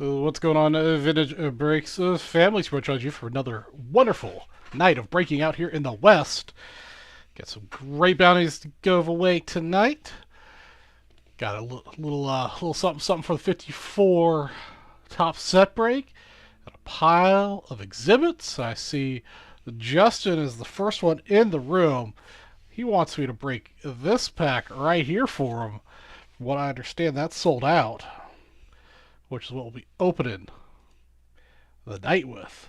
What's going on, Vintage Breaks family? Sports charge you for another wonderful night of breaking out here in the West. Got some great bounties to give away tonight. Got a little something for the 54 top set break. Got a pile of exhibits. I see Justin is the first one in the room. He wants me to break this pack right here for him. From what I understand, that's sold out, which is what we'll be opening the night with.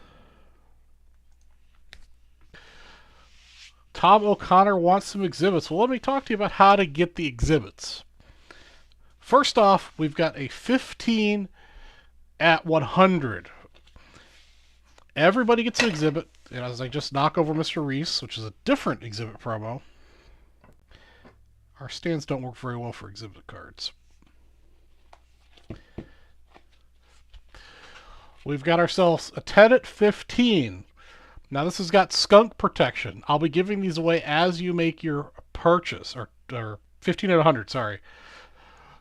Tom O'Connor wants some exhibits. Well, let me talk to you about how to get the exhibits. First off, we've got a 15 at 100. Everybody gets an exhibit. And as I just knock over Mr. Reese, which is a different exhibit promo, our stands don't work very well for exhibit cards. We've got ourselves a 10 at 15. Now this has got skunk protection. I'll be giving these away as you make your purchase, or 15 at 100, sorry.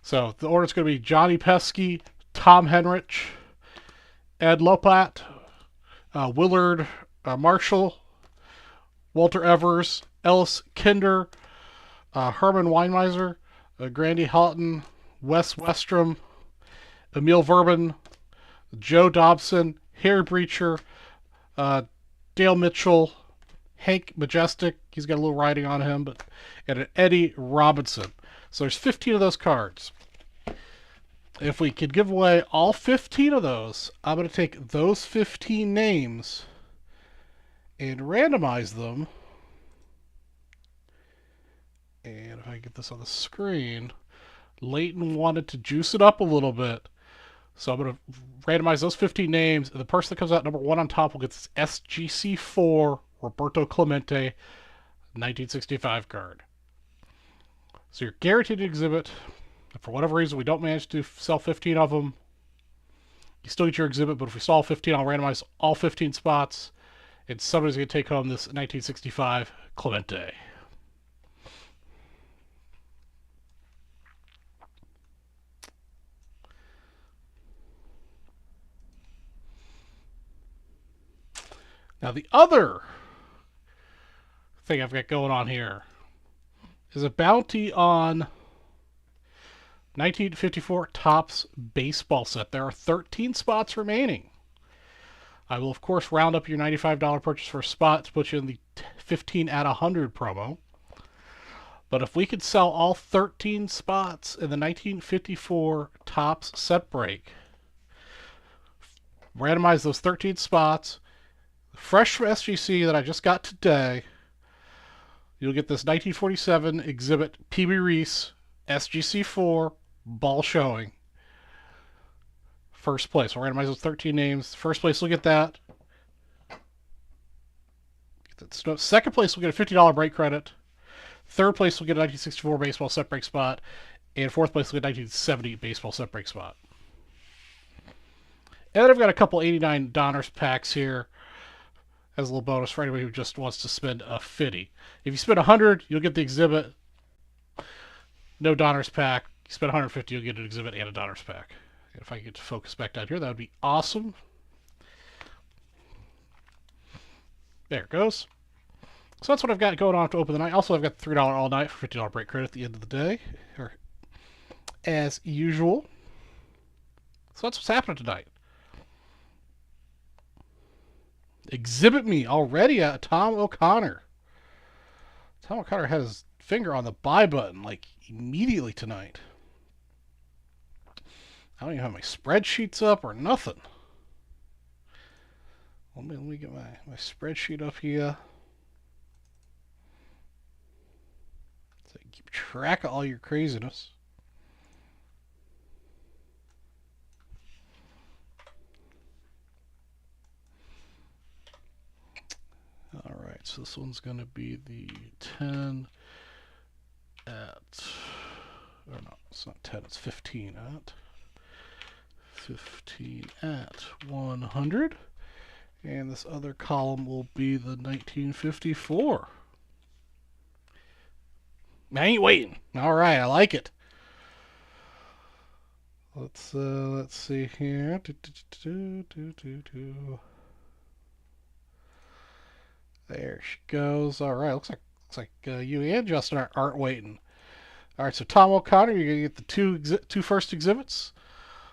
So the order is going to be Johnny Pesky, Tom Henrich, Ed Lopat, Willard Marshall, Walter Evers, Ellis Kinder, Herman Weinmeiser, Grandy Houghton, Wes Westrom, Emil Verban, Joe Dobson, Harry Breacher, Dale Mitchell, Hank Majestic, he's got a little writing on him, and an Eddie Robinson. So there's 15 of those cards. If we could give away all 15 of those, I'm going to take those 15 names and randomize them. And if I get this on the screen, Leighton wanted to juice it up a little bit. So I'm going to randomize those 15 names. And the person that comes out number 1 on top will get this SGC4 Roberto Clemente 1965 card. So you're guaranteed an exhibit. If for whatever reason we don't manage to sell 15 of them, you still get your exhibit. But if we sell 15, I'll randomize all 15 spots. And somebody's going to take home this 1965 Clemente. Now the other thing I've got going on here is a bounty on 1954 Topps baseball set. There are 13 spots remaining. I will, of course, round up your $95 purchase for a spot to put you in the 15 at 100 promo. But if we could sell all 13 spots in the 1954 Topps set break, randomize those 13 spots, fresh from SGC that I just got today, you'll get this 1947 exhibit PB Reese SGC4 ball showing. First place. We'll randomize those 13 names. First place will get that. Second place will get a $50 break credit. Third place will get a 1964 baseball set break spot. And fourth place will get a 1970 baseball set break spot. And then I've got a couple 89 Donners packs here as a little bonus for anybody who just wants to spend a $50. If you spend 100, you'll get the exhibit. No Donners pack. You spend 150, you'll get an exhibit and a Donners pack. And if I get to focus back down here, that would be awesome. There it goes. So that's what I've got going on to open the night. Also, I've got $3 all night for $50 break credit at the end of the day, or as usual. So that's what's happening tonight. Exhibit me already at Tom O'Connor. Tom O'Connor had his finger on the buy button like immediately tonight. I don't even have my spreadsheets up or nothing. Let me get my spreadsheet up here. So I can keep track of all your craziness. Alright, so this one's going to be the 10 at... Oh no, it's not 10, it's 15 at... 15 at 100. And this other column will be the 1954. I ain't waiting. Alright, I like it. Let's see here. There she goes. All right, looks like you and Justin aren't waiting. All right, so Tom O'Connor, you're gonna get the two first exhibits.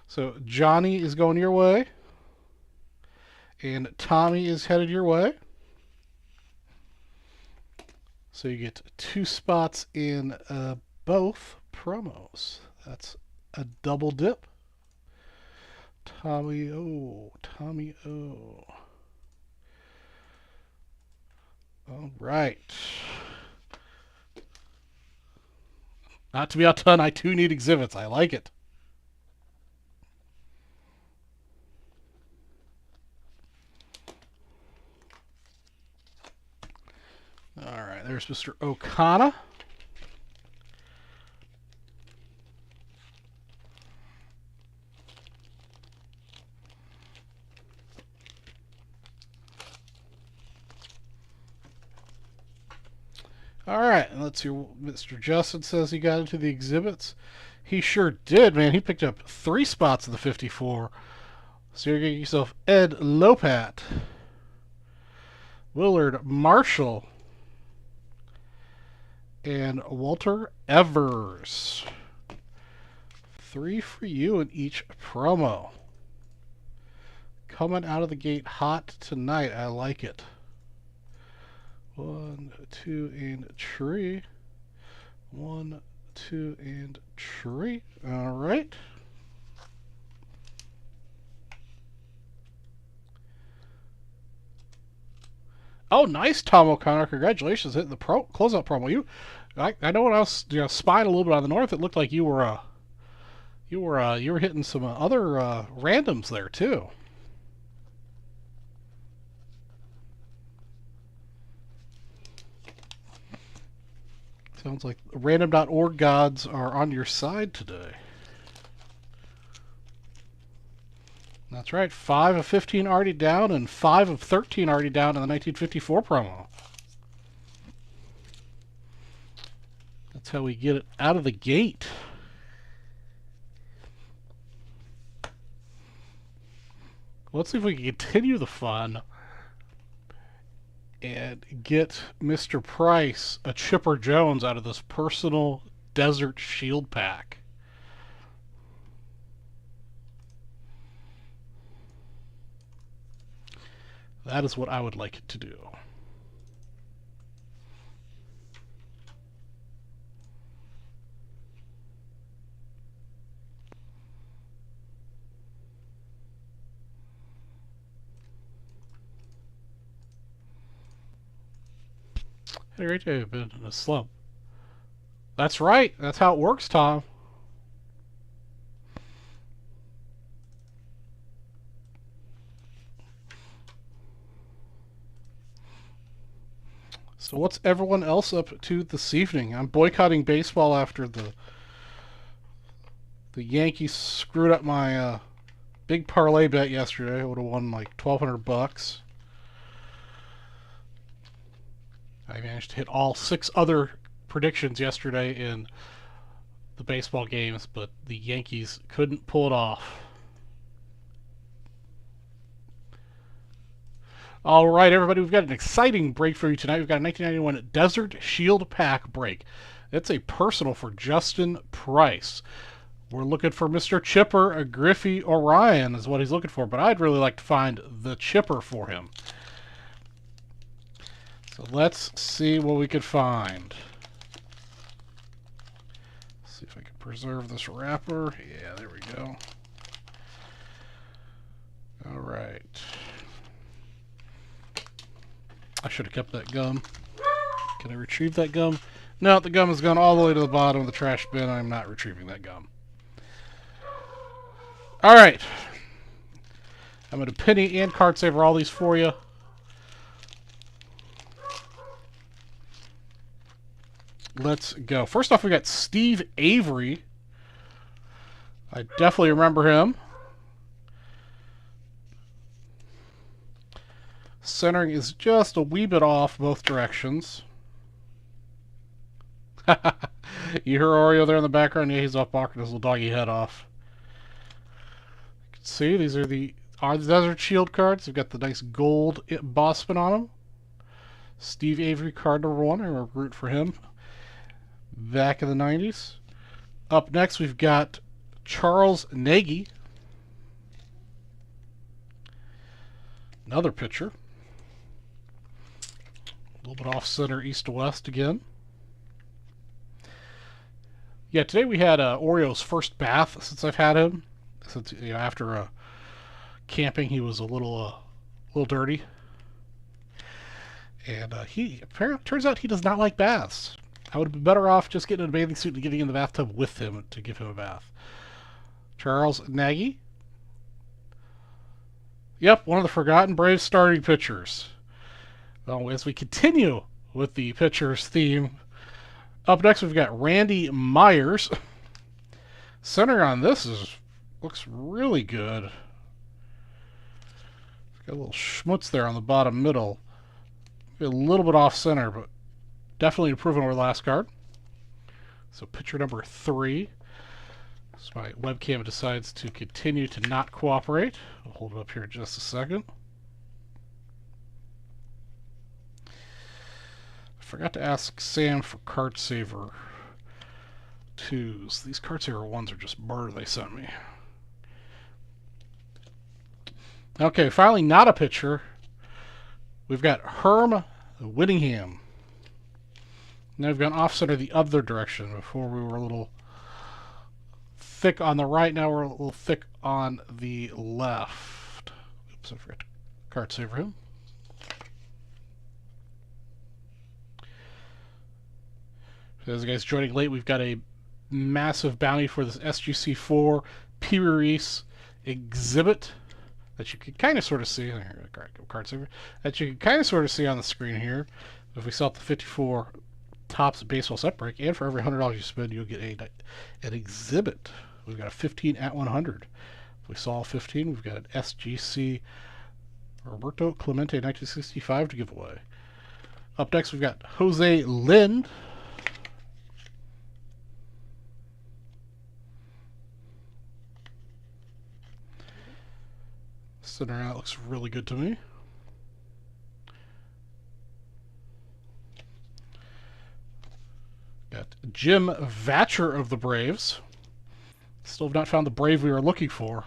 So Johnny is going your way, and Tommy is headed your way. So you get 2 spots in both promos. That's a double dip. Tommy O. All right. Not to be outdone, I too need exhibits. I like it. All right, there's Mr. O'Connor. All right, and let's see what Mr. Justin says he got into the exhibits. He sure did, man. He picked up 3 spots in the 54. So you're getting yourself Ed Lopat, Willard Marshall, and Walter Evers. 3 for you in each promo. Coming out of the gate hot tonight. I like it. 1, 2, and tree. 1, 2, and tree. All right. Oh, nice, Tom O'Connor. Congratulations, hitting the closeout promo. I know when I was spying a little bit on the north, it looked like you were hitting some other randoms there too. Sounds like random.org gods are on your side today. That's right. 5 of 15 already down and 5 of 13 already down in the 1954 promo. That's how we get it out of the gate. Let's see if we can continue the fun and get Mr. Price a Chipper Jones out of this personal Desert Shield pack. That is what I would like it to do. Had a great day. I've been in a slump. That's right. That's how it works, Tom. So what's everyone else up to this evening? I'm boycotting baseball after the Yankees screwed up my big parlay bet yesterday. I would have won like $1,200. I managed to hit all 6 other predictions yesterday in the baseball games, but the Yankees couldn't pull it off. All right, everybody, we've got an exciting break for you tonight. We've got a 1991 Desert Shield Pack break. It's a personal for Justin Price. We're looking for Mr. Chipper, a Griffey Orion is what he's looking for, but I'd really like to find the Chipper for him. So let's see what we could find. See if I can preserve this wrapper. Yeah, there we go. All right. I should have kept that gum. Can I retrieve that gum? No, the gum has gone all the way to the bottom of the trash bin. I'm not retrieving that gum. All right. I'm going to penny and card saver all these for you. Let's go. First off, we got Steve Avery. I definitely remember him. Centering is just a wee bit off both directions. You hear Oreo there in the background? Yeah, he's off barking his little doggy head off. see, these are the Desert Shield cards. They've got the nice gold embossment on them. Steve Avery, card number 1. I root for him. Back in the 90s. Up next, we've got Charles Nagy. Another pitcher. A little bit off center, east to west again. Yeah, today we had Oreo's first bath since I've had him. Since, you know, after camping, he was a little dirty, and he apparently turns out he does not like baths. I would have been better off just getting in a bathing suit and getting in the bathtub with him to give him a bath. Charles Nagy. Yep, one of the forgotten Braves starting pitchers. Well, as we continue with the pitchers theme, up next we've got Randy Myers. Center on this looks really good. Got a little schmutz there on the bottom middle. A little bit off center, but definitely improving over the last card. So pitcher number 3. So my webcam decides to continue to not cooperate. I'll hold it up here in just a second. I forgot to ask Sam for Card Saver 2s. These Card Saver 1s are just murder they sent me. Okay, finally not a pitcher. We've got Herm Whittingham. Now we've gone off-center the other direction. Before we were a little thick on the right, now we're a little thick on the left. Oops, I forgot to card saver him. For those guys joining late, we've got a massive bounty for this SGC4 P. Reese exhibit that you can kind of sort of see. Card saver. That you can kind of sort of see on the screen here. If we sell the 54 Topps baseball set break, and for every $100 you spend, you'll get an exhibit. We've got a 15 at 100. If we saw 15, we've got an SGC Roberto Clemente 1965 to give away. Up next, we've got Jose Lind. Center out looks really good to me. Got Jim Vatcher of the Braves. Still have not found the Brave we were looking for.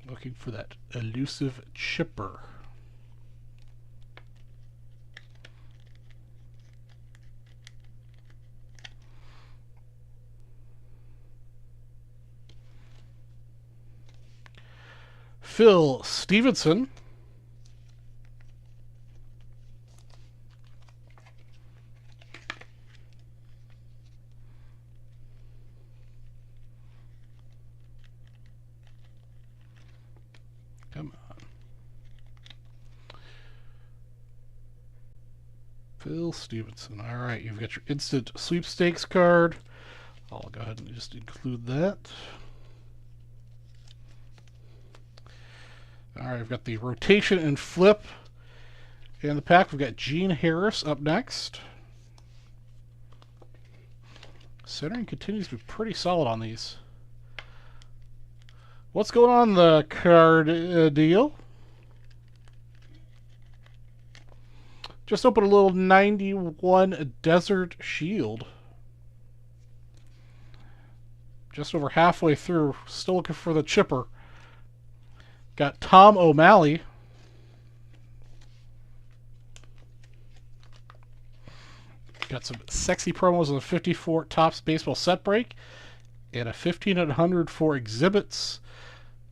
Looking for that elusive chipper. Phil Stevenson. Come on. Phil Stevenson. All right, you've got your instant sweepstakes card. I'll go ahead and just include that. All right, we've got the rotation and flip in the pack. We've got Gene Harris up next. Centering continues to be pretty solid on these. What's going on in the card deal? Just opened a little 91 Desert Shield. Just over halfway through. Still looking for the chipper. Got Tom O'Malley. Got some sexy promos on the 54 Topps baseball set break. And a 1500 for exhibits.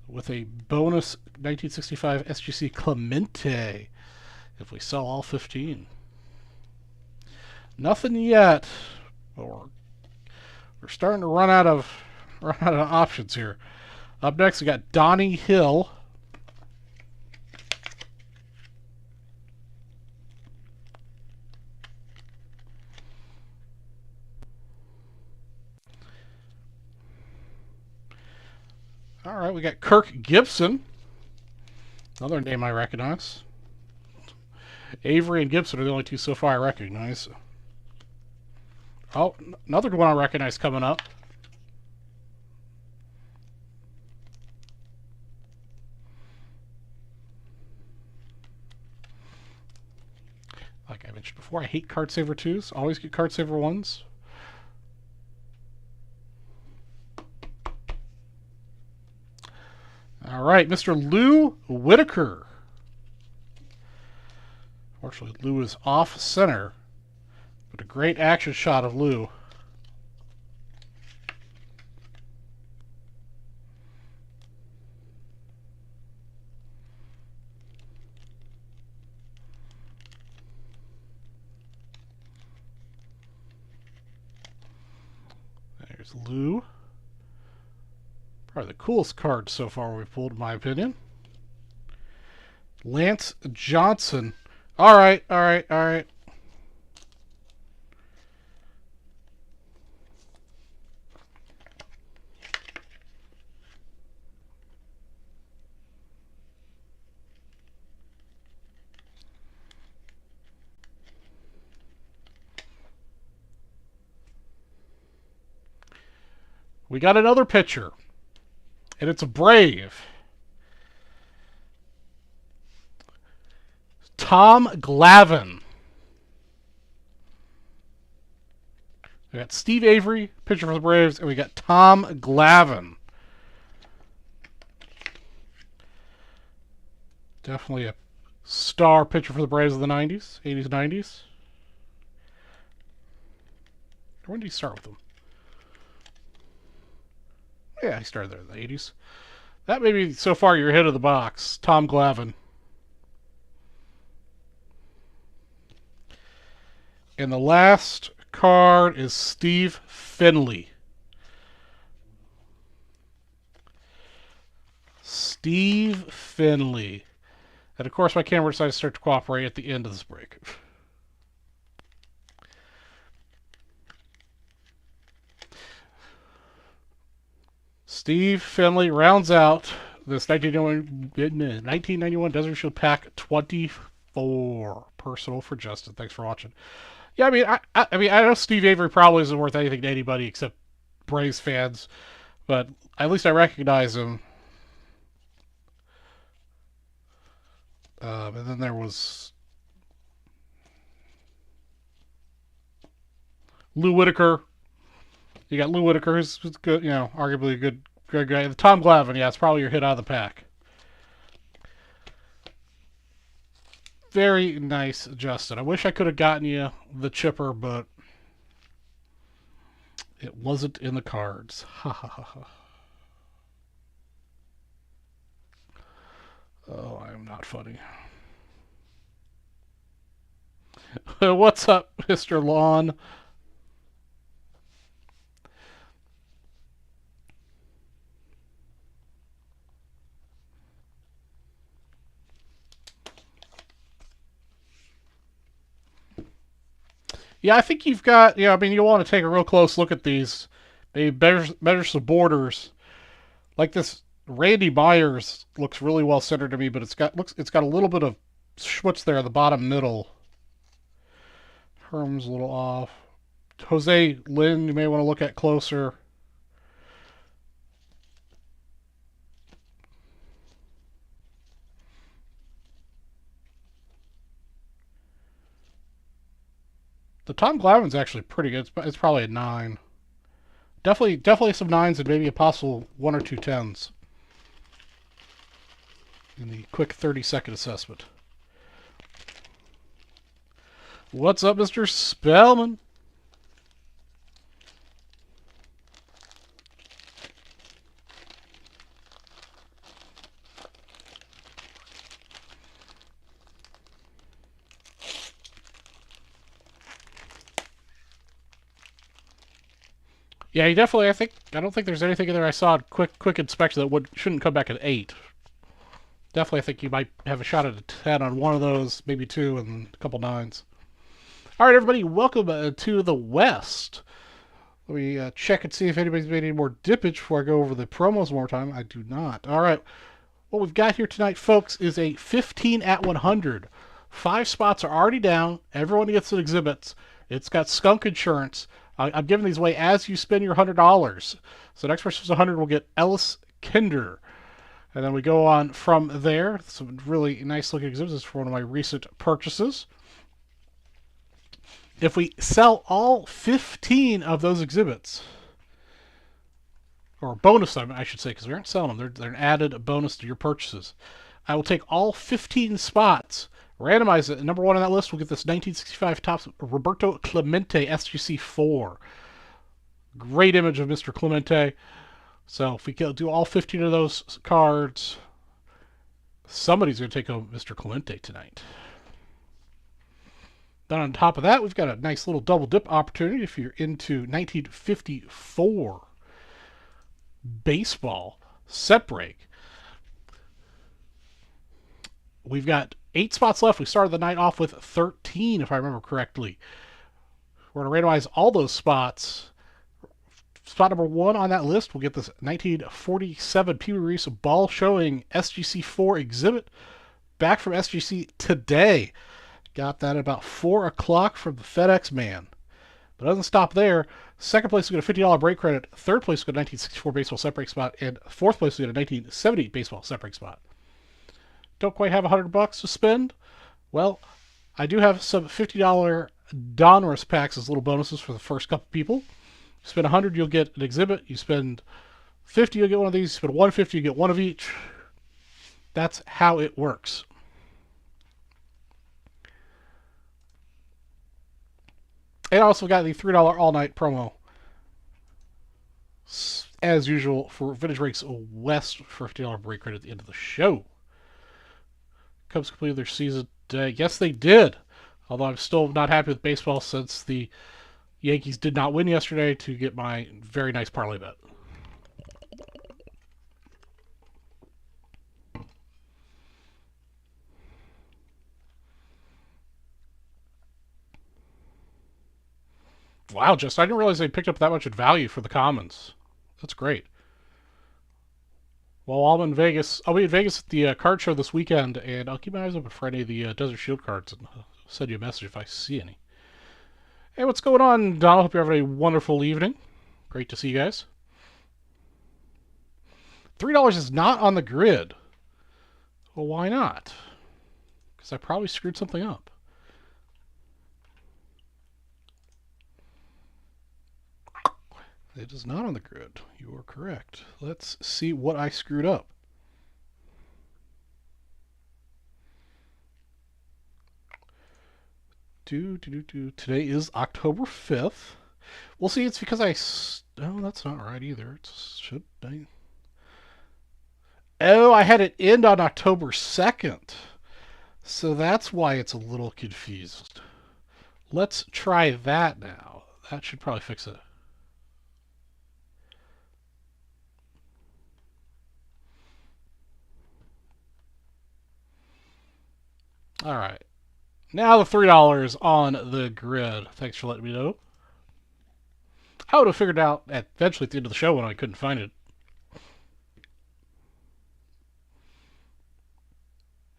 With a bonus 1965 SGC Clemente. If we sell all 15. Nothing yet. But we're starting to run out of options here. Up next we got Donnie Hill. All right, we got Kirk Gibson. Another name I recognize. Avery and Gibson are the only two so far I recognize. Oh, another one I recognize coming up. Like I mentioned before, I hate card saver 2s. Always get card saver 1s. All right, Mr. Lou Whitaker. Fortunately, Lou is off center, but a great action shot of Lou. There's Lou. Probably the coolest card so far we've pulled, in my opinion. Lance Johnson. All right, all right, all right. We got another pitcher, and it's a Brave. Tom Glavine. We got Steve Avery, pitcher for the Braves, and we got Tom Glavine. Definitely a star pitcher for the Braves of the 90s, 80s, 90s. When did he start with them? Yeah, he started there in the 80s. That may be so far your hit of the box, Tom Glavine. And the last card is Steve Finley. Steve Finley. And of course my camera decided to start to cooperate at the end of this break. Steve Finley rounds out this 1991 Desert Shield Pack 24. Personal for Justin. Thanks for watching. Yeah, I mean, I know Steve Avery probably isn't worth anything to anybody except Braves fans, but at least I recognize him. And then there was Lou Whitaker. You got Lou Whitaker, who's good, you know, arguably a good guy. Tom Glavine, yeah, it's probably your hit out of the pack. Very nice, Justin. I wish I could have gotten you the chipper, but it wasn't in the cards. Ha ha ha ha. Oh, I am not funny. What's up, Mr. Lawn? Yeah, I think you've got, yeah, I mean, you'll want to take a real close look at these. Maybe measure some borders. Like this Randy Myers looks really well centered to me, but it's got a little bit of schwutz there at the bottom middle. Herm's a little off. Jose Lynn, you may want to look at closer. The Tom Glavine's actually pretty good. It's probably a 9. Definitely some 9s and maybe a possible 1 or 2 10s in the quick 30-second assessment. What's up, Mr. Spellman? Yeah, you definitely. I don't think there's anything in there I saw at quick inspection that shouldn't come back at 8. Definitely, I think you might have a shot at a 10 on one of those, maybe 2, and a couple 9s. All right, everybody, welcome to the West. Let me check and see if anybody's made any more dippage before I go over the promos one more time. I do not. All right, what we've got here tonight, folks, is a 15 at 100. 5 spots are already down. Everyone gets the exhibits. It's got skunk insurance. I'm giving these away as you spend your $100. So next person who's 100 will get Ellis Kinder. And then we go on from there. Some really nice looking exhibits. This is for one of my recent purchases. If we sell all 15 of those exhibits, or bonus them, I should say, because we aren't selling them. They're an added bonus to your purchases. I will take all 15 spots, randomize it, and number one on that list will get this 1965 Topps Roberto Clemente SGC 4. Great image of Mr. Clemente. So if we do all 15 of those cards, somebody's going to take home Mr. Clemente tonight. Then on top of that, we've got a nice little double dip opportunity if you're into 1954 baseball set break. We've got 8 spots left. We started the night off with 13, if I remember correctly. We're going to randomize all those spots. Spot number 1 on that list will get this 1947 Pee Wee Reese ball showing SGC4 exhibit back from SGC today. Got that at about 4 o'clock from the FedEx man. But it doesn't stop there. Second place will get a $50 break credit. Third place will get a 1964 baseball set break spot. And fourth place will get a 1970 baseball set break spot. Don't quite have $100 to spend? Well, I do have some $50 Donruss packs as little bonuses for the first couple people. You spend $100, you'll get an exhibit. You spend $50, you'll get one of these. You spend $150, you get one of each. That's how it works. And I also got the $3 all-night promo, as usual, for Vintage Breaks West for $50 break credit at the end of the show. Cubs completed their season today. Yes, they did. Although I'm still not happy with baseball since the Yankees did not win yesterday to get my very nice parlay bet. Wow, Justin, I didn't realize they picked up that much in value for the commons. That's great. Well, I'm in Vegas. I'll be in Vegas at the card show this weekend, and I'll keep my eyes open for any of the Desert Shield cards, and I'll send you a message if I see any. Hey, what's going on, Donald? Hope you're having a wonderful evening. Great to see you guys. $3 is not on the grid. Well, why not? Because I probably screwed something up. It is not on the grid. You are correct. Let's see what I screwed up. Today is October 5th. We'll see. It's because oh, that's not right either. Oh, I had it end on October 2nd. So that's why it's a little confused. Let's try that now. That should probably fix it. All right. Now the $3 on the grid. Thanks for letting me know. I would have figured out eventually at the end of the show when I couldn't find it.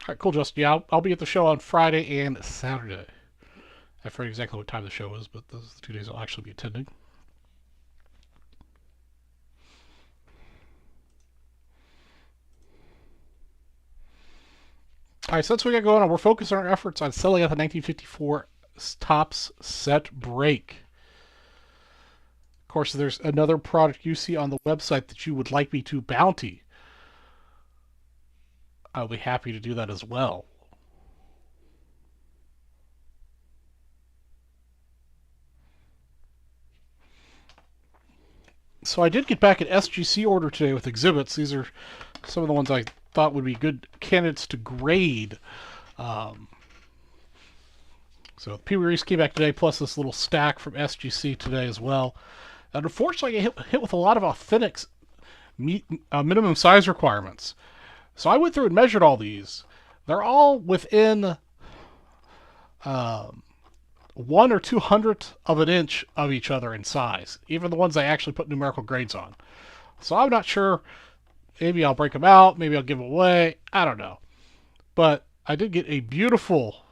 All right, cool, Justin. Yeah, I'll be at the show on Friday and Saturday. I forget exactly what time the show is, but those are the 2 days I'll actually be attending. All right, so that's what we got going on. We're focusing our efforts on selling out the 1954 Topps set break. Of course, if there's another product you see on the website that you would like me to bounty, I'll be happy to do that as well. So I did get back an SGC order today with exhibits. These are some of the ones I thought would be good candidates to grade. So Pee Wee Reese came back today, plus this little stack from SGC today as well. And unfortunately, I hit with a lot of authentic minimum size requirements. So I went through and measured all these. They're all within 1 or 200th of an inch of each other in size, even the ones I actually put numerical grades on. So I'm not sure. Maybe I'll break them out. Maybe I'll give them away. I don't know. But I did get a beautiful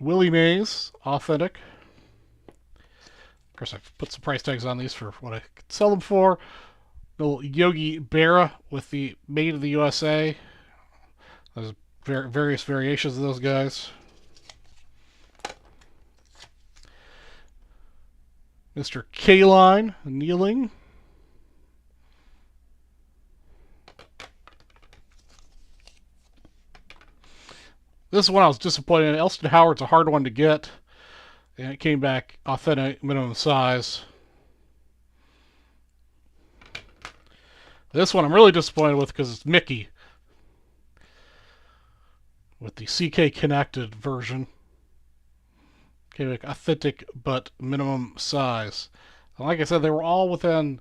Willie Mays authentic. course, I've put some price tags on these for what I could sell them for. Little Yogi Berra with the Made in the USA. There's various variations of those guys. Mr. K-Line kneeling. This is one I was disappointed in. Elston Howard's a hard one to get. And it came back authentic minimum size. This one I'm really disappointed with because it's Mickey. With the CK connected version. Came back authentic but minimum size. And like I said, they were all within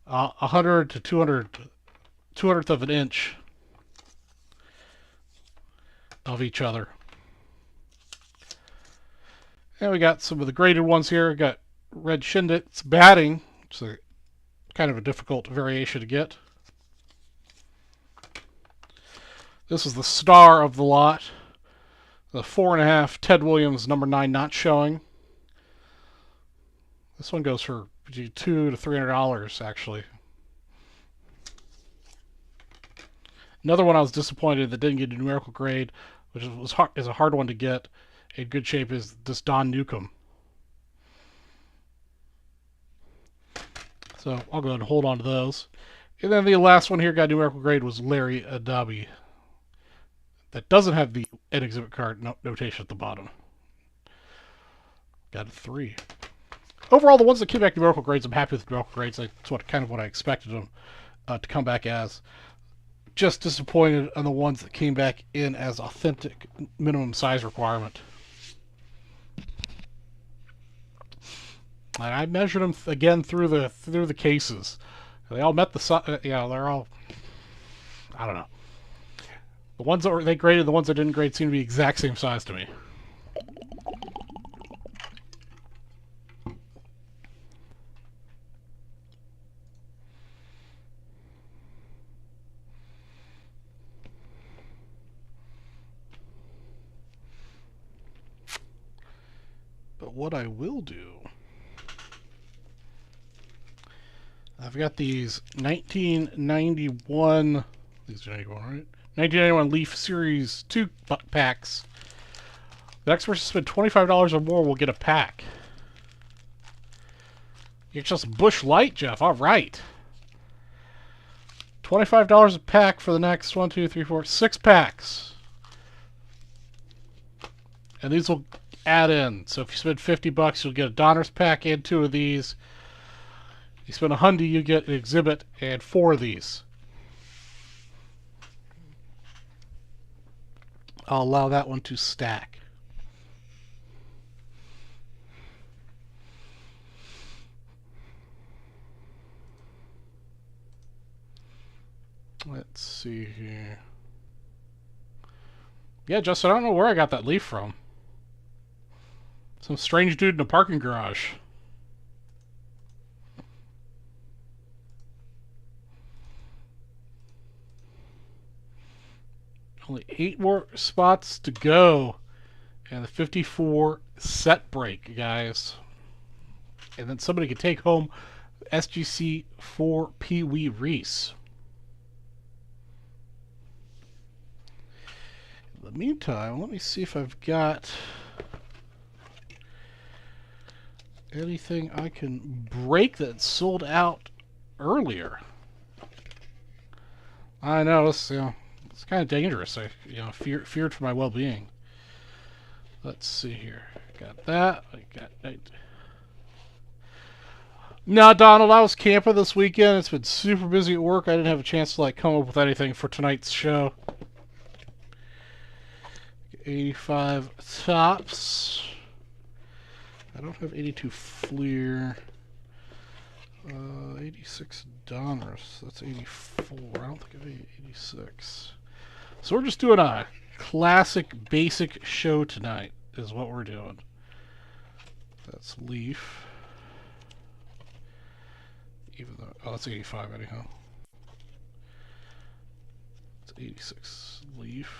100 to 200th of an inch of each other. And we got some of the graded ones here. We got Red Shindit's batting, which is kind of a difficult variation to get. This is the star of the lot. The 4.5 Ted Williams number 9 not showing. This one goes for $200 to $300 actually. Another one I was disappointed that didn't get a numerical grade, which is a hard one to get in good shape, is this Don Newcomb. So I'll go ahead and hold on to those. And then the last one here got a numerical grade was Larry Adabi. That doesn't have the N exhibit card notation at the bottom. Got a 3. Overall, the ones that came back numerical grades, I'm happy with the numerical grades. That's kind of what I expected them to come back as. Just disappointed on the ones that came back in as authentic minimum size requirement. And I measured them again through the cases. They all met the size. They're all. I don't know. The ones that they graded, the ones that didn't grade, seem to be exact same size to me. But what I will do, I've got these 1991, these are 91, right? 1991 Leaf Series 2 packs. The next person to spend $25 or more will get a pack. You get just Bush Light, Jeff. All right. $25 a pack for the next 6 packs. And these will add in. So if you spend $50, you'll get a Donner's pack and 2 of these. You spend $100, you get an exhibit and 4 of these. I'll allow that one to stack. Let's see here. Yeah, Justin, I don't know where I got that leaf from. Some strange dude in a parking garage. Only 8 more spots to go. And the 54 set break, guys. And then somebody could take home SGC for Pee Wee Reese. In the meantime, let me see if I've got anything I can break that sold out earlier. I know, it's kind of dangerous. I feared for my well-being. Let's see here. Got that. No, Donald, I was camping this weekend. It's been super busy at work. I didn't have a chance to come up with anything for tonight's show. 85 tops. I don't have 82 Fleer. 86 Donruss. That's 84. I don't think I have 86. So we're just doing a classic, basic show tonight, is what we're doing. That's Leaf. Even though, oh, that's 85 anyhow. It's 86 Leaf.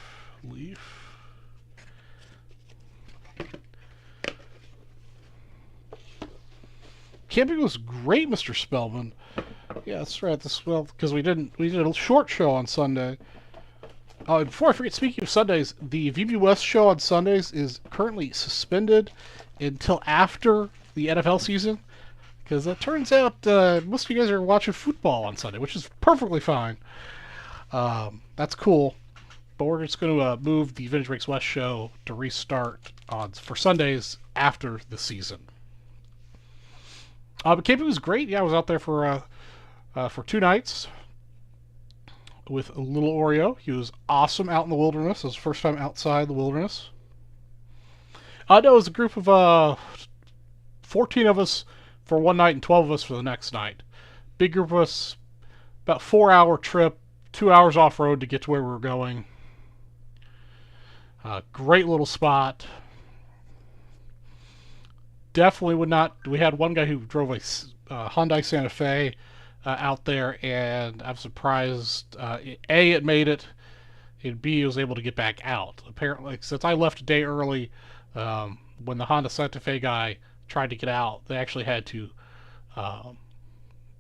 camping was great, Mr. Spellman. Yeah, that's right. Because we did a short show on Sunday. Before I forget, speaking of Sundays, the VB West show on Sundays is currently suspended until after the NFL season. Because it turns out most of you guys are watching football on Sunday, which is perfectly fine. That's cool. But we're just going to move the Vintage Breaks West show to restart for Sundays after the season. But camping was great. Yeah, I was out there for 2 nights with little Oreo. He was awesome out in the wilderness. It was his first time outside the wilderness. No, it was a group of 14 of us for one night and 12 of us for the next night. Big group of us, about 4-hour trip, 2 hours off-road to get to where we were going. Great little spot. Definitely would not... We had one guy who drove a Hyundai Santa Fe out there, and I'm surprised, A, it made it, and B, he was able to get back out. Apparently, since I left a day early, when the Honda Santa Fe guy tried to get out, they actually had to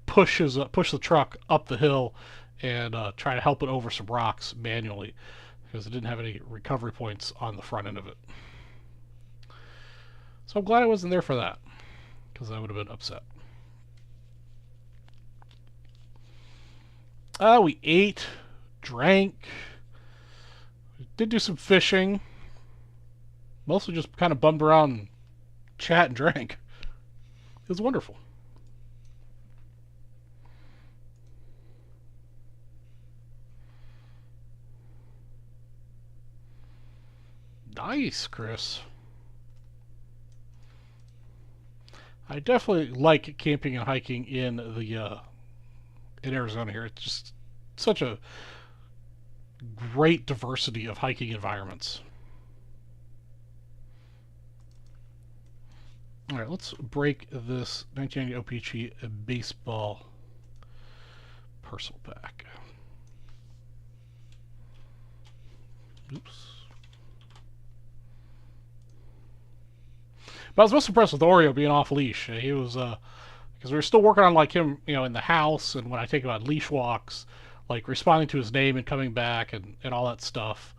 push the truck up the hill and try to help it over some rocks manually, because it didn't have any recovery points on the front end of it. So I'm glad I wasn't there for that, because I would have been upset. We ate, drank, did do some fishing. Mostly just kind of bummed around and chat and drank. It was wonderful. Nice, Chris. I definitely like camping and hiking in Arizona here. It's just such a great diversity of hiking environments. All right, let's break this 1990 OPC baseball personal pack. Oops. But I was most impressed with Oreo being off leash. He was, because we were still working on like him, in the house, and when I take him on leash walks, like responding to his name and coming back and all that stuff.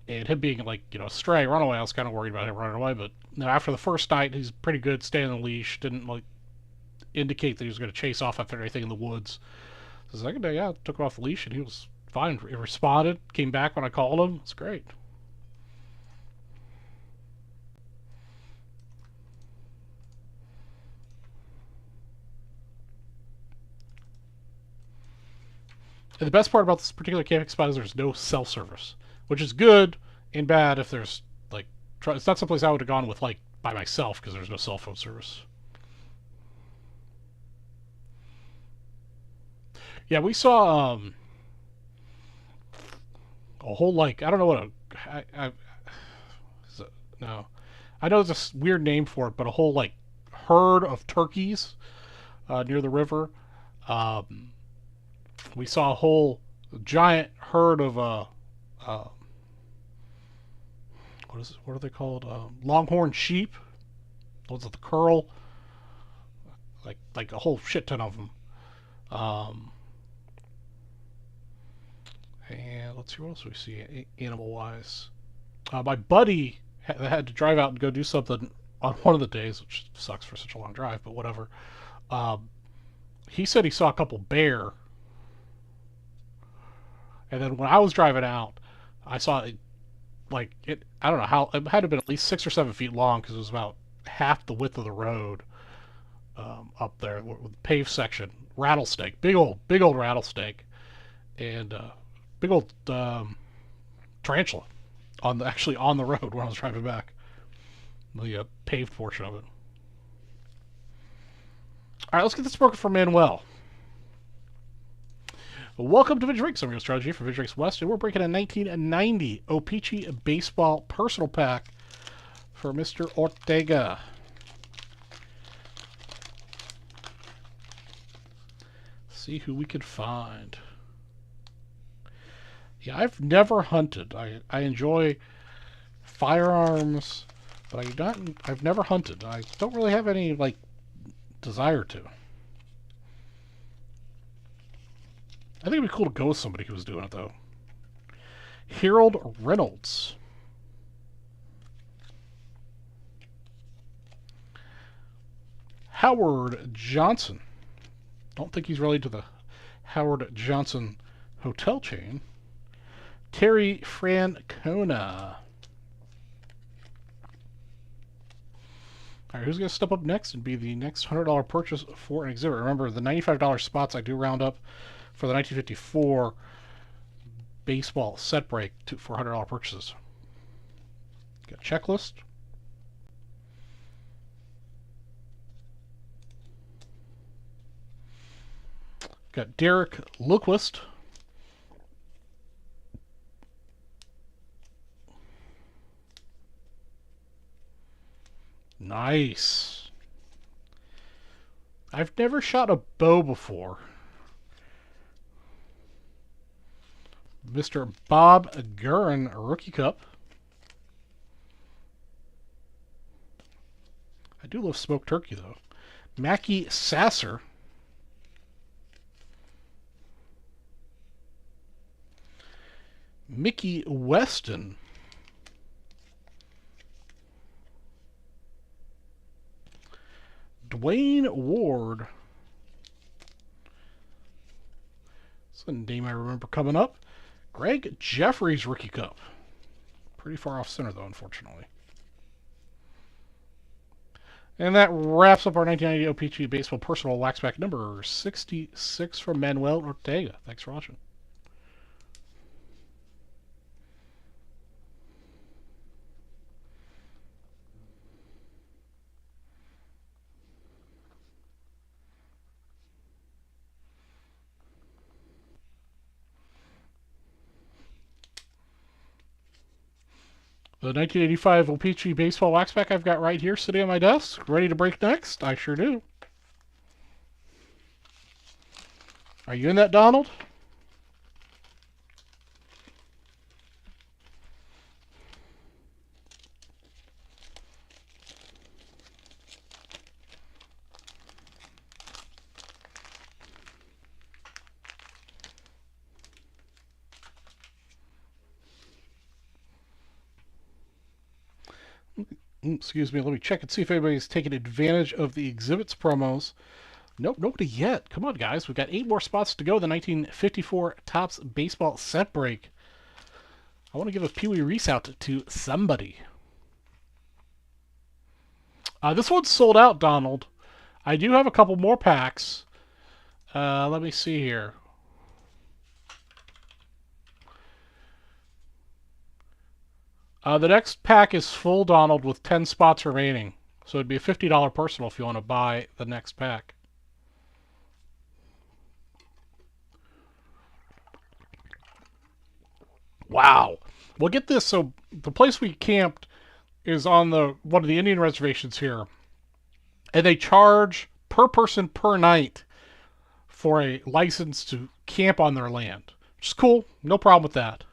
And him being like, stray, runaway, I was kind of worried about him running away. But after the first night, he's pretty good staying on the leash. Didn't like indicate that he was going to chase off after anything in the woods. So the second day, I took him off the leash and he was fine. He responded, came back when I called him. It's great. And the best part about this particular camping spot is there's no self-service, which is good and bad if there's, like, it's not someplace I would have gone with, like, by myself, because there's no cell phone service. Yeah, we saw, a whole, like, I don't know what no. I know there's a weird name for it, but a whole, like, herd of turkeys, near the river. We saw a whole giant herd of what are they called? Longhorn sheep. Those with the curl. Like a whole shit ton of them. And let's see what else we see animal wise. My buddy had to drive out and go do something on one of the days, which sucks for such a long drive, but whatever. He said he saw a couple bear. And then when I was driving out, I saw it, like, I don't know how, it had to have been at least 6 or 7 feet long, because it was about half the width of the road up there with the paved section. Rattlesnake, big old rattlesnake, and big old tarantula actually on the road when I was driving back. The paved portion of it. All right, let's get this broken for Manuel. Welcome to Vintage Breaks. I'm your strategy for Vintage Breaks West, and we're breaking a 1990 OPC baseball personal pack for Mr. Ortega. See who we can find. Yeah, I've never hunted. I enjoy firearms, but I've never hunted. I don't really have any like desire to. I think it'd be cool to go with somebody who was doing it, though. Harold Reynolds. Howard Johnson. Don't think he's related to the Howard Johnson hotel chain. Terry Francona. All right, who's going to step up next and be the next $100 purchase for an exhibit? Remember, the $95 spots I do round up for the 1954 baseball set break for $100 purchases. Got a checklist. Got Derek Lundquist. Nice. I've never shot a bow before. Mr. Bob Guerin, Rookie Cup. I do love smoked turkey, though. Mackie Sasser. Mickey Weston. Dwayne Ward. That's a name I remember coming up. Greg Jeffries Rookie Cup. Pretty far off center, though, unfortunately. And that wraps up our 1990 OPG Baseball Personal Waxpack number 66 from Manuel Ortega. Thanks for watching. The 1985 OPG Baseball Waxpack I've got right here sitting on my desk, ready to break next. I sure do. Are you in that, Donald? Excuse me, let me check and see if anybody's taking advantage of the exhibits promos. Nope, nobody yet. Come on, guys. We've got 8 more spots to go. The 1954 Topps Baseball Set Break. I want to give a Pee Wee Reese out to somebody. This one's sold out, Donald. I do have a couple more packs. Let me see here. The next pack is full, Donald, with 10 spots remaining. So it'd be a $50 personal if you want to buy the next pack. Wow. Well, get this. So the place we camped is on one of the Indian reservations here. And they charge per person per night for a license to camp on their land. Which is cool. No problem with that.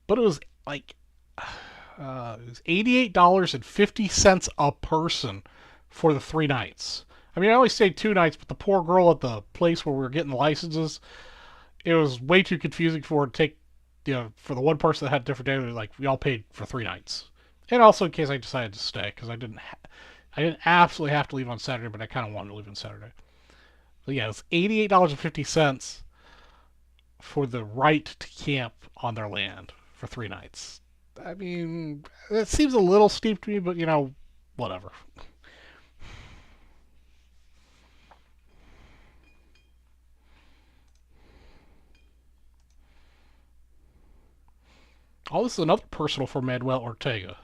But it was like... it was $88.50 a person for the 3 nights. I mean, I only stayed 2 nights, but the poor girl at the place where we were getting the licenses, it was way too confusing for her to take, for the one person that had a different day. Like, we all paid for 3 nights. And also in case I decided to stay, because I didn't absolutely have to leave on Saturday, but I kind of wanted to leave on Saturday. So yeah, it was $88.50 for the right to camp on their land for 3 nights. I mean, it seems a little steep to me, but, whatever. Oh, this is another personal for Manuel Ortega.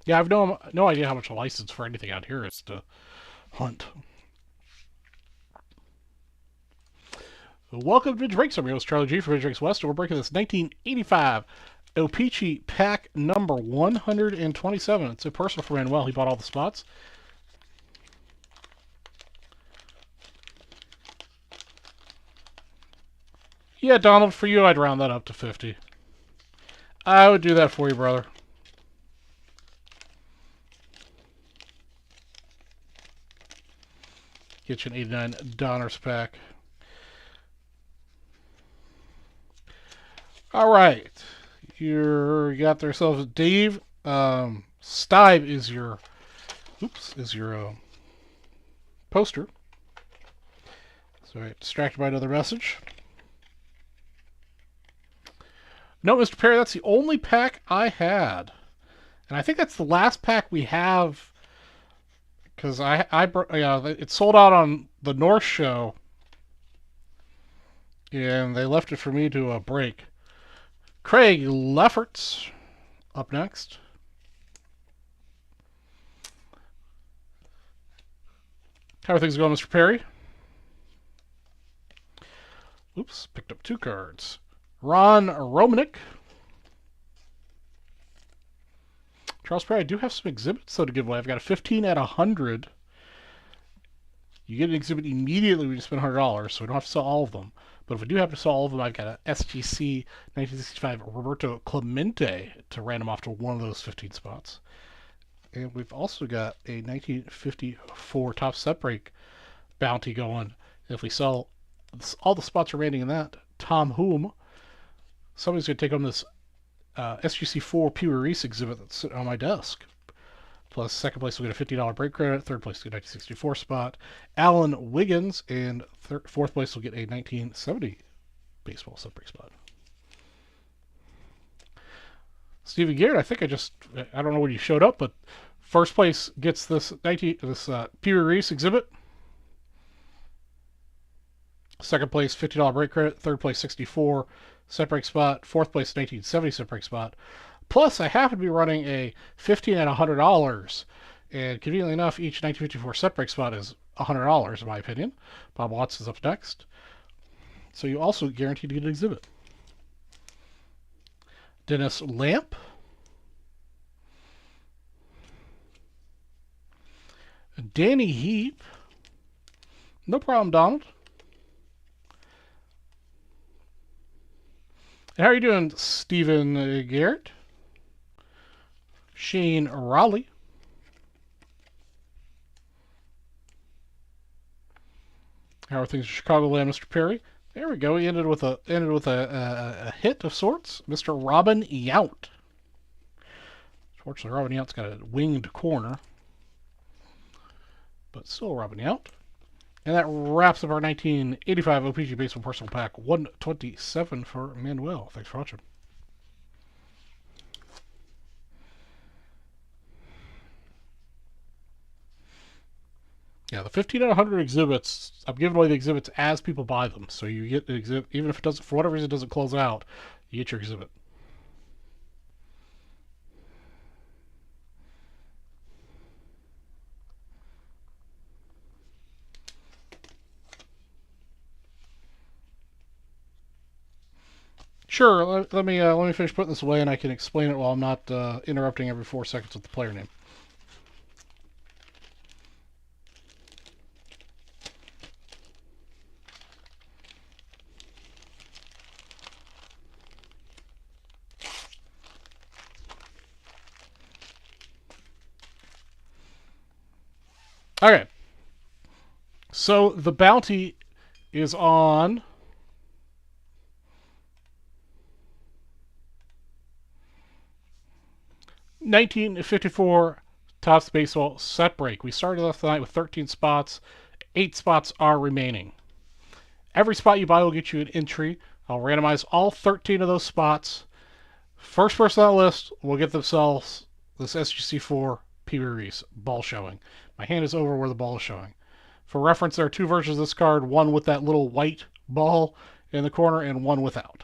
Yeah, I have no idea how much a license for anything out here is to hunt. Welcome to Vintage Breaks. I'm your host, Charlie G for Vintage Breaks West, and we're breaking this 1985 O-Pee-Chee pack number 127. It's a personal for Manuel. He bought all the spots. Yeah, Donald, for you, I'd round that up to 50. I would do that for you, brother. Get you an $89 pack. All right. You got yourself Dave. Stibe is your poster. Sorry, distracted by another message. No, Mr. Perry, that's the only pack I had. And I think that's the last pack we have. Because it sold out on the North Show. And they left it for me to break. Craig Lefferts up next. How are things going, Mr. Perry? Oops, picked up 2 cards. Ron Romanek. Charles Perry, I do have some exhibits though to give away. I've got a 15 at 100. You get an exhibit immediately when you spend $100, so we don't have to sell all of them. But if we do have to sell all of them, I've got a SGC 1965 Roberto Clemente to random off to one of those 15 spots. And we've also got a 1954 Top Set Break bounty going. If we sell all the spots remaining in that, Tom Hume, somebody's going to take on this SGC4 P. Reese exhibit that's sitting on my desk. Plus, second place will get a $50 break credit. Third place will get a 1964 spot. Alan Wiggins. And fourth place will get a 1970 baseball sub-break spot. Stephen Garrett, I don't know when you showed up, but first place gets this P. Reese exhibit. Second place, $50 break credit. Third place, 64 set break spot. Fourth place, 1970 set break spot. Plus, I happen to be running a 15 at $100, and conveniently enough, each 1954 set break spot is $100 in my opinion. Bob Watts is up next. So you also guaranteed to get an exhibit. Dennis Lamp. Danny Heap. No problem, Donald. How are you doing, Stephen Garrett? Shane Raleigh. How are things in Chicagoland, Mr. Perry? There we go. We ended with a hit of sorts. Mr. Robin Yount. Fortunately, Robin Yount's got a winged corner, but still Robin Yount. And that wraps up our 1985 OPG Baseball Personal Pack 127 for Manuel. Thanks for watching. Yeah, the 15 out of 100 exhibits, I'm giving away the exhibits as people buy them. So you get the exhibit, even if it doesn't, for whatever reason, it doesn't close out, you get your exhibit. Sure, let me finish putting this away, and I can explain it while I'm not interrupting every 4 seconds with the player name. Okay. So the bounty is on $19.54 Topps Baseball set break. We started off the night with 13 spots. 8 spots are remaining. Every spot you buy will get you an entry. I'll randomize all 13 of those spots. First person on the list will get themselves this SGC4 P. Reese ball showing. My hand is over where the ball is showing. For reference, there are 2 versions of this card, one with that little white ball in the corner and one without.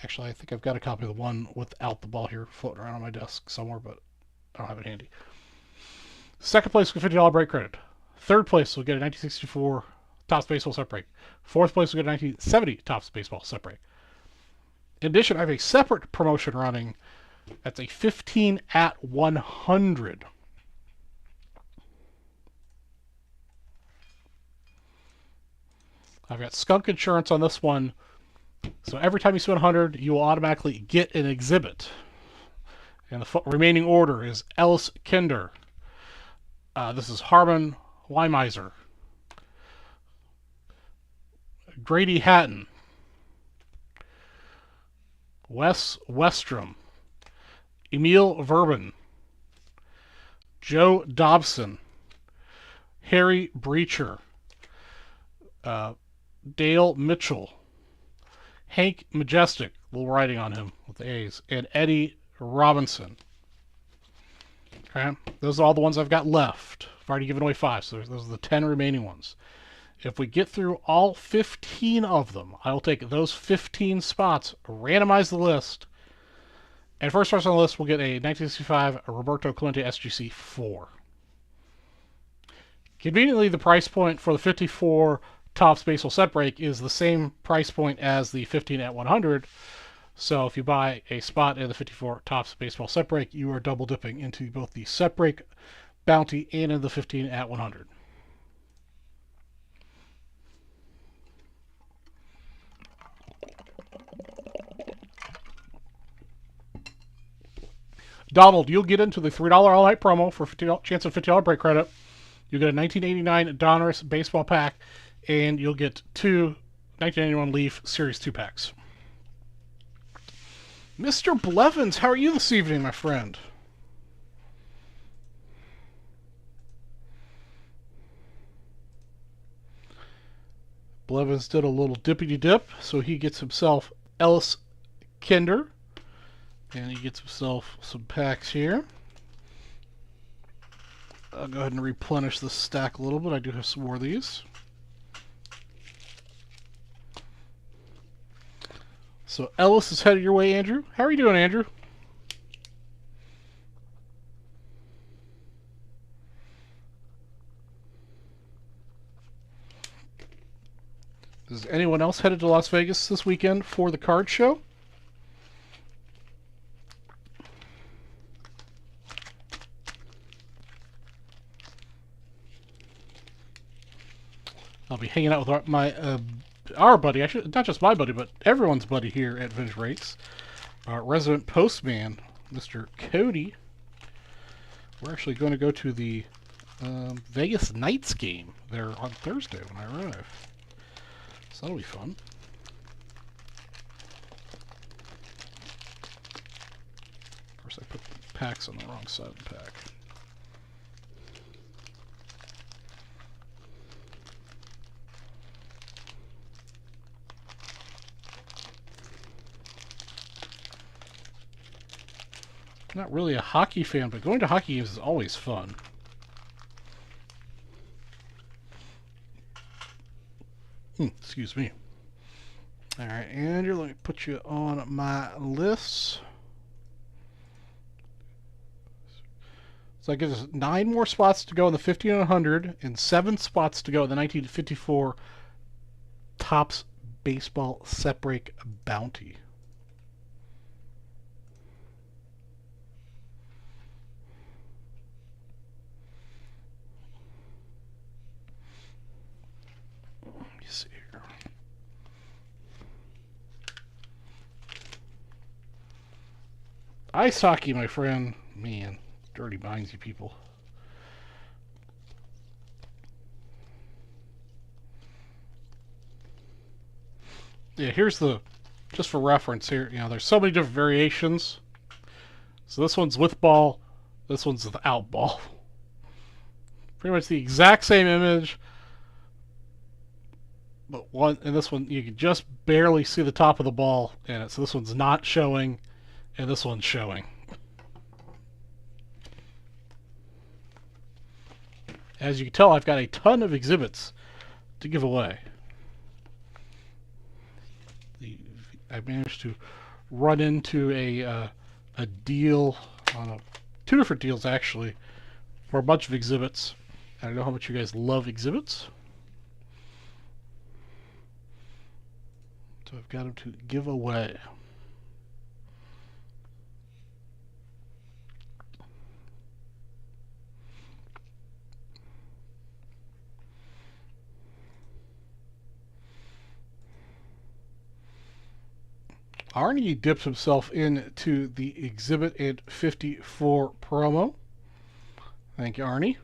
Actually, I think I've got a copy of the one without the ball here floating around on my desk somewhere, but I don't have it handy. Second place will get $50 break credit. Third place will get a 1964 Topps Baseball set break. Fourth place will get a 1970 Topps Baseball set break. In addition, I have a separate promotion running. That's a 15 at 100. I've got skunk insurance on this one. So every time you spend 100, you will automatically get an exhibit. And the remaining order is Ellis Kinder. This is Harmon Weimeyer. Grady Hatton. Wes Westrom. Emil Verben. Joe Dobson. Harry Breacher. Dale Mitchell. Hank Majestic, little writing on him with the A's, and Eddie Robinson. Okay, those are all the ones I've got left. I've already given away 5, so those are the 10 remaining ones. If we get through all 15 of them, I will take those 15 spots, randomize the list, and first person on the list will get a 1965 Roberto Clemente SGC 4. Conveniently, the price point for the 54 Topps Baseball Set Break is the same price point as the 15 at 100. So if you buy a spot in the 54 Topps Baseball Set Break, you are double dipping into both the Set Break bounty and in the 15 at 100. Donald, you'll get into the $3 all night promo for chance of $50 break credit. You'll get a 1989 Donruss baseball pack, and you'll get 2 1991 Leaf Series 2 packs. Mr. Blevins, how are you this evening, my friend? Blevins did a little dippity dip, so he gets himself Ellis Kinder, and he gets himself some packs here. I'll go ahead and replenish this stack a little bit. I do have some more of these. So Ellis is headed your way, Andrew. How are you doing, Andrew? Is anyone else headed to Las Vegas this weekend for the card show? I'll be hanging out with our buddy, not just my buddy, but everyone's buddy here at Vintage Rates, our resident postman, Mr. Cody. We're actually going to go to the Vegas Knights game there on Thursday when I arrive. So that'll be fun. Of course, I put the packs on the wrong side of the pack. Not really a hockey fan, but going to hockey games is always fun. Excuse me. Alright, Andrew, let me put you on my list. So that gives us 9 more spots to go in the 15 and 100, and 7 spots to go in the 1954 Topps Baseball Set Break Bounty. Ice hockey, my friend. Man, dirty minds, you people. Yeah, here's the, just for reference here, you know, there's so many different variations. So this one's with ball, this one's without ball. Pretty much the exact same image, but in this one you can just barely see the top of the ball in it. So this one's not showing, and this one's showing. As you can tell, I've got a ton of exhibits to give away. I managed to run into a deal on 2 different deals actually for a bunch of exhibits. I don't know how much you guys love exhibits, so I've got them to give away. Arnie dipped himself into the Exhibit at 54 promo. Thank you, Arnie.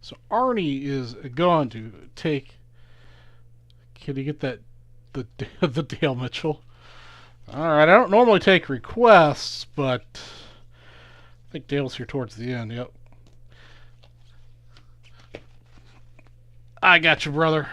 So Arnie is going to take. Can you get that? The Dale Mitchell. All right, I don't normally take requests, but I think Dale's here towards the end. Yep. I got you, brother.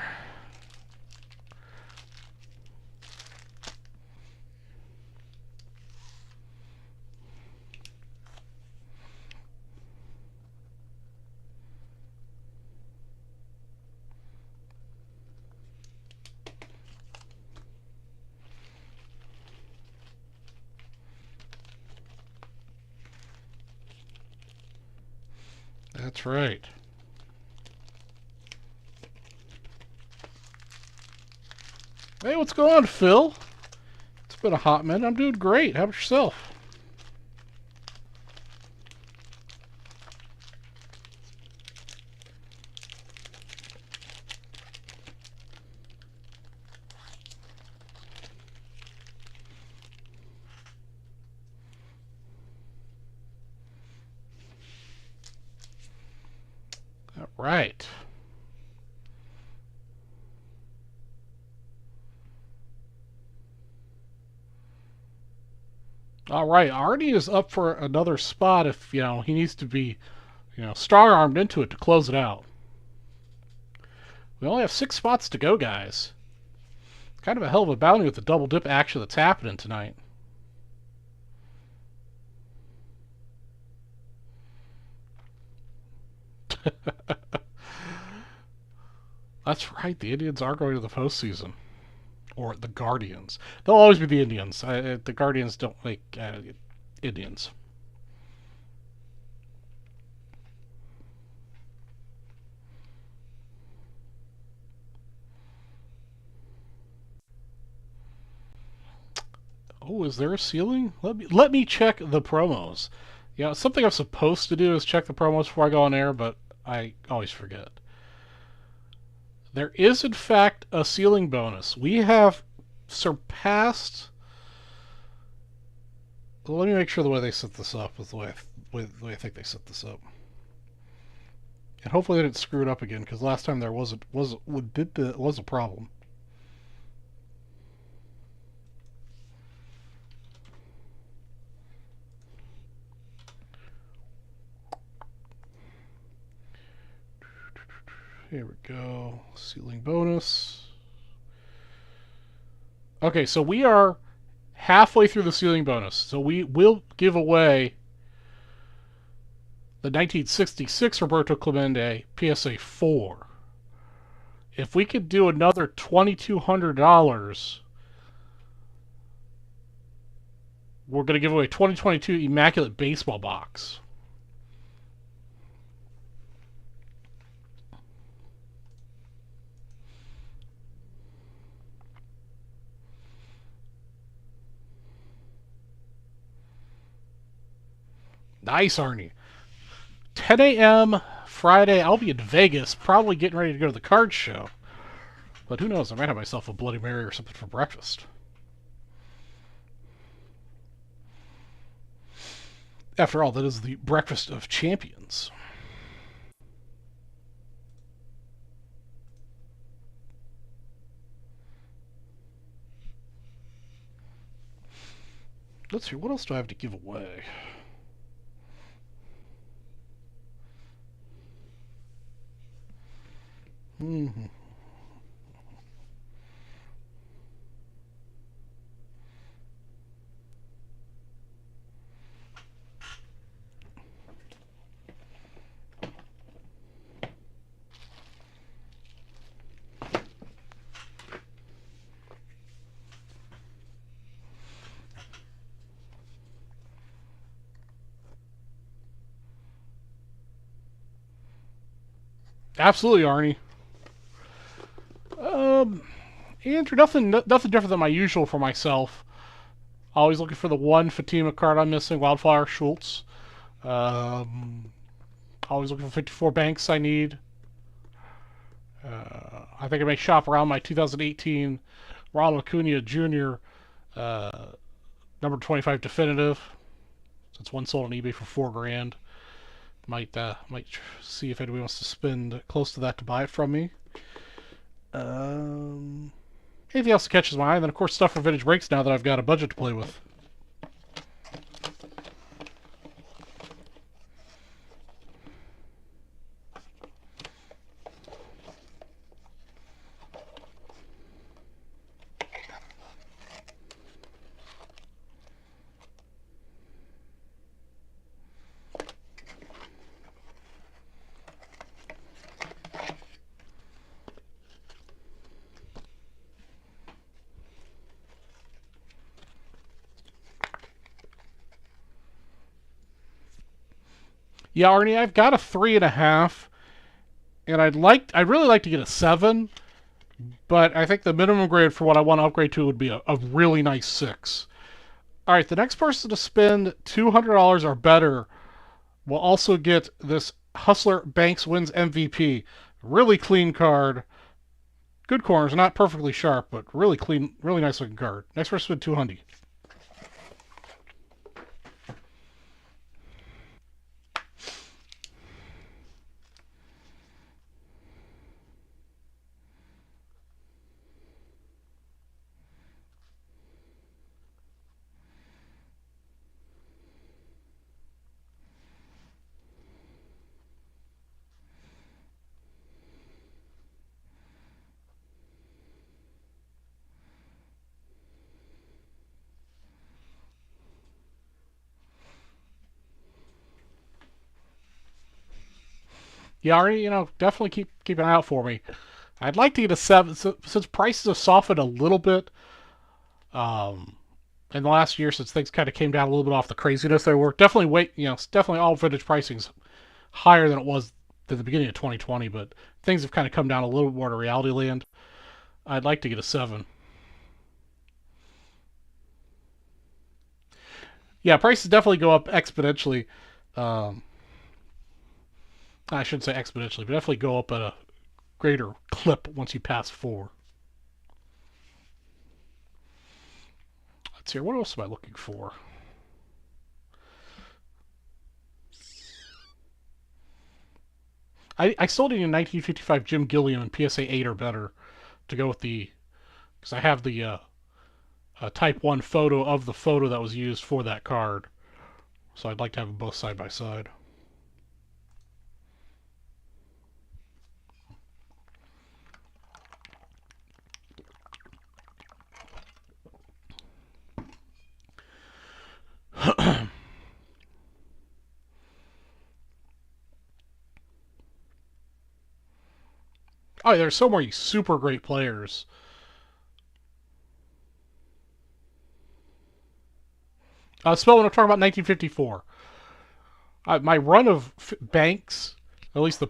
That's right. Hey, what's going on, Phil? It's been a hot minute. I'm doing great. How about yourself? All right. All right. Arnie is up for another spot if, he needs to be, strong-armed into it to close it out. We only have 6 spots to go, guys. Kind of a hell of a bounty with the double dip action that's happening tonight. That's right. The Indians are going to the postseason. Or the Guardians. They'll always be the Indians. The Guardians don't like Indians. Oh, is there a ceiling? Let me check the promos. Yeah, something I'm supposed to do is check the promos before I go on air, but I always forget. There is, in fact, a ceiling bonus. We have surpassed... Well, let me make sure the way they set this up is the way I think they set this up. And hopefully they didn't screw it up again, because last time there was a problem. Here we go. Ceiling bonus. Okay, so we are halfway through the ceiling bonus. So we will give away the 1966 Roberto Clemente PSA 4. If we could do another $2,200, we're going to give away a 2022 Immaculate Baseball box. Nice, Arnie. 10 a.m. Friday, I'll be in Vegas, probably getting ready to go to the card show. But who knows, I might have myself a Bloody Mary or something for breakfast. After all, that is the breakfast of champions. Let's see, what else do I have to give away? Absolutely, Arnie. Andrew, nothing different than my usual for myself. Always looking for the one Fatima card I'm missing, Wildflower Schultz. Always looking for 54 banks I need. I think I may shop around my 2018 Ronald Acuna Jr. Number 25 definitive. Since one sold on eBay for $4,000, might see if anybody wants to spend close to that to buy it from me. Anything else that catches my eye? And then of course stuff for vintage breaks now that I've got a budget to play with. Yeah, Arnie, I've got a 3.5, and I'd really like to get a 7, but I think the minimum grade for what I want to upgrade to would be a really nice 6. All right, the next person to spend $200 or better will also get this Hustler Banks Wins MVP. Really clean card. Good corners, not perfectly sharp, but really clean, really nice looking card. Next person spend 200. Yeah, Arnie, definitely keep an eye out for me. I'd like to get a 7 since prices have softened a little bit in the last year since things kind of came down a little bit off the craziness they were. Definitely definitely all vintage pricing's higher than it was at the beginning of 2020, but things have kind of come down a little more to reality land. I'd like to get a 7. Yeah, prices definitely go up exponentially. Um, I shouldn't say exponentially, but definitely go up at a greater clip once you pass 4. Let's see, what else am I looking for? I still need a 1955 Jim Gilliam in PSA 8 or better to go with because I have the Type 1 photo of the photo that was used for that card. So I'd like to have them both side by side. Oh, there's so many super great players. Spellman, I'm talking about 1954. My run of banks, at least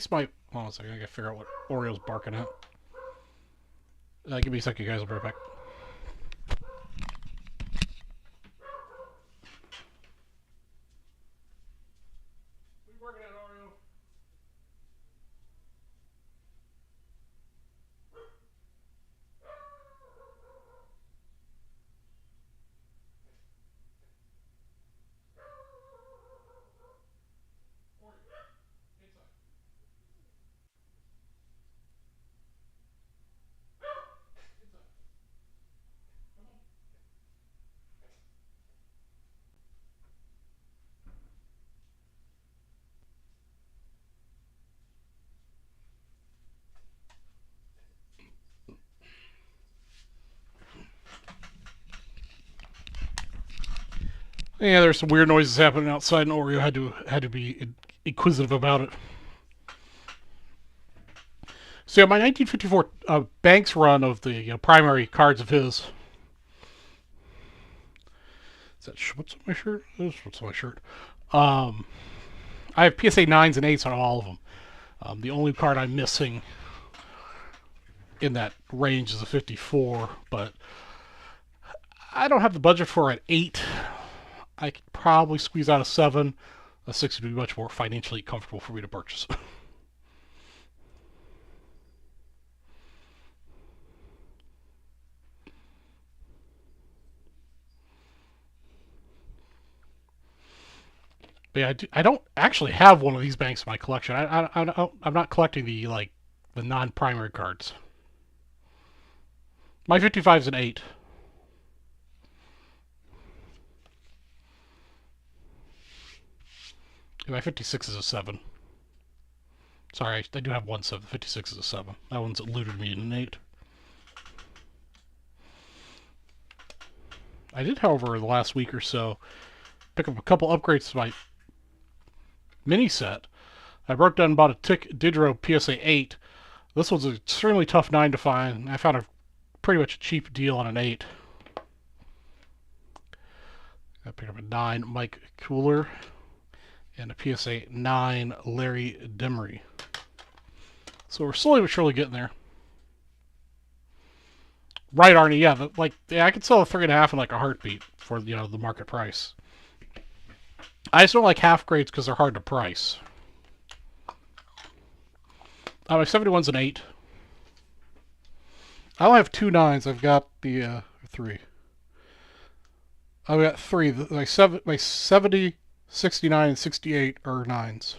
my. Hold on a second, I gotta figure out what Oriole's barking at. Give me a second, guys. I'll be right back. Yeah, there's some weird noises happening outside, and Oreo had to be inquisitive about it. So yeah, my 1954 Banks run of the primary cards of his. Is that what's on my shirt? What's on my shirt? I have PSA 9s and 8s on all of them. The only card I'm missing in that range is a 54, but I don't have the budget for an 8. I could probably squeeze out a 7. A 6 would be much more financially comfortable for me to purchase. But yeah, I don't actually have one of these banks in my collection. I'm not collecting the the non-primary cards. My 55 is an 8. My 56 is a 7. Sorry, I do have one 7. 56 is a 7. That one's eluded me in an 8. I did, however, the last week or so, pick up a couple upgrades to my mini set. I broke down and bought a Tick Didro PSA 8. This was an extremely tough 9 to find. I found a pretty much a cheap deal on an 8. I picked up a 9 Mike Cooler and a PSA 9 Larry Demery. So we're slowly but surely getting there. Right, Arnie? Yeah, I could sell a 3.5 in like a heartbeat for the market price. I just don't like half grades because they're hard to price. My 71's an 8. I only have 2 9s. I've got the 3. I've got 3. My 70, 69, and 68 are 9s.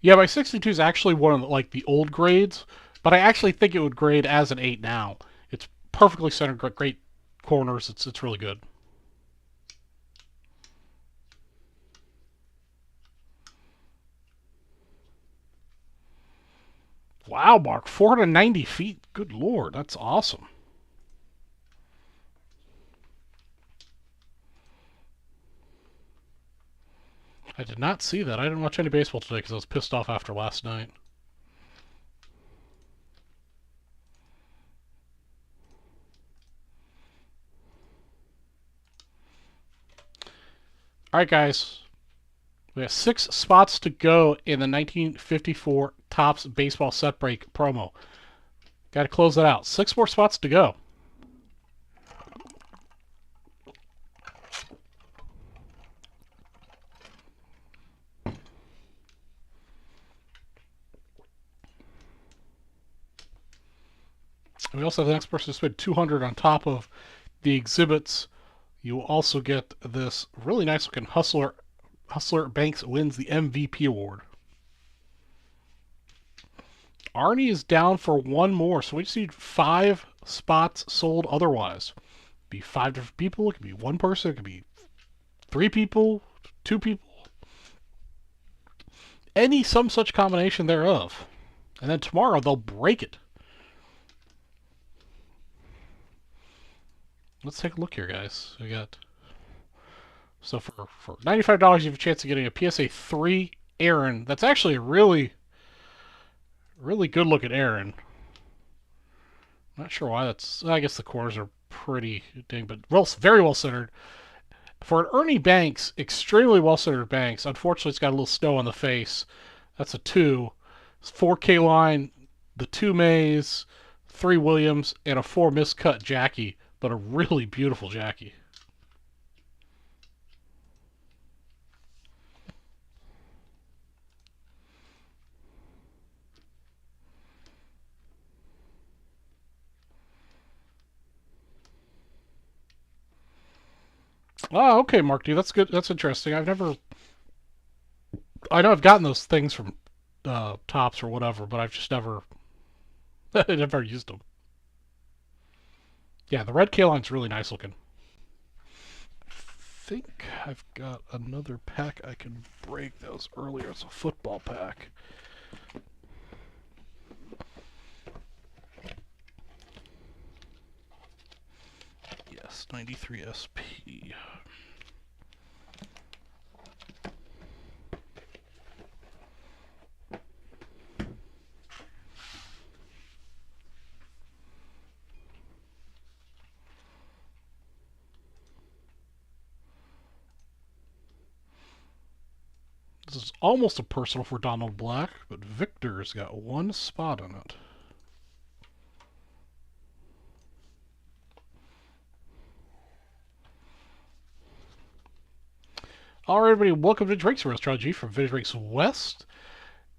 Yeah, my 62 is actually one of the old grades, but I actually think it would grade as an 8 now. It's perfectly centered, great corners. It's really good. Wow, Mark, 490 feet. Good lord, that's awesome. I did not see that. I didn't watch any baseball today because I was pissed off after last night. Alright, guys. We have 6 spots to go in the 1954 Topps Baseball Set Break promo. Got to close that out. 6 more spots to go. We also have the next person to spend 200 on top of the exhibits. You will also get this really nice looking Hustler Banks wins the MVP award. Arnie is down for one more, so we just need 5 spots sold otherwise. It could be 5 different people, it could be 1 person, it could be 3 people, 2 people. Some such combination thereof. And then tomorrow they'll break it. Let's take a look here, guys. We got... So for $95, you have a chance of getting a PSA 3 Aaron. That's actually a really good looking Aaron. Not sure why that's... I guess the corners are pretty dang, but very well centered. For an Ernie Banks, extremely well centered Banks. Unfortunately, it's got a little snow on the face. That's a 2. It's 4K line, the 2 Mays, 3 Williams, and a 4 miscut Jackie. But a really beautiful Jackie. Oh, okay, Mark D. That's good. That's interesting. I know I've gotten those things from Topps or whatever, but I've just never used them. Yeah, the red K-line's really nice looking. I think I've got another pack I can break. That was earlier. It's a football pack. this 93 SP. This is almost a personal for Donald Black, but Victor's got one spot on it. Alright, everybody, welcome to Drake's Race Strategy from Vintage Race West.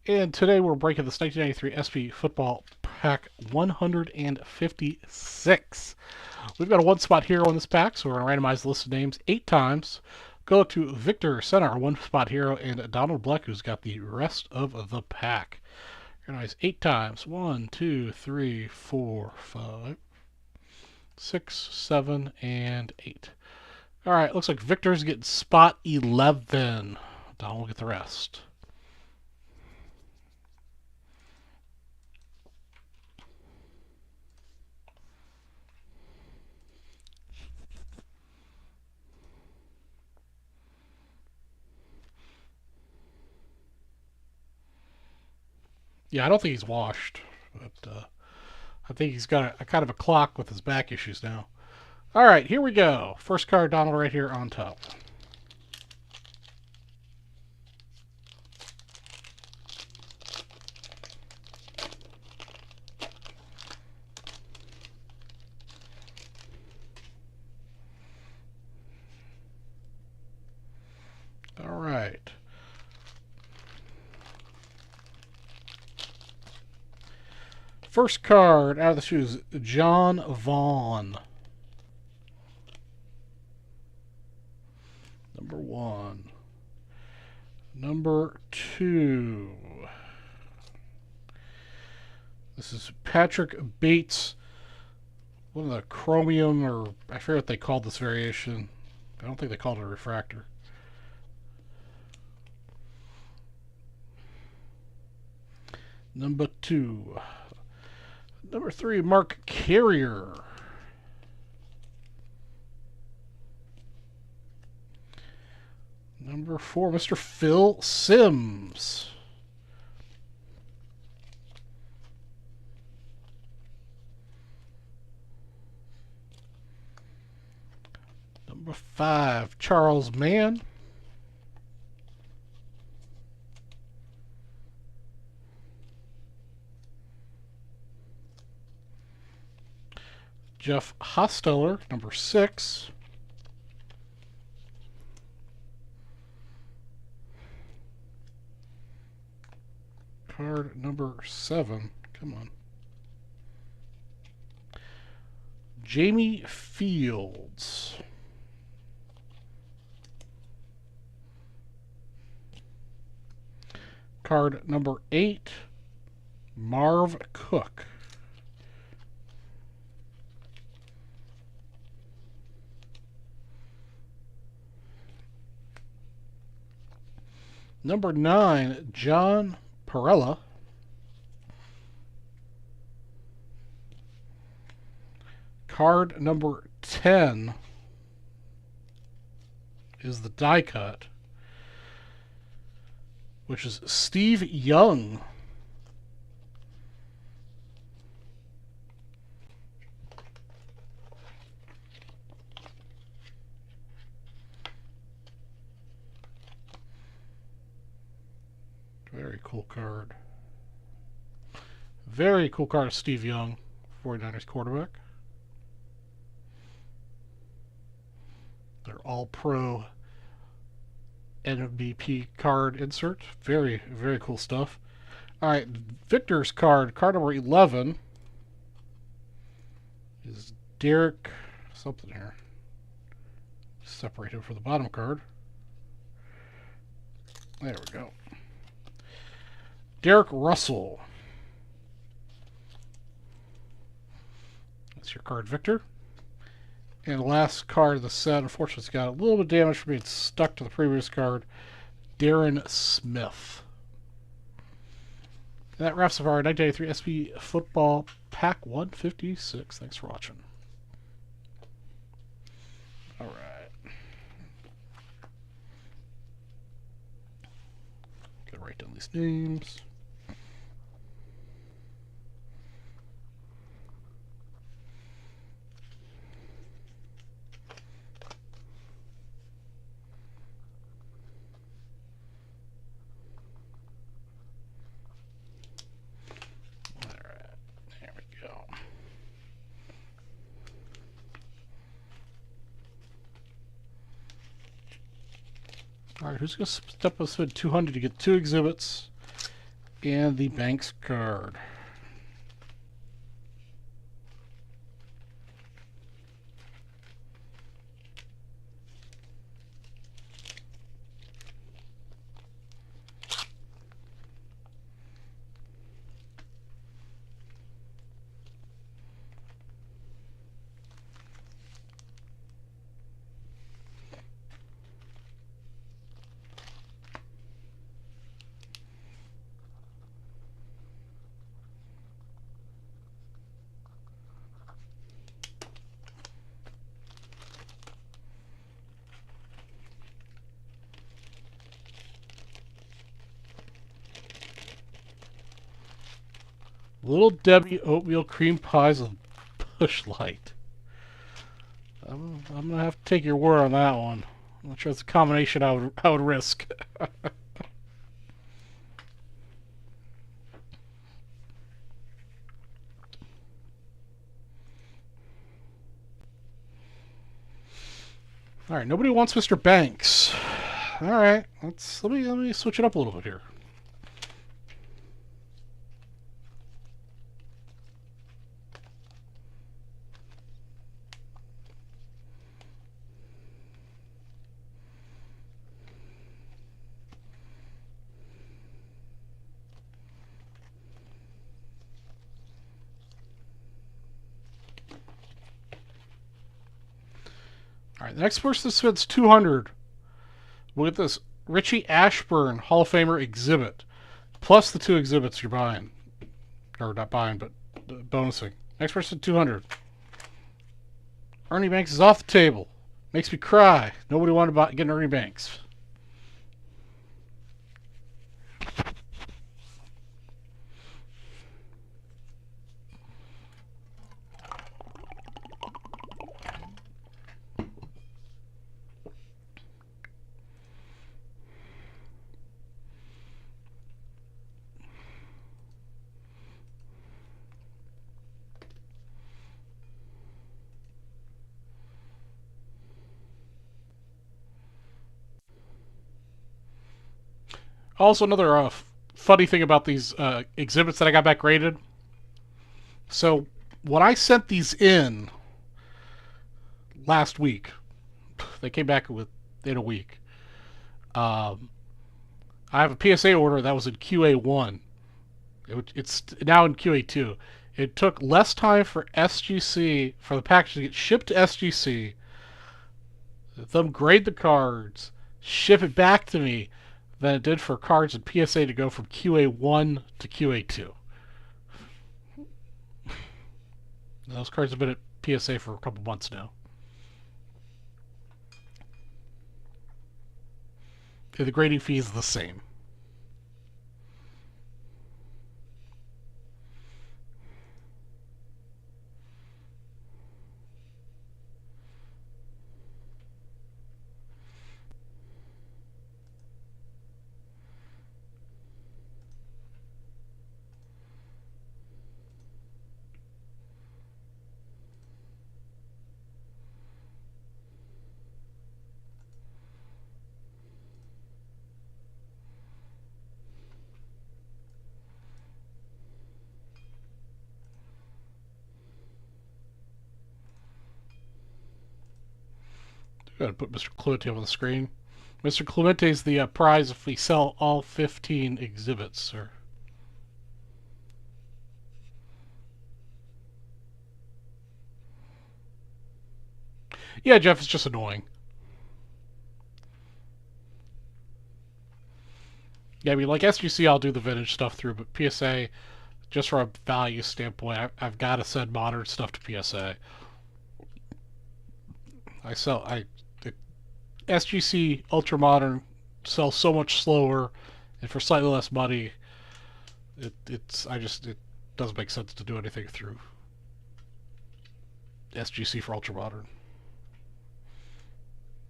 And today we're breaking this 1993 SP Football Pack 156. We've got a one-spot hero in this pack, so we're going to randomize the list of names 8 times. Go to Victor Center, one-spot hero, and Donald Black, who's got the rest of the pack. Randomize 8 times. 1, 2, 3, 4, 5, 6, 7, and 8. Alright, looks like Victor's getting spot 11. Donald will get the rest. Yeah, I don't think he's washed, but I think he's got a kind of a clock with his back issues now. All right, here we go. First card, Donald, right here on top. All right. First card out of the shoes, John Vaughn. Number 1. Number 2. This is Patrick Bates. One of the chromium, or I forget what they called this variation. I don't think they called it a refractor. Number 2. Number 3, Mark Carrier. Number 4, Mr. Phil Simms. Number 5, Charles Mann. Jeff Hosteller, number 6. Card number 7. Come on. Jamie Fields. Card number 8. Marv Cook. Number 9, John Perella. Card number 10 is the die cut, which is Steve Young. Very cool card. Very cool card of Steve Young, 49ers quarterback. They're all pro MVP card insert. Very, very cool stuff. Alright, Victor's card number 11 is Derek something here. Separate him from the bottom card. There we go. Derek Russell. That's your card, Victor. And the last card of the set, unfortunately, it's got a little bit of damage from being stuck to the previous card. Darren Smith. And that wraps up our 1983 SP Football Pack 156. Thanks for watching. All right. Gotta write down these names. Alright, who's going to step us with 200 to get 2 exhibits and the bank's card? Little Debbie oatmeal cream pies with Bush Light. I'm gonna have to take your word on that one. I'm not sure it's a combination I would risk. All right, nobody wants Mr. Banks. All right, let me switch it up a little bit here. All right, the next person that spends 200 will get this Richie Ashburn Hall of Famer exhibit, plus the 2 exhibits you're buying, or not buying, but bonusing. Next person 200. Ernie Banks is off the table. Makes me cry. Nobody wanted to get Ernie Banks. Also, another funny thing about these exhibits that I got back graded. So, when I sent these in last week, they came back in a week. I have a PSA order that was in QA1. It's now in QA2. It took less time for SGC, for the package to get shipped to SGC, them grade the cards, ship it back to me, than it did for cards and PSA to go from QA1 to QA2. Those cards have been at PSA for a couple months now. And the grading fee is the same. Got to put Mr. Clemente on the screen. Mr. Clemente is the prize if we sell all 15 exhibits, sir. Yeah, Jeff, it's just annoying. Yeah, I mean, like SGC, I'll do the vintage stuff through, but PSA, just from a value standpoint, I've got to send modern stuff to PSA. SGC Ultra Modern sells so much slower, and for slightly less money. It doesn't make sense to do anything through SGC for Ultra Modern.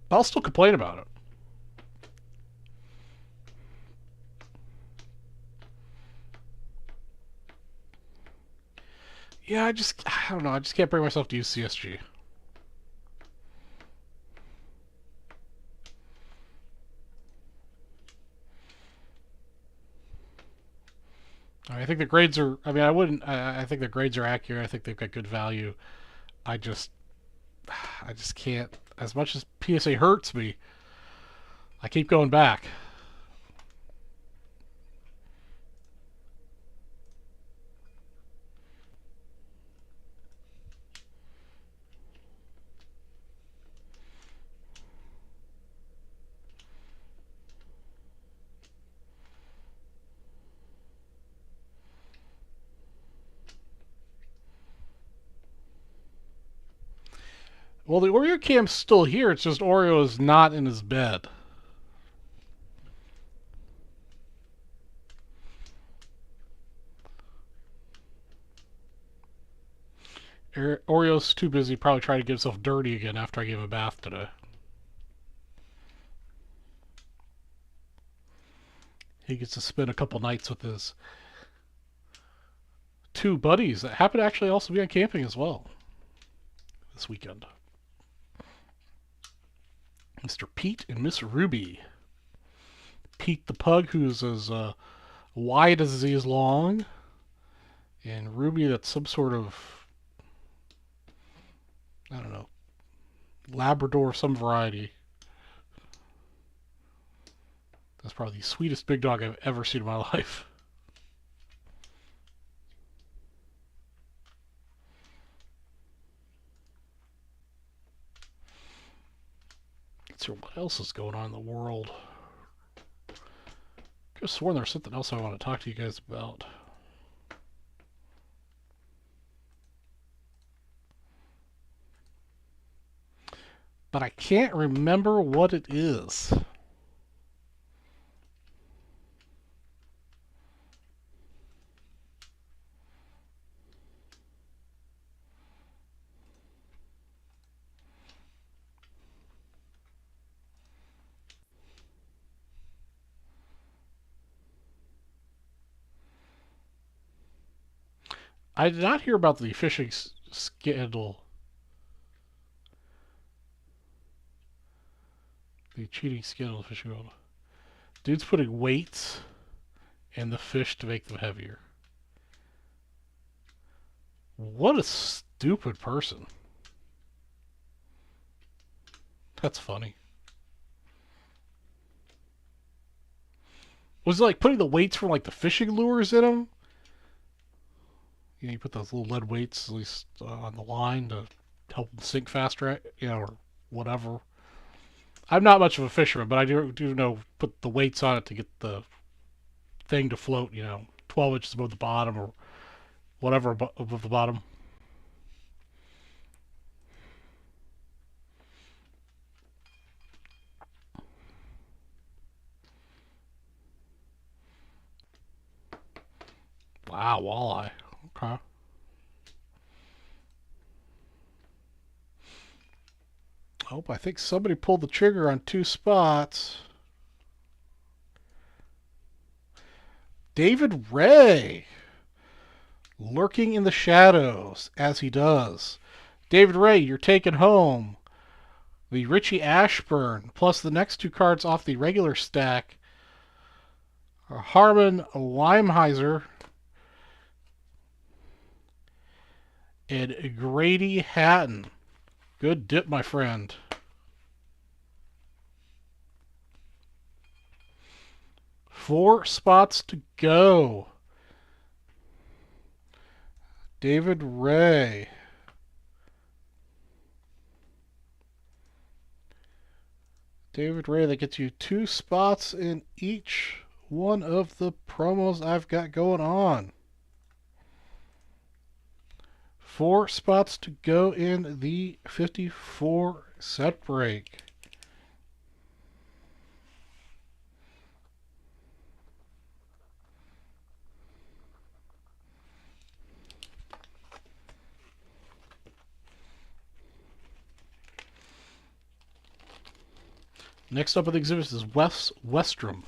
But I'll still complain about it. Yeah, I don't know. I just can't bring myself to use CSG. I think the grades are. I mean, I wouldn't. I think the grades are accurate. I think they've got good value. I just can't. As much as PSA hurts me, I keep going back. Well, the Oreo cam's still here. It's just Oreo is not in his bed. Oreo's too busy probably trying to get himself dirty again after I gave him a bath today. He gets to spend a couple nights with his two buddies that happen to actually also be on camping as well this weekend. Mr. Pete and Miss Ruby. Pete the pug, who's as wide as he is long, and Ruby that's some sort of, I don't know, Labrador of some variety. That's probably the sweetest big dog I've ever seen in my life. Let's see what else is going on in the world. I could have sworn there's something else I want to talk to you guys about. But I can't remember what it is. I did not hear about the fishing scandal. The cheating scandal of the fishing world. Dude's putting weights in the fish to make them heavier. What a stupid person. That's funny. Was it like putting the weights from like the fishing lures in them? You know, you put those little lead weights at least on the line to help them sink faster, or whatever. I'm not much of a fisherman, but I do know put the weights on it to get the thing to float, 12 inches above the bottom or whatever above the bottom. Wow, walleye. Okay. Oh, I think somebody pulled the trigger on two spots. David Ray. Lurking in the shadows, as he does. David Ray, you're taking home the Richie Ashburn, plus the next two cards off the regular stack are Herm Whittingham and Grady Hatton. Good dip, my friend. Four spots to go. David Ray. David Ray, that gets you two spots in each one of the promos I've got going on. 4 spots to go in the 54 Set brake. Next up on the exhibit is Westrom.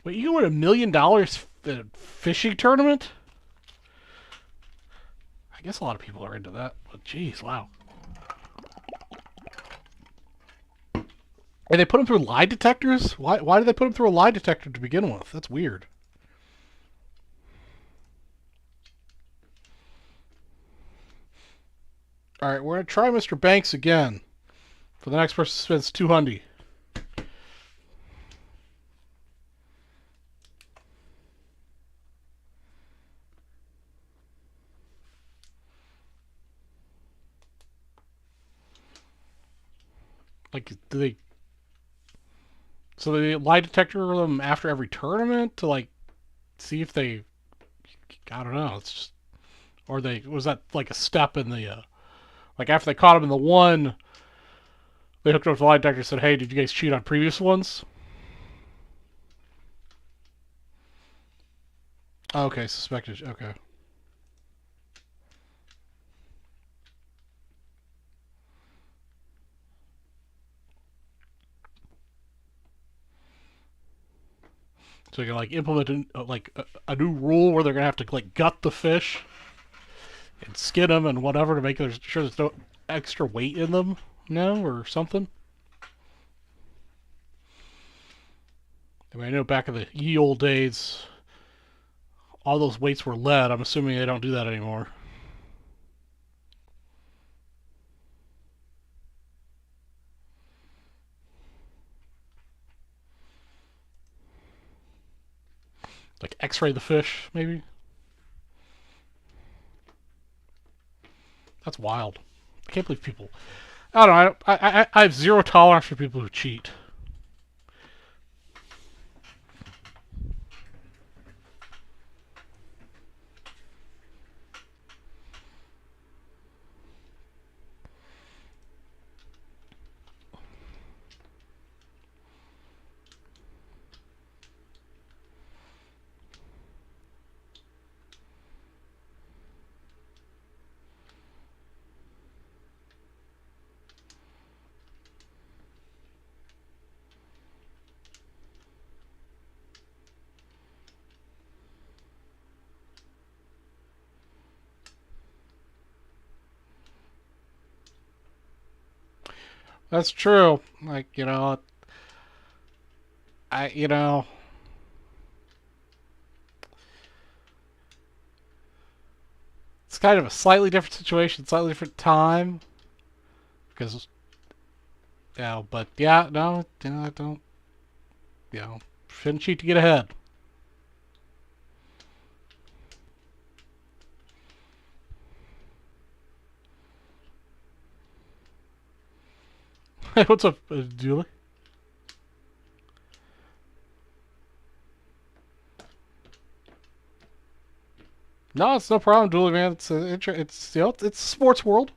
Wait, you can win $1 million at a fishing tournament? I guess a lot of people are into that, but geez, wow. And they put them through lie detectors? Why did they put them through a lie detector to begin with? That's weird. Alright, we're going to try Mr. Banks again. For the next person spends $200. Like, do they... So they lie detector them after every tournament to, like, see if they... I don't know, it's just... Or they... Was that, like, a step in the... Like, after they caught him in the one, they hooked up the lie detector and said, hey, did you guys cheat on previous ones? Okay, suspected. Okay. So you can, like, implement a new rule where they're going to have to, like, gut the fish and skin them and whatever to make sure there's no extra weight in them now or something. I mean, I know back in the ye old days, all those weights were lead. I'm assuming they don't do that anymore. Like X-ray the fish, maybe. That's wild. I can't believe people. I don't know. I have zero tolerance for people who cheat. That's true. Like, you know, you know, it's kind of a slightly different situation, slightly different time. Because, you know, but yeah, no, you know, I don't, you know, shouldn't cheat to get ahead. Hey, what's up, Julie? No, it's no problem, Julie, man. It's you know, it's a sports world.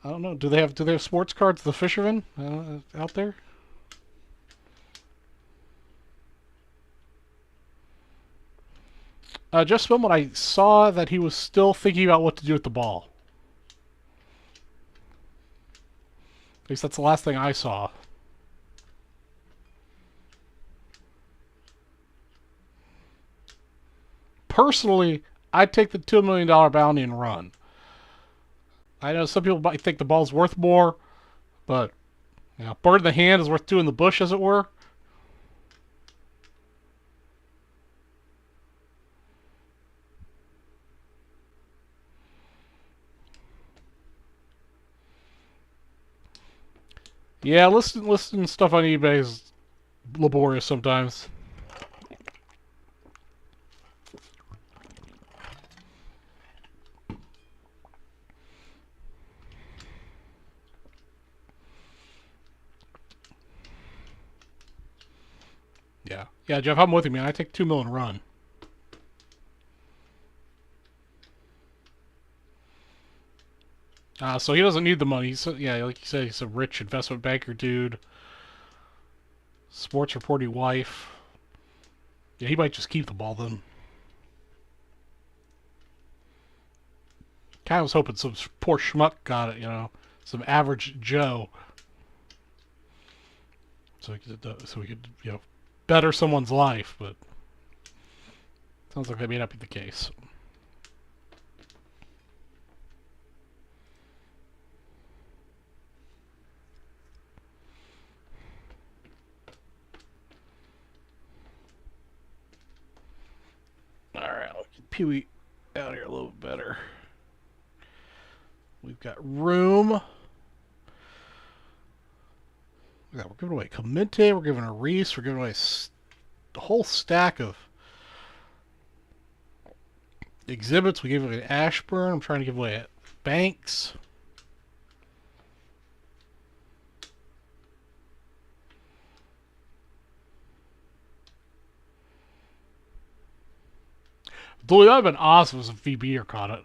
I don't know. Do they have sports cards, the fishermen, out there? Just when I saw that he was still thinking about what to do with the ball. At least that's the last thing I saw. Personally, I'd take the $2 million bounty and run. I know some people might think the ball's worth more, but you know, bird in the hand is worth two in the bush, as it were. Yeah, listing stuff on eBay is laborious sometimes. Yeah, Jeff, I'm with you, man. I take $2 million and run. So he doesn't need the money. Yeah, like you said, he's a rich investment banker dude. Sports reporting wife. Yeah, he might just keep the ball then. Kind of was hoping some poor schmuck got it, you know. Some average Joe. So we could, you know, better someone's life, but sounds like that may not be the case. Alright, I'll get Pee-wee out here a little bit better. We've got room. Yeah, we're giving away Clemente, we're giving away Reese, we're giving away a whole stack of exhibits. We gave away Ashburn. I'm trying to give away Banks. Dude, that would have been awesome if VB caught it.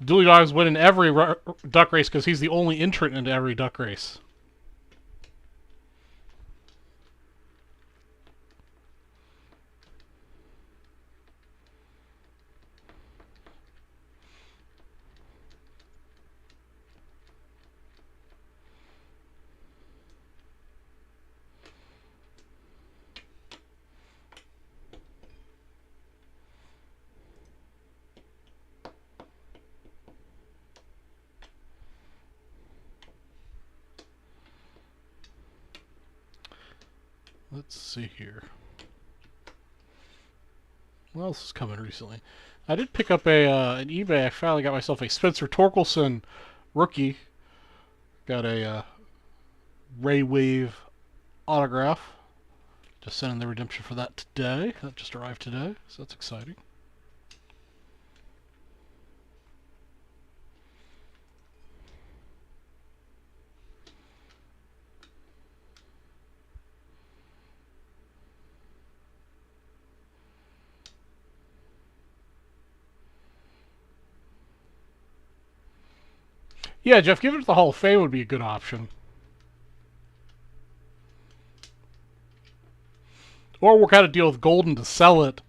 Dooley Dog's winning every duck race because he's the only entrant into every duck race. Let's see here. What else is coming recently? I did pick up an eBay. I finally got myself a Spencer Torkelson rookie. Got a Ray Wave autograph. Just sending the redemption for that today. That just arrived today, so that's exciting. Yeah, Jeff, giving it to the Hall of Fame would be a good option. Or we'll kind of deal with Golden to sell it,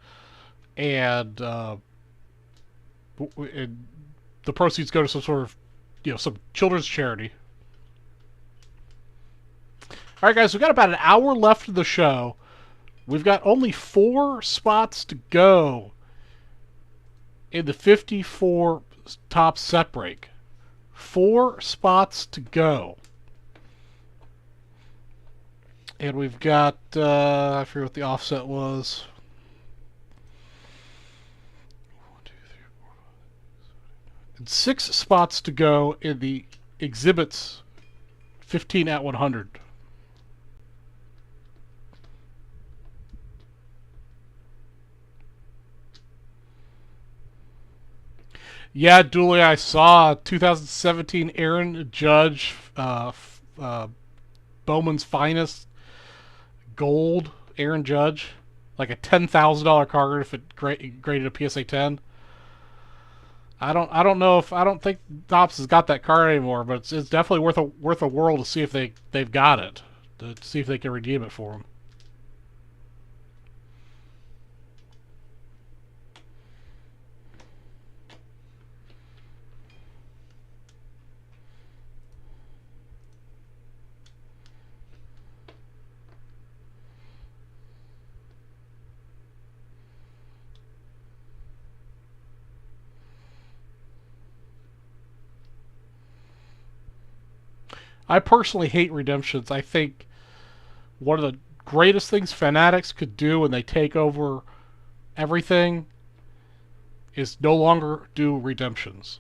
and the proceeds go to some sort of, you know, some children's charity. All right, guys, we've got about an hour left of the show. We've got only 4 spots to go in the 54 top set break. 4 spots to go. And we've got, I forget what the offset was. 1, 2, 3, 4, 5, 6, 7, 8, 9. And 6 spots to go in the exhibits 15 at 100. Yeah, Dooley, I saw 2017 Aaron Judge, Bowman's Finest Gold Aaron Judge, like a $10,000 card if it graded a PSA 10. I don't think Dops has got that card anymore, but it's definitely worth a whirl to see if they've got it, to see if they can redeem it for him. I personally hate redemptions. I think one of the greatest things fanatics could do when they take over everything is no longer do redemptions.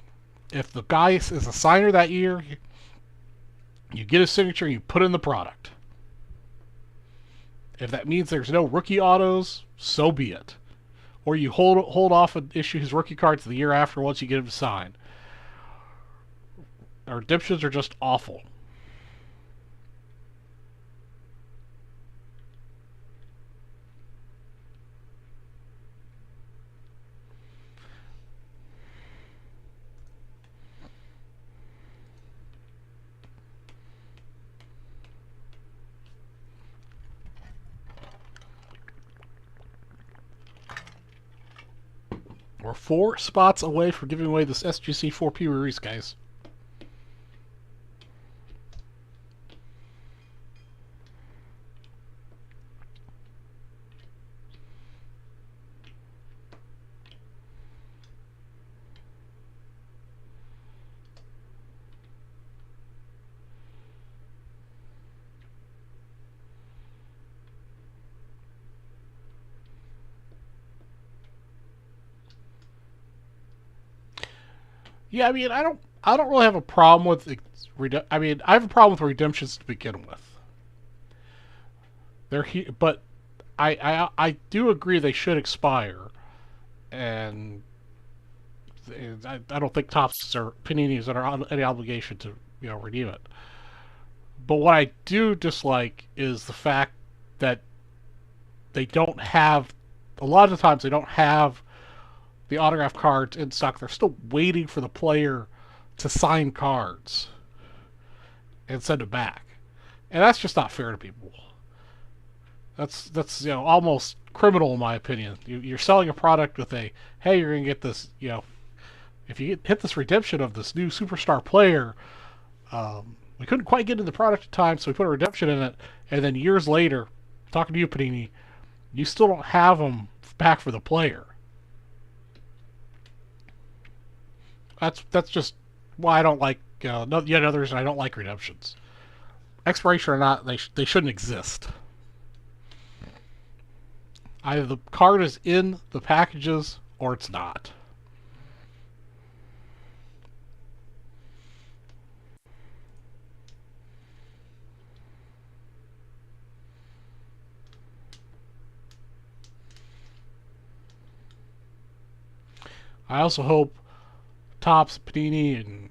If the guy is a signer that year, you get his signature and you put in the product. If that means there's no rookie autos, so be it. Or you hold off and issue his rookie cards the year after once you get him to sign. Redemptions are just awful. We're 4 spots away from giving away this SGC 4P release, guys. Yeah, I mean, I don't really have a problem with. I mean, I have a problem with redemptions to begin with. But I do agree they should expire, and I don't think Topps or Panini is under any obligation to redeem it. But what I do dislike is the fact that they don't have. A lot of the times they don't have the autograph cards in stock. They're still waiting for the player to sign cards and send it back, and that's just not fair to people. That's almost criminal in my opinion. You're selling a product with a, hey, you're gonna get this, if you hit this redemption of this new superstar player, we couldn't quite get in the product in time, so we put a redemption in it, and then years later, talking to you, Panini, you still don't have them back for the player. That's just why I don't like. Yet another reason I don't like redemptions. Expiration or not, they shouldn't exist. Either the card is in the packages or it's not. I also hope Topps, Panini, and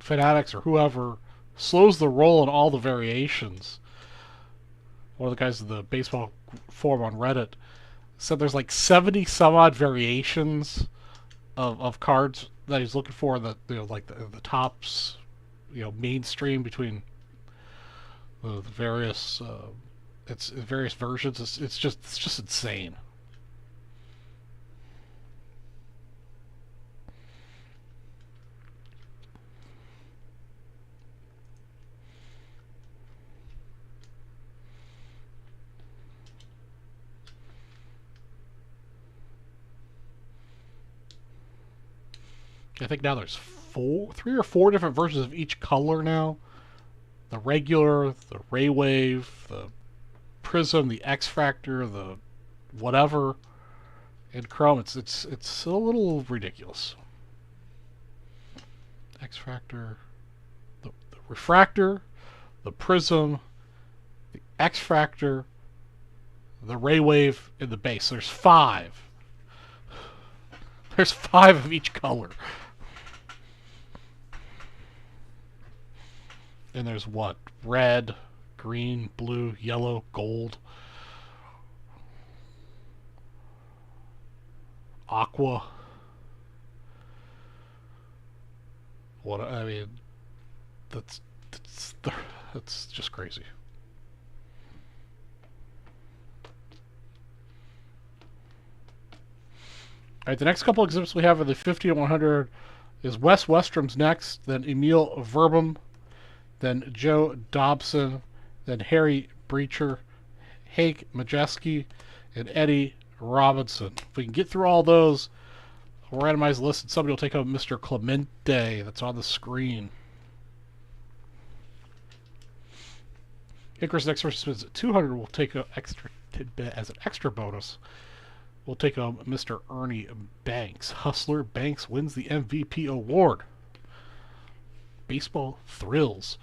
Fanatics or whoever slows the roll in all the variations. One of the guys in the baseball forum on Reddit said there's like 70 some odd variations of cards that he's looking for, that like the Topps mainstream between the various it's various versions. It's just insane. I think now there's 3 or 4 different versions of each color now. The regular, the Ray Wave, the Prism, the X Factor, the whatever in Chrome. It's a little ridiculous. X Factor, the Refractor, the Prism, the X Factor, the Ray Wave, and the base. There's 5. There's 5 of each color. And there's what? Red, green, blue, yellow, gold, aqua. What I mean, that's just crazy. All right, the next couple exhibits we have are the 50 and 100 is Wes Westrom's next, then Emil Verbum, then Joe Dobson, then Harry Breacher, Hank Majeski, and Eddie Robinson. If we can get through all those, we'll randomize the list, and somebody will take up Mr. Clemente that's on the screen. Icarus next versus spins at 200 will take an extra tidbit as an extra bonus. We'll take Mr. Ernie Banks. Hustler Banks wins the MVP award. Baseball thrills.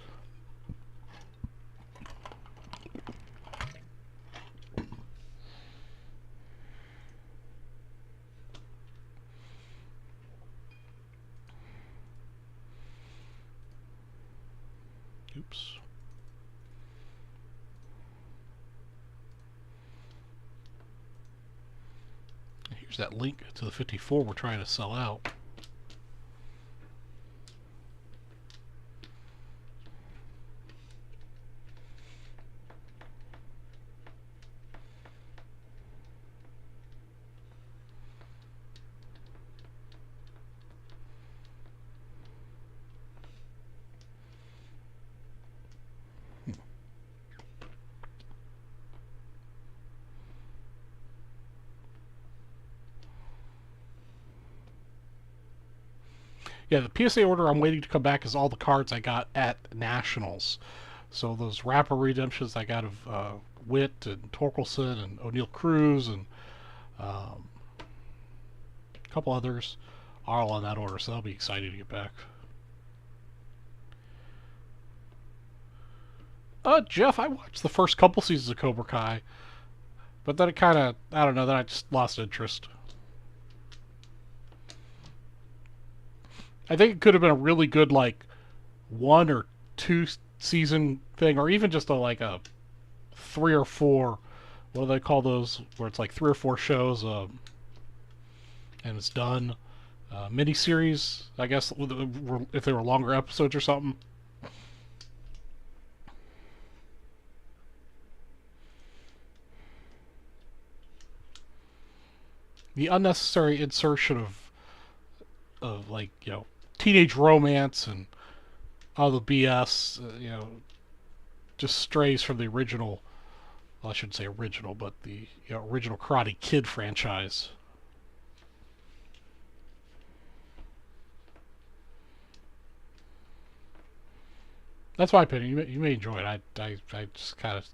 Oops. Here's that link to the 54 we're trying to sell out. Yeah, the PSA order I'm waiting to come back is all the cards I got at Nationals. So those rapper redemptions I got of Witt and Torkelson and O'Neill Cruz and um, a couple others are all in that order. So that'll be exciting to get back. Jeff, I watched the first couple seasons of Cobra Kai, but then it kind of, I don't know, then I just lost interest. I think it could have been a really good, like, 1 or 2 season thing, or even just like a 3 or 4. What do they call those? Where it's like 3 or 4 shows, and it's done. Miniseries, I guess, if they were longer episodes or something. The unnecessary insertion of like, teenage romance and all the BS, just strays from the original. Well, I shouldn't say original, but the original Karate Kid franchise. That's my opinion. You may enjoy it. I just kind of.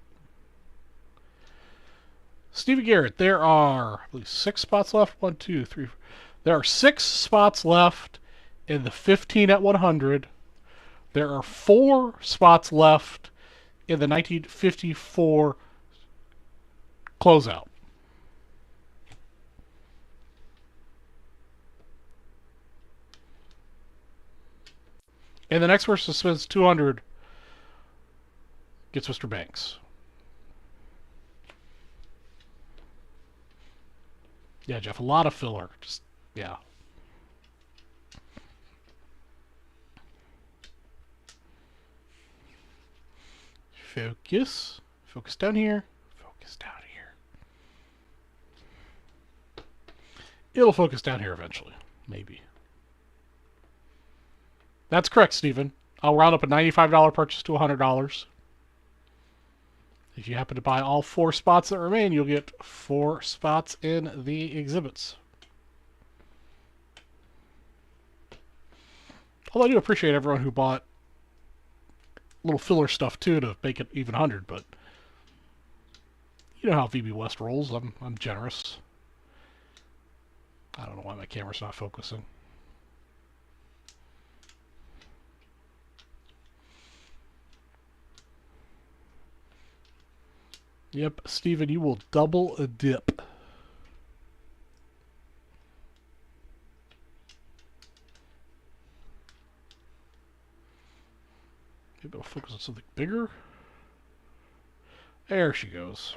Stevie Garrett, there are, I believe, 6 spots left. 1, 2, 3. There are 6 spots left in the 15 at 100. There are 4 spots left in the 1954 closeout. And the next person spends 200 gets Mr. Banks. Yeah, Jeff, a lot of filler. Just, yeah. Focus. Focus down here. Focus down here. It'll focus down here eventually. Maybe. That's correct, Stephen. I'll round up a $95 purchase to $100. If you happen to buy all 4 spots that remain, you'll get 4 spots in the exhibits. Although I do appreciate everyone who bought little filler stuff too to make it even 100, but you know how VB West rolls. I'm generous. I don't know why my camera's not focusing. Yep, Steven, you will double a dip. Maybe I'll focus on something bigger. There she goes.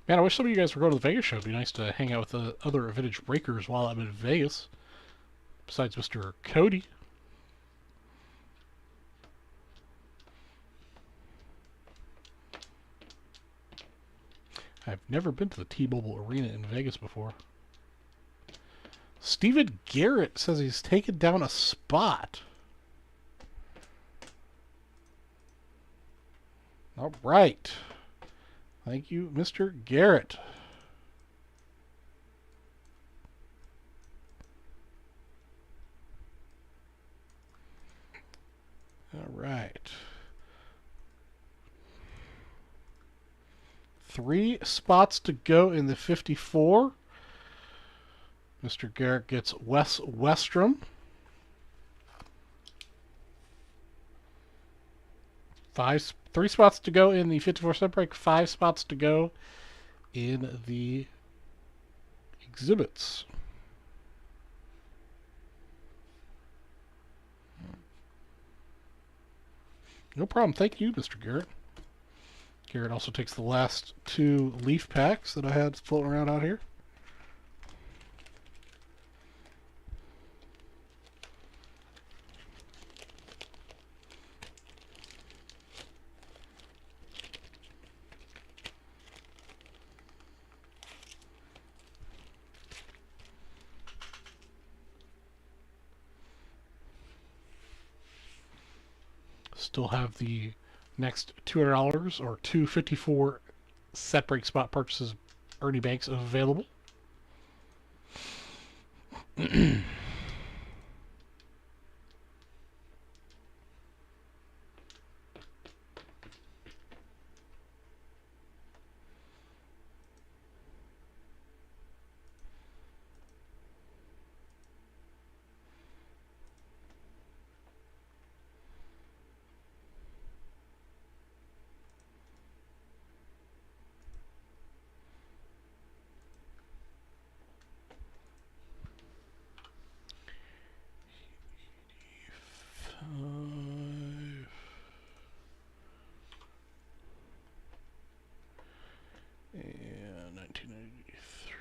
Man, I wish some of you guys were going to the Vegas show. It'd be nice to hang out with the other vintage breakers while I'm in Vegas. Besides Mr. Cody. I've never been to the T-Mobile Arena in Vegas before. Steven Garrett says he's taken down a spot. All right. Thank you, Mr. Garrett. All right. 3 spots to go in the 54. Mr. Garrett gets Wes Westrom. 3 spots to go in the 54 cent break. 5 spots to go in the exhibits. No problem. Thank you, Mr. Garrett. Here it also takes the last 2 leaf packs that I had floating around out here. Still have the next $200 or 254 set break spot purchases Ernie Banks available. And 1983.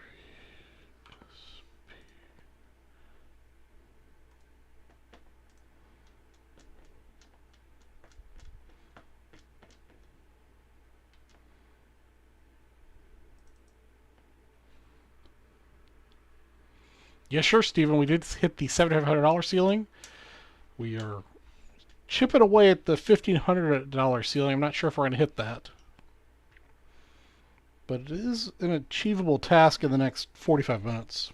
Yeah, sure, Stephen. We did hit the $7,500 ceiling. We are chipping away at the $1,500 ceiling. I'm not sure if we're going to hit that. But it is an achievable task in the next 45 minutes.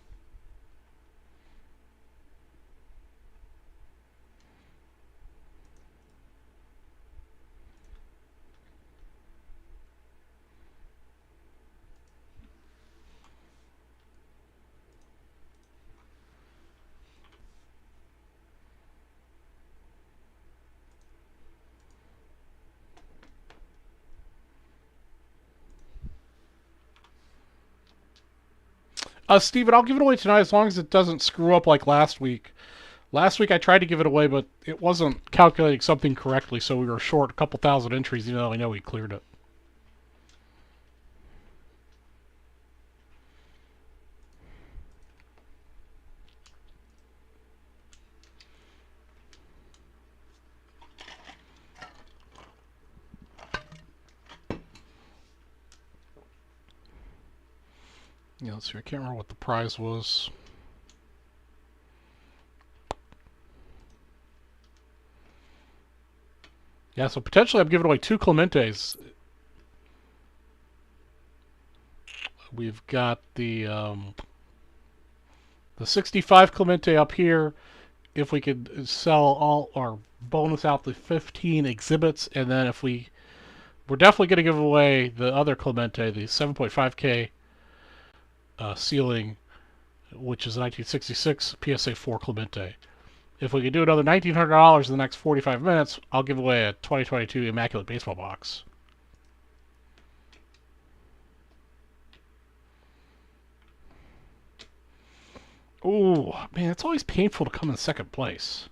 Steven, I'll give it away tonight as long as it doesn't screw up like last week. Last week I tried to give it away, but it wasn't calculating something correctly, so we were short a couple thousand entries, even though I know we cleared it. Yeah, let's see. I can't remember what the prize was. Yeah, so potentially I'm giving away 2 Clementes. We've got the 65 Clemente up here. If we could sell all or bonus out the 15 exhibits, and then if we're definitely going to give away the other Clemente, the 7.5K ceiling, which is a 1966 PSA 4 Clemente. If we could do another $1,900 in the next 45 minutes, I'll give away a 2022 Immaculate Baseball box. Ooh, man, it's always painful to come in second place.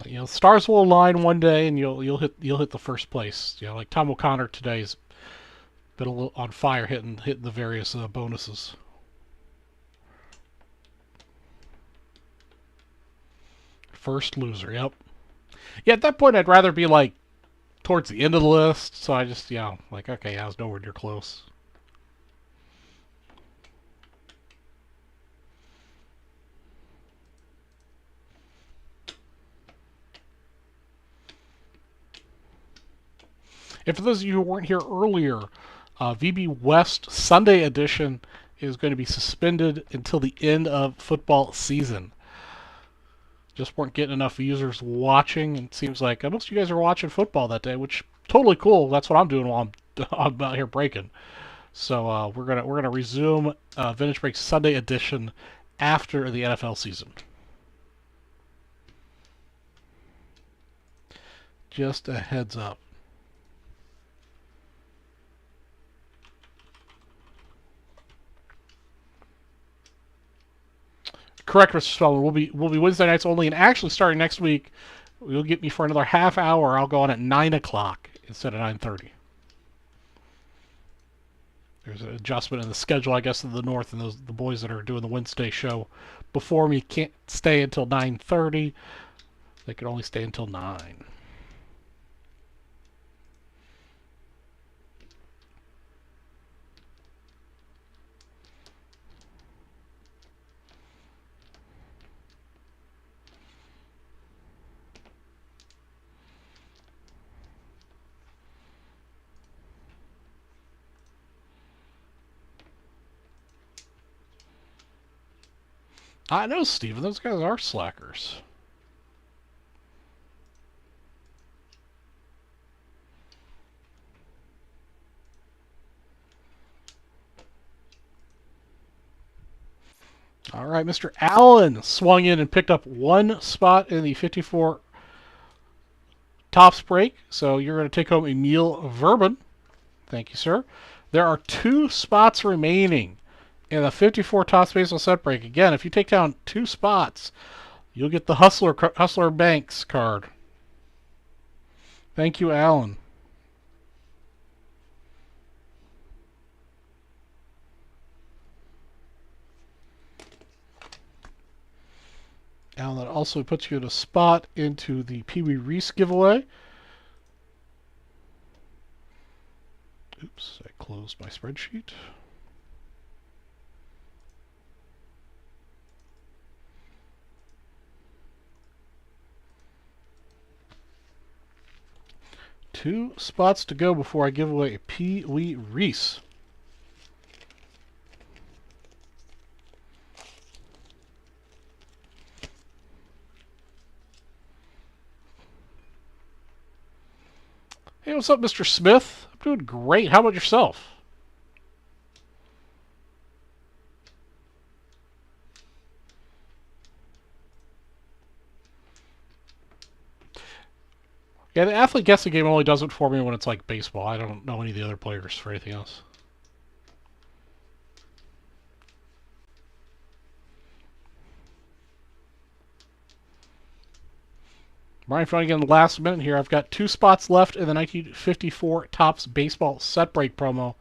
You know, stars will align one day, and you'll hit the first place. You know, like Tom O'Connor today's been a little on fire, hitting the various bonuses. First loser, yep. Yeah, at that point, I'd rather be like towards the end of the list. So I just, like, okay, I was nowhere near close. And for those of you who weren't here earlier, VB West Sunday edition is going to be suspended until the end of football season. Just weren't getting enough users watching, and it seems like most of you guys are watching football that day, which totally cool. That's what I'm doing while I'm out here breaking. So we're gonna resume Vintage Break Sunday edition after the NFL season. Just a heads up. correct, Mr. Spellman. We'll be Wednesday nights only, and actually starting next week, you'll get me for another half hour. I'll go on at 9 o'clock instead of 9:30. There's an adjustment in the schedule, I guess, in the north, and the boys that are doing the Wednesday show before me can't stay until 9:30. They can only stay until 9. I know, Steven. Those guys are slackers. All right, Mr. Allen swung in and picked up one spot in the 54 tops break. So you're going to take home Emil Verben. Thank you, sir. There are 2 spots remaining in the 54 tops baseball set break. Again, if you take down 2 spots, you'll get the Hustler Banks card. Thank you, Alan. Alan, that also puts you in a spot into the Pee Wee Reese giveaway. Oops, I closed my spreadsheet. Two spots to go before I give away a Pee Wee Reese. Hey, what's up, Mr. Smith? I'm doing great. How about yourself? Yeah, the athlete guessing game only does it for me when it's like baseball. I don't know any of the other players for anything else. Brian Flanagan, the last minute here. I've got 2 spots left in the 1954 Topps Baseball Set Break promo.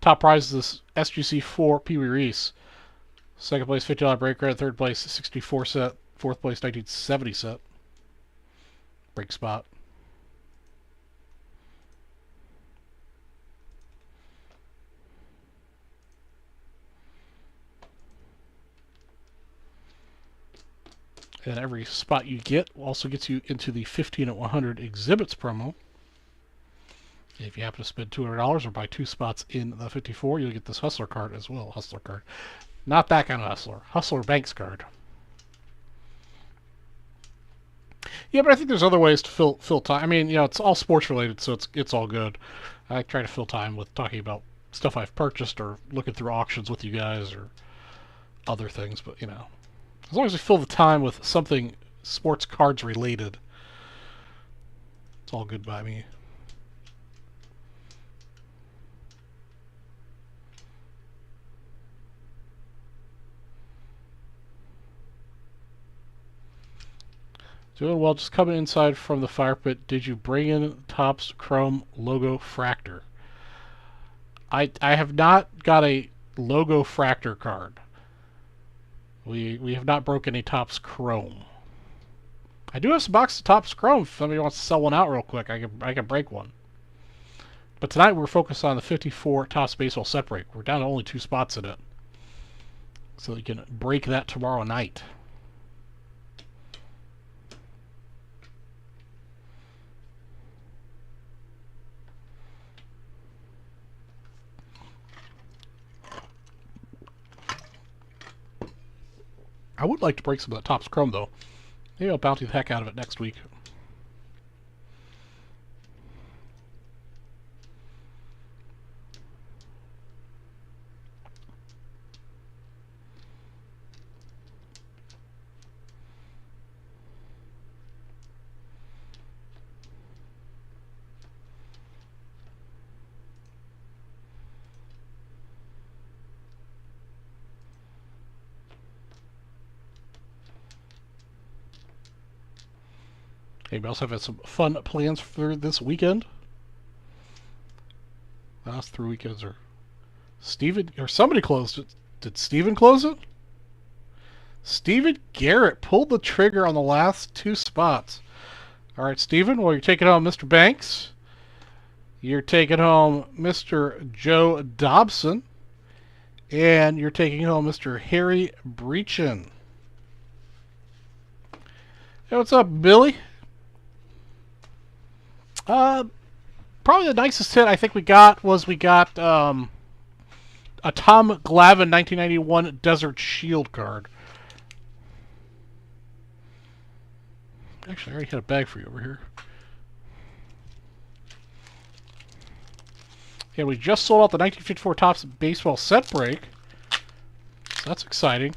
Top prize is this SGC4 Pee Wee Reese. Second place, $50 break credit. Third place, 64 set. Fourth place, 1970 set. Break spot. And every spot you get also gets you into the 15 at 100 exhibits promo. If you happen to spend $200 or buy 2 spots in the 54, you'll get this Hustler card as well. Hustler card. Not that kind of Hustler. Hustler Banks card. Yeah, but I think there's other ways to fill time. I mean, you know, it's all sports related, so it's all good. I try to fill time with talking about stuff I've purchased or looking through auctions with you guys or other things, but you know, as long as we fill the time with something sports cards related, it's all good by me. Doing well, just coming inside from the fire pit. Did you bring in Topps Chrome logo fractor? I have not got a logo fractor card. We have not broken a Topps Chrome. I do have some boxes of Topps Chrome. If somebody wants to sell one out real quick, I can break one. But tonight we're focused on the 54 Topps Baseball Set Break. We're down to only 2 spots in it. So you can break that tomorrow night. I would like to break some of that Topps Chrome, though. Maybe I'll bounty the heck out of it next week. Anybody else have some fun plans for this weekend? Last 3 weekends are Steven or somebody closed it. Did Steven close it? Steven Garrett pulled the trigger on the last 2 spots. All right, Steven, well, you're taking home Mr. Banks. You're taking home Mr. Joe Dobson. And you're taking home Mr. Harry Breachin. Hey, what's up, Billy? Probably the nicest hit I think we got a Tom Glavine 1991 Desert Shield card. Actually, I already had a bag for you over here. Yeah, we just sold out the 1954 Topps Baseball set break. So that's exciting.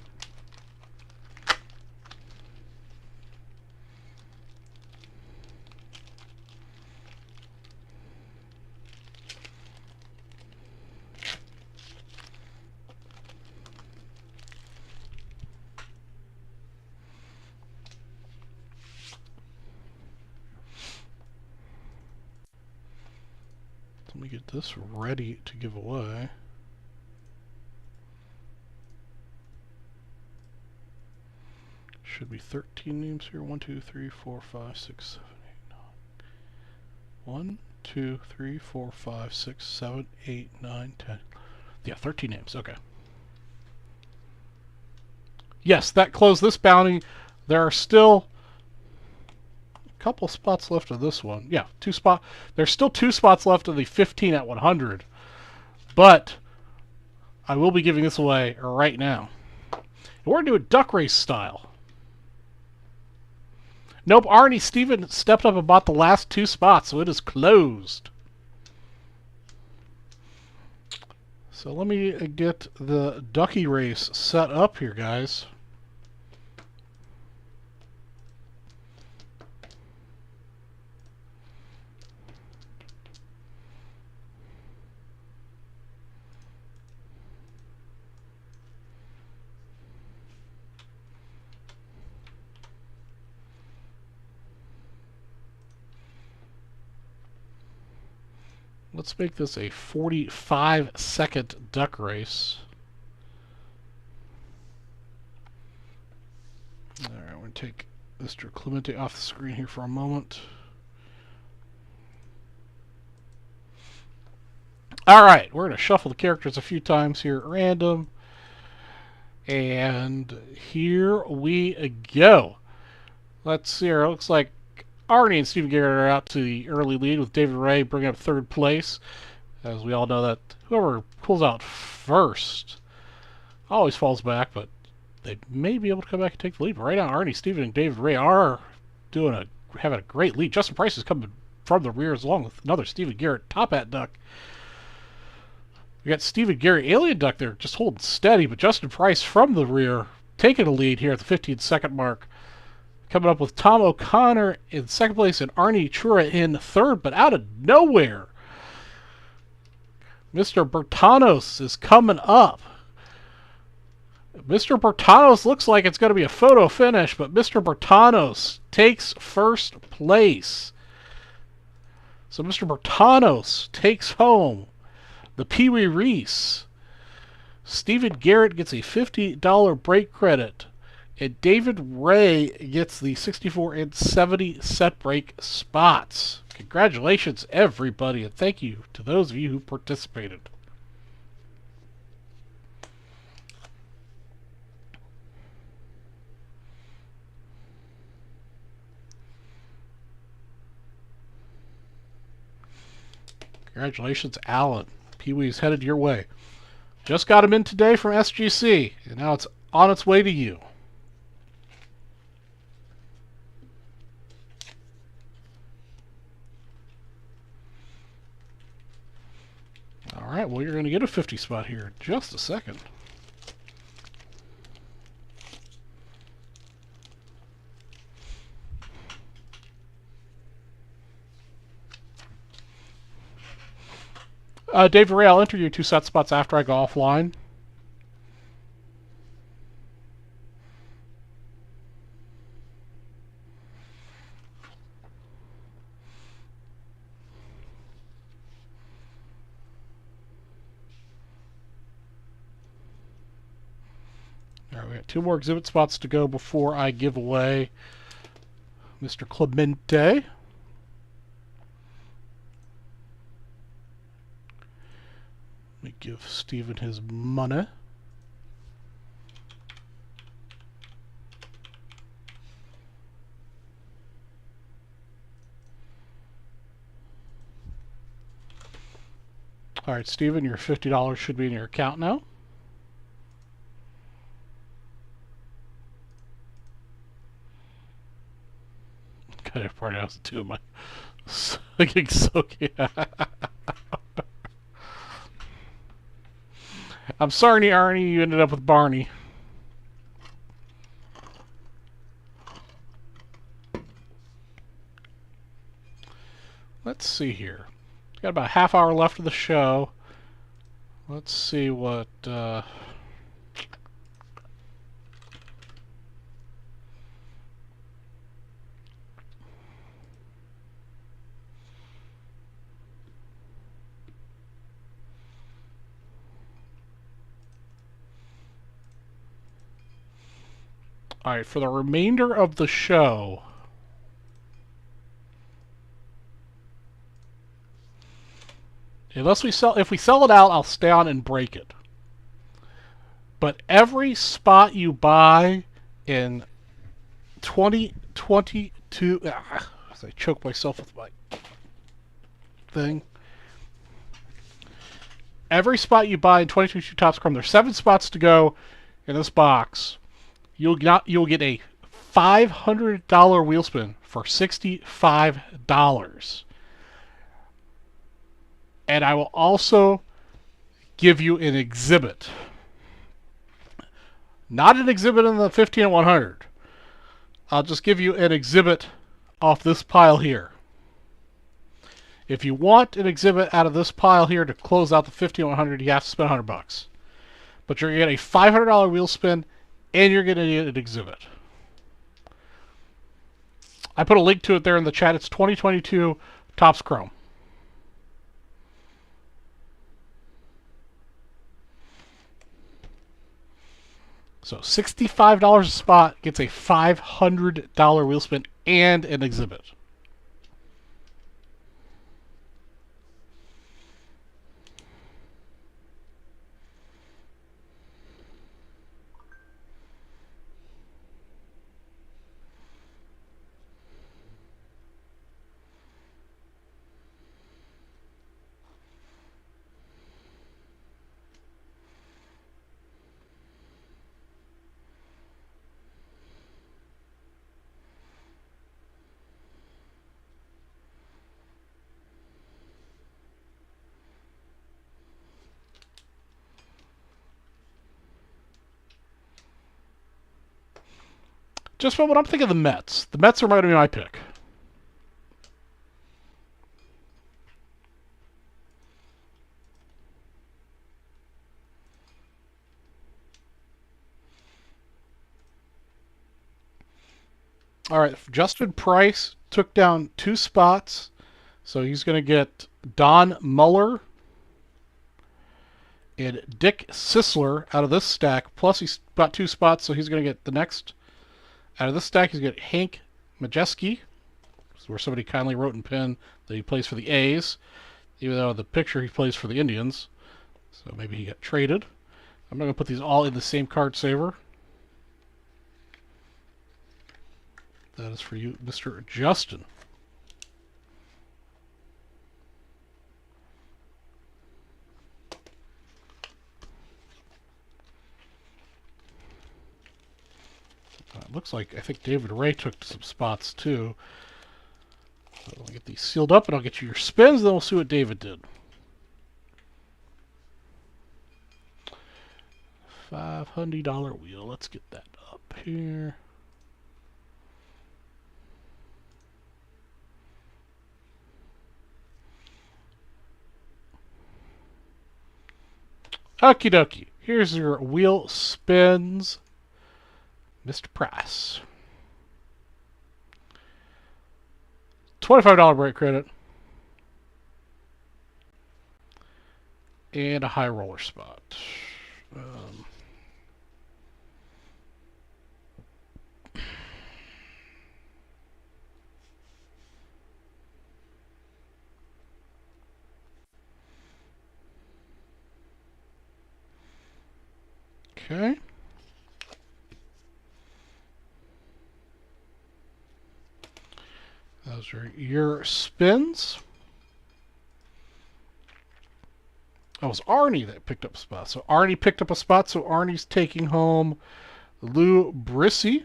Let me get this ready to give away. Should be 13 names here. 1, 2, 3, 4, 5, 6, 7, 8, 9. 1, 2, 3, 4, 5, 6, 7, 8, 9, 10. Yeah, 13 names. Okay. Yes, that closed this bounty. There are still couple spots left of this one. Yeah, there's still 2 spots left of the 15 at 100. But I will be giving this away right now. And we're going to do it duck race style. Nope, Arnie Steven stepped up and bought the last 2 spots, so it is closed. So let me get the ducky race set up here, guys. Let's make this a 45-second duck race. All right, we're going to take Mr. Clemente off the screen here for a moment. All right, we're going to shuffle the characters a few times here at random. And here we go. Let's see here. It looks like Arnie and Steven Garrett are out to the early lead with David Ray bringing up 3rd place. As we all know that whoever pulls out first always falls back, but they may be able to come back and take the lead. But right now, Arnie, Steven, and David Ray are having a great lead. Justin Price is coming from the rear along with another Steven Garrett Top Hat Duck. We got Steven Garrett Alien Duck there just holding steady, but Justin Price from the rear taking a lead here at the 15-second mark. Coming up with Tom O'Connor in 2nd place and Arnie Chura in 3rd, but out of nowhere, Mr. Bertanos is coming up. Mr. Bertanos looks like it's going to be a photo finish, but Mr. Bertanos takes 1st place. So Mr. Bertanos takes home the Pee Wee Reese. Steven Garrett gets a $50 break credit. And David Ray gets the 64 and 70 set break spots. Congratulations, everybody, and thank you to those of you who participated. Congratulations, Alan. Pee-wee's headed your way. Just got him in today from SGC, and now it's on its way to you. All right, well, you're going to get a 50 spot here in just a second. David Ray, I'll enter your 2 set spots after I go offline. Alright, we got 2 more exhibit spots to go before I give away Mr. Clemente. Let me give Steven his money. Alright, Steven, your $50 should be in your account now. Kind of part out too of my getting soaking. I'm sorry, Arnie, you ended up with Barney. Let's see here. Got about a half hour left of the show. Let's see what... Alright, for the remainder of the show... if we sell it out, I'll stay on and break it. But every spot you buy in 2022... as I choke myself with my thing. Every spot you buy in 2022 Topps Chrome, there's 7 spots to go in this box. You'll get a $500 wheel spin for $65. And I will also give you an exhibit. Not an exhibit in the 15 and 100. I'll just give you an exhibit off this pile here. If you want an exhibit out of this pile here to close out the 15 and 100, you have to spend $100. But you're going to get a $500 wheel spin, and you're going to get an exhibit. I put a link to it there in the chat. It's 2022 Topps Chrome. So $65 a spot gets a $500 wheel spin and an exhibit. Just from what I'm thinking of the Mets. The Mets are going to be my pick. All right, Justin Price took down 2 spots. So he's going to get Don Muller and Dick Sisler out of this stack. Plus he's got 2 spots, so he's going to get the next. Out of this stack, he's got Hank Majeski, where somebody kindly wrote in pen that he plays for the A's, even though in the picture he plays for the Indians. So maybe he got traded. I'm not going to put these all in the same card saver. That is for you, Mr. Justin. It looks like, I think David Ray took some spots too. So I'll get these sealed up and I'll get you your spins, then we'll see what David did. $500 wheel. Let's get that up here. Okie dokie. Here's your wheel spins. Mr. Price. $25 break credit. And a high roller spot. Those are your spins. That was Arnie that picked up a spot. So Arnie picked up a spot, so Arnie's taking home Lou Brissy.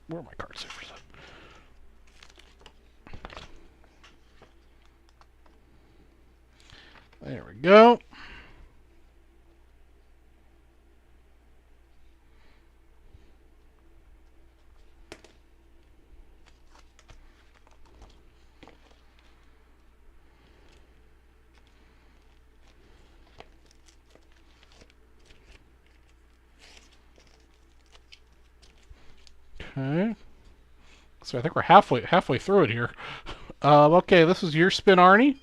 Where are my card savers at? There we go. Okay. So I think we're halfway through it here. Okay, this is your spin, Arnie.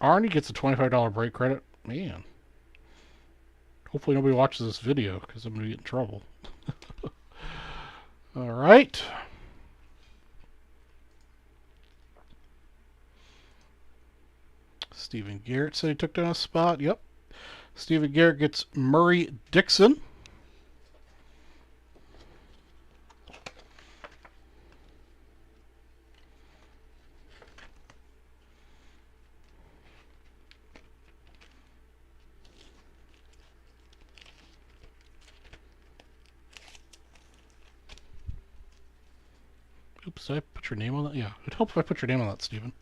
Arnie gets a $25 break credit. Man. Hopefully nobody watches this video because I'm going to get in trouble. All right. Stephen Garrett said he took down a spot. Yep. Stephen Garrett gets Murray Dixon. Oops, did I put your name on that? Yeah, it'd help if I put your name on that, Stephen.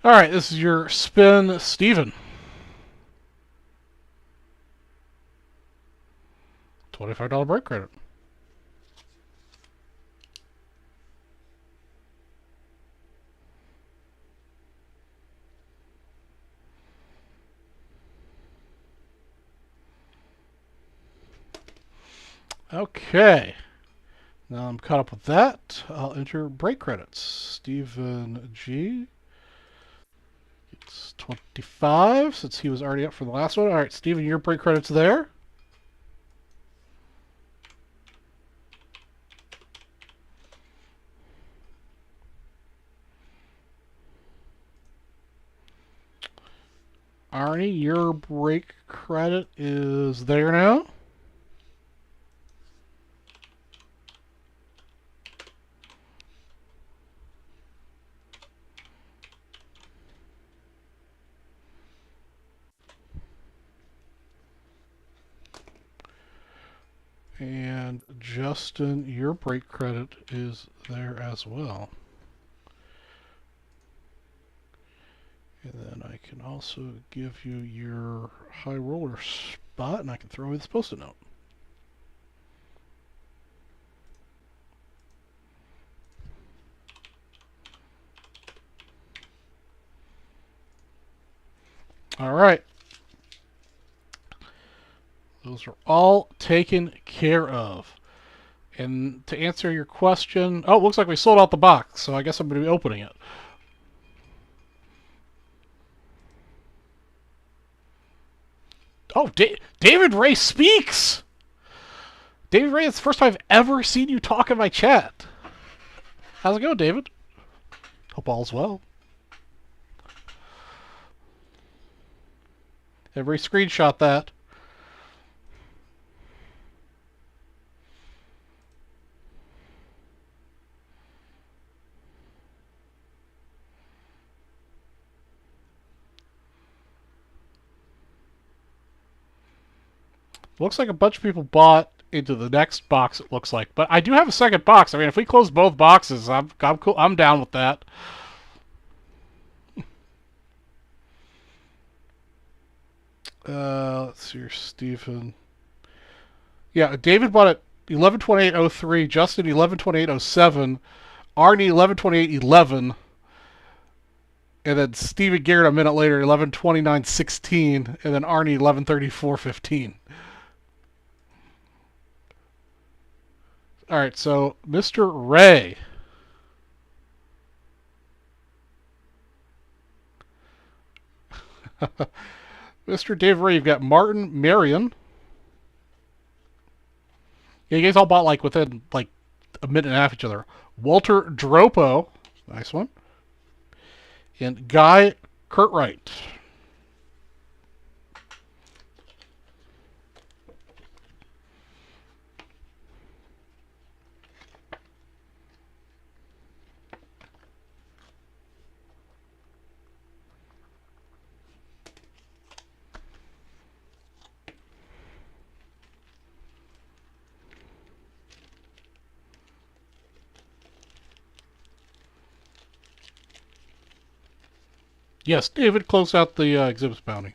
All right, this is your spin, Stephen. $25 break credit. Okay. Now I'm caught up with that. I'll enter break credits. Stephen G. It's 25 since he was already up for the last one. All right, Stephen, your break credits there. Arnie, your break credit is there now. And Justin, your break credit is there as well. And then I can also give you your high roller spot, and I can throw away this post-it note. All right. Those are all taken care of. And to answer your question, oh, it looks like we sold out the box, so I guess I'm going to be opening it. Oh, David Ray speaks! David Ray, it's the first time I've ever seen you talk in my chat. How's it going, David? Hope all's well. Every screenshot that. Looks like a bunch of people bought into the next box, it looks like. But I do have a second box. I mean, if we close both boxes, I'm cool. I'm down with that. Let's see here, Stephen. Yeah, David bought it 11/28/03, Justin 11/28/07, Arnie 11/28/11, and then Stephen Garrett a minute later 11/29/16, and then Arnie 11/34/15. All right, so Mr. Ray. Mr. Dave Ray, you've got Martin Marion. Yeah, you guys all bought like within like a minute and a half of each other. Walter Dropo, nice one. And Guy Curtright. Yes, David, close out the exhibits bounty.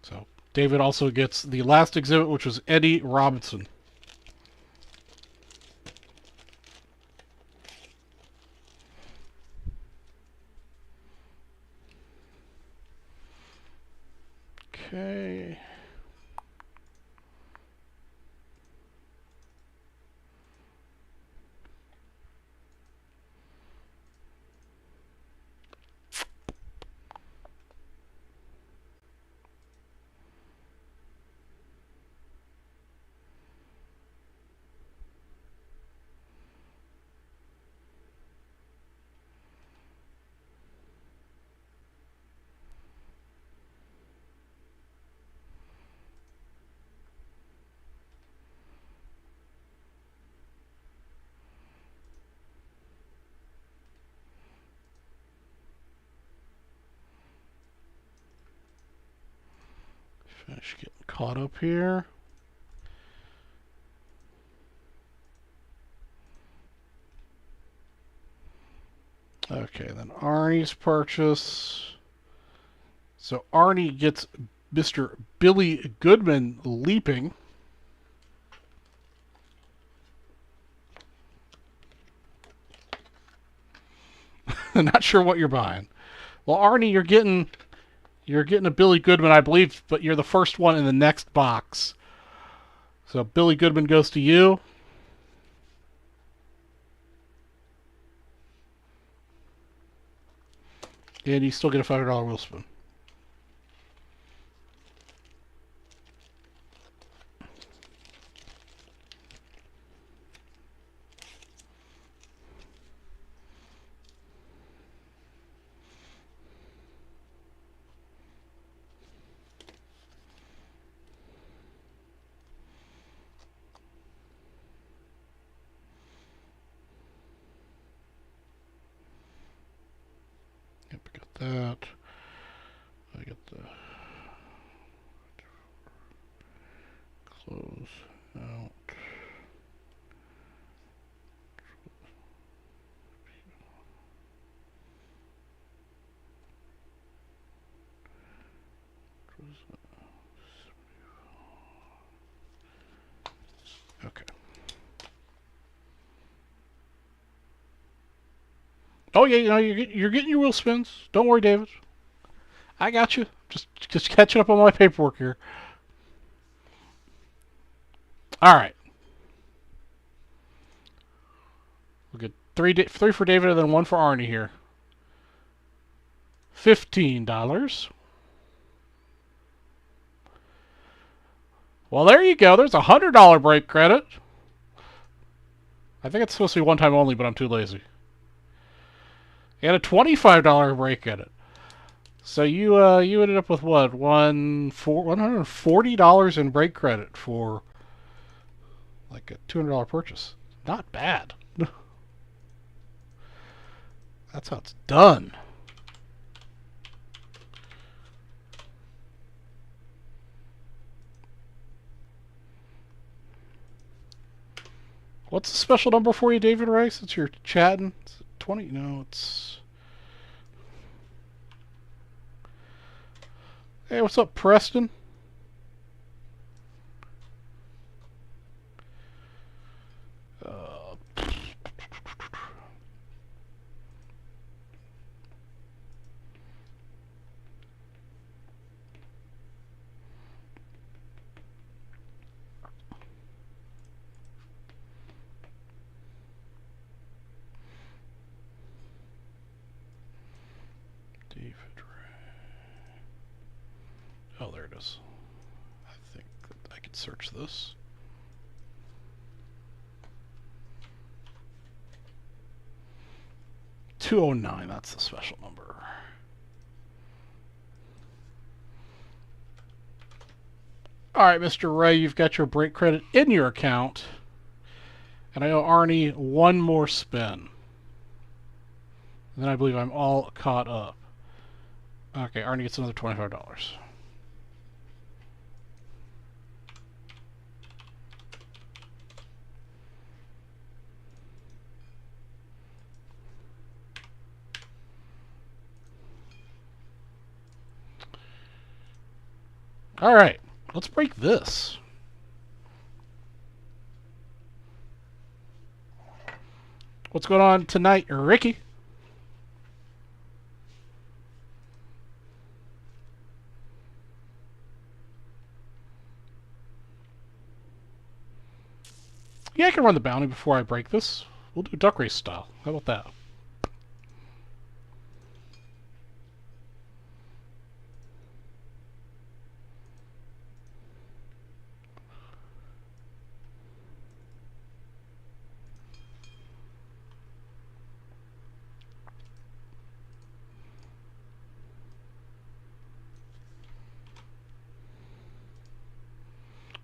So David also gets the last exhibit, which was Eddie Robinson. Okay. Finish getting caught up here. Okay, then Arnie's purchase. So Arnie gets Mr. Billy Goodman leaping. Not sure what you're buying. Well, Arnie, you're getting a Billy Goodman, I believe, but you're the first one in the next box. So Billy Goodman goes to you. And you still get a $500 wheel spin. Yep, I got that. I got the close out. Okay. Oh yeah, you know you're getting your wheel spins. Don't worry, David. I got you. Just catching up on my paperwork here. All right. We'll get three for David and then one for Arnie here. $15. Well, there you go. There's a $100 break credit. I think it's supposed to be one time only, but I'm too lazy. And a $25 break credit. So you ended up with what? $140 in break credit for like a $200 purchase. Not bad. That's how it's done. What's the special number for you, David Rice? Since you're chatting. It's 20. No, it's. Hey, what's up, Preston? David Ray. Oh, there it is. I think I could search this. $209, that's the special number. All right, Mr. Ray, you've got your break credit in your account. And I owe Arnie one more spin. And then I believe I'm all caught up. Okay, Arnie gets another $25. All right, let's break this. What's going on tonight, Ricky? Yeah, I can run the bounty before I break this. We'll do duck race style. How about that?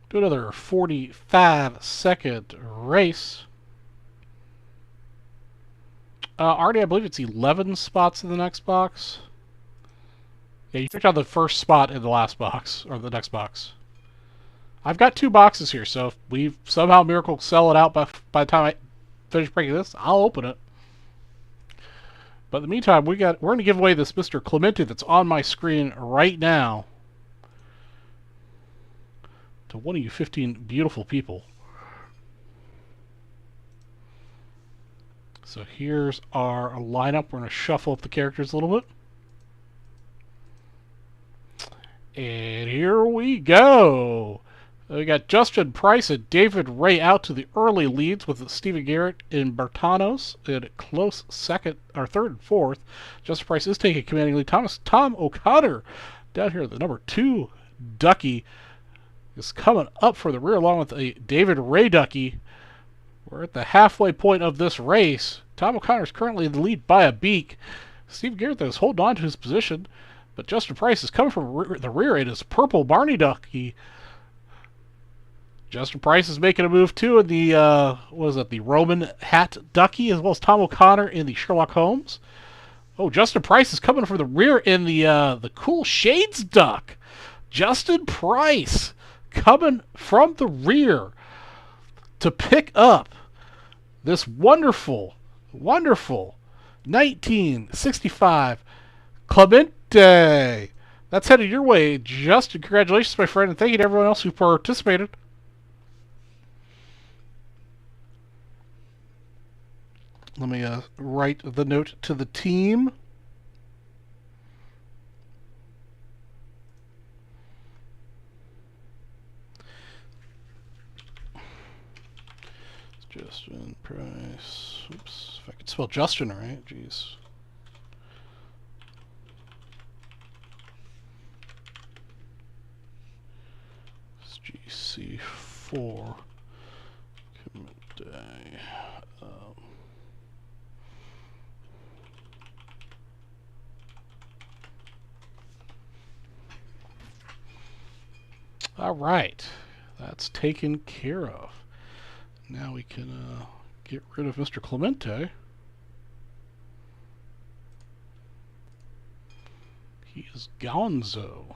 Do another 45-second race. Already, I believe it's 11 spots in the next box. Yeah, you picked out the first spot in the last box, or the next box. I've got 2 boxes here, so if we somehow miracle sell it out by the time I finish breaking this, I'll open it. But in the meantime, we're going to give away this Mr. Clemente that's on my screen right now to one of you 15 beautiful people. So here's our lineup. We're going to shuffle up the characters a little bit. And here we go. We got Justin Price and David Ray out to the early leads with Stephen Garrett and Bertanos in close second or third and fourth. Justin Price is taking commanding lead. Tom O'Connor down here at the number 2 Ducky is coming up for the rear along with a David Ray Ducky. We're at the halfway point of this race. Tom O'Connor is currently in the lead by a beak. Steve Garrett is holding on to his position, but Justin Price is coming from the rear in his purple Barney Ducky. Justin Price is making a move too in the the Roman hat Ducky, as well as Tom O'Connor in the Sherlock Holmes. Oh, Justin Price is coming from the rear in the Cool Shades Duck. Justin Price coming from the rear to pick up this wonderful 1965 Clemente. That's headed your way, Justin. Congratulations, my friend, and thank you to everyone else who participated. Let me write the note to the team. Justin Price. Oops, if I could spell Justin right, jeez. GC4 Clemente. All right, that's taken care of. Now we can get rid of Mr. Clemente. He is gonzo.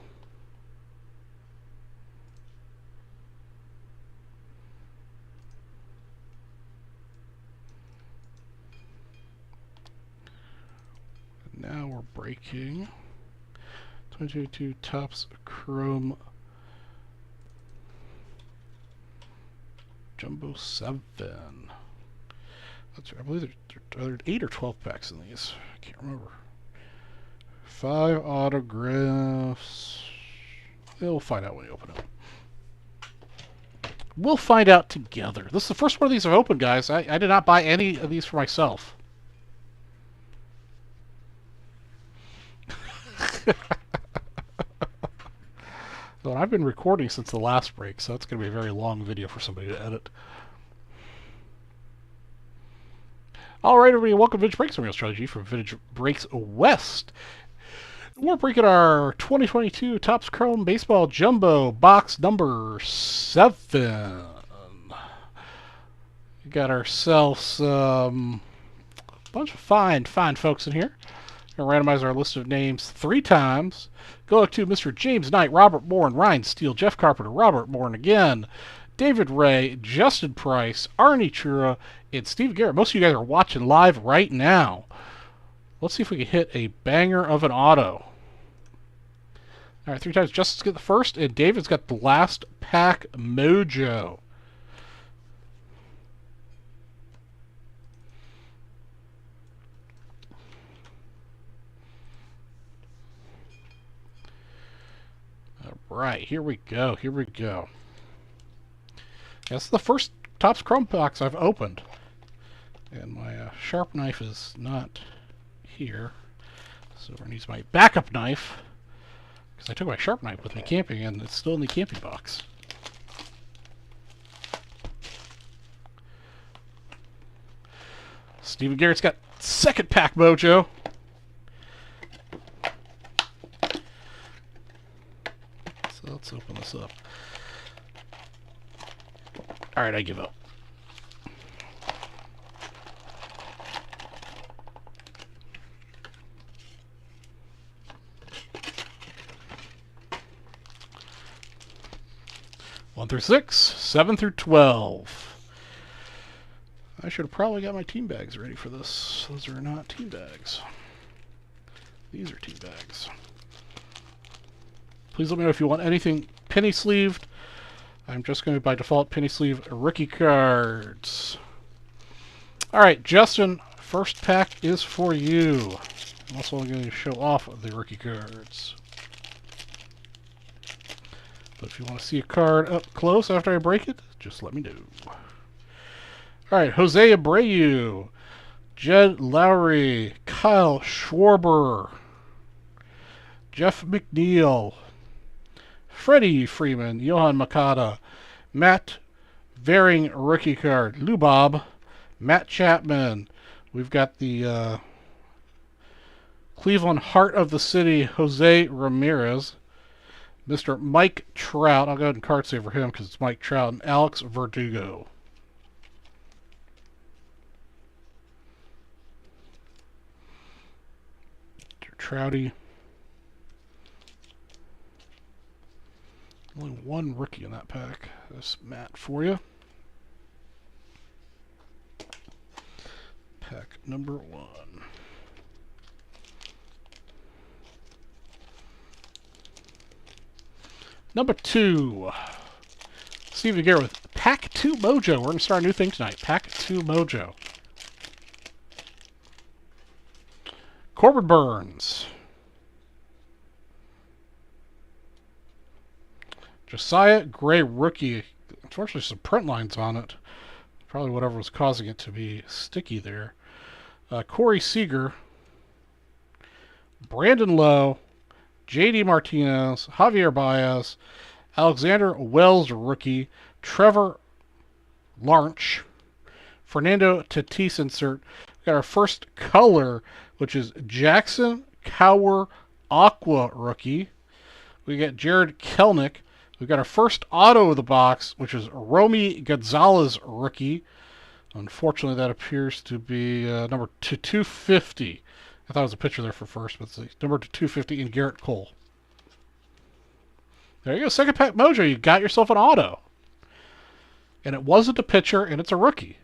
Now we're breaking 2022 Topps Chrome Jumbo 7. That's right. I believe there are 8 or 12 packs in these. I can't remember. 5 autographs. We'll find out when you open it. We'll find out together. This is the first one of these I've opened, guys. I did not buy any of these for myself. Well, I've been recording since the last break, so it's going to be a very long video for somebody to edit. All right, everybody, welcome to Vintage Breaks. I'm your strategy from Vintage Breaks West. We're breaking our 2022 Topps Chrome Baseball Jumbo box number 7. We got ourselves a bunch of fine folks in here. We're going to randomize our list of names 3 times. Go to Mr. James Knight, Robert Bourne, Ryan Steele, Jeff Carpenter, Robert Bourne again, David Ray, Justin Price, Arnie Chura, and Steve Garrett. Most of you guys are watching live right now. Let's see if we can hit a banger of an auto. All right, 3 times. Justin's got the first, and David's got the last pack mojo. Right, here we go. That's the first Topps Chrome box I've opened. And my sharp knife is not here. So I'm going to use my backup knife. Because I took my sharp knife with me camping and it's still in the camping box. Stephen Garrett's got second pack mojo. Let's open this up. Alright, I give up. One through 6, 7 through 12. I should have probably got my team bags ready for this. Those are not team bags. These are team bags. Please let me know if you want anything penny sleeved. I'm just going to, by default, penny sleeve rookie cards. Alright, Justin, first pack is for you. I'm also going to show off the rookie cards. But if you want to see a card up close after I break it, just let me know. Alright, Jose Abreu, Jed Lowry, Kyle Schwarber, Jeff McNeil, Freddie Freeman, Johan Makata, Matt Varing rookie card, Lubob, Matt Chapman. We've got the Cleveland Heart of the City, Jose Ramirez, Mr. Mike Trout. I'll go ahead and card save for him because it's Mike Trout, and Alex Verdugo. Trouty. Only one rookie in that pack. That's Matt for you. Pack number 1. Number 2. Steve Garrett with Pack 2 Mojo. We're going to start a new thing tonight. Pack 2 Mojo. Corbin Burns. Josiah Gray rookie. Unfortunately, some print lines on it. Probably whatever was causing it to be sticky there. Corey Seager. Brandon Lowe. J.D. Martinez. Javier Baez. Alexander Wells rookie. Trevor Lawrence. Fernando Tatis insert. We got our first color, which is Jackson Cower Aqua rookie. We got Jared Kelnick. We've got our first auto of the box, which is Romy Gonzalez rookie. Unfortunately, that appears to be number 250. I thought it was a picture there for first, but it's number 250 in Garrett Cole. There you go. Second pack mojo. You got yourself an auto. And it wasn't a pitcher, and it's a rookie.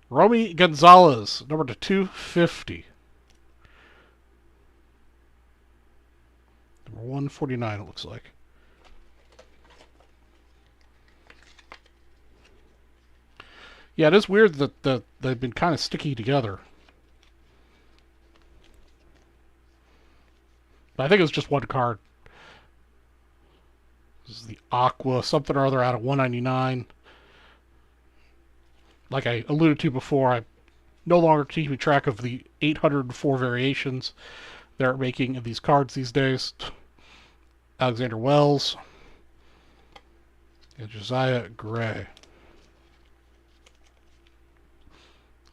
Romy Gonzalez, number 250. Number 149, it looks like. Yeah, it is weird that they've been kind of sticky together. But I think it was just one card. This is the Aqua, something or other out of 199. Like I alluded to before, I'm no longer keeping track of the 804 variations. they're making these cards these days. Alexander Wells. And Josiah Gray.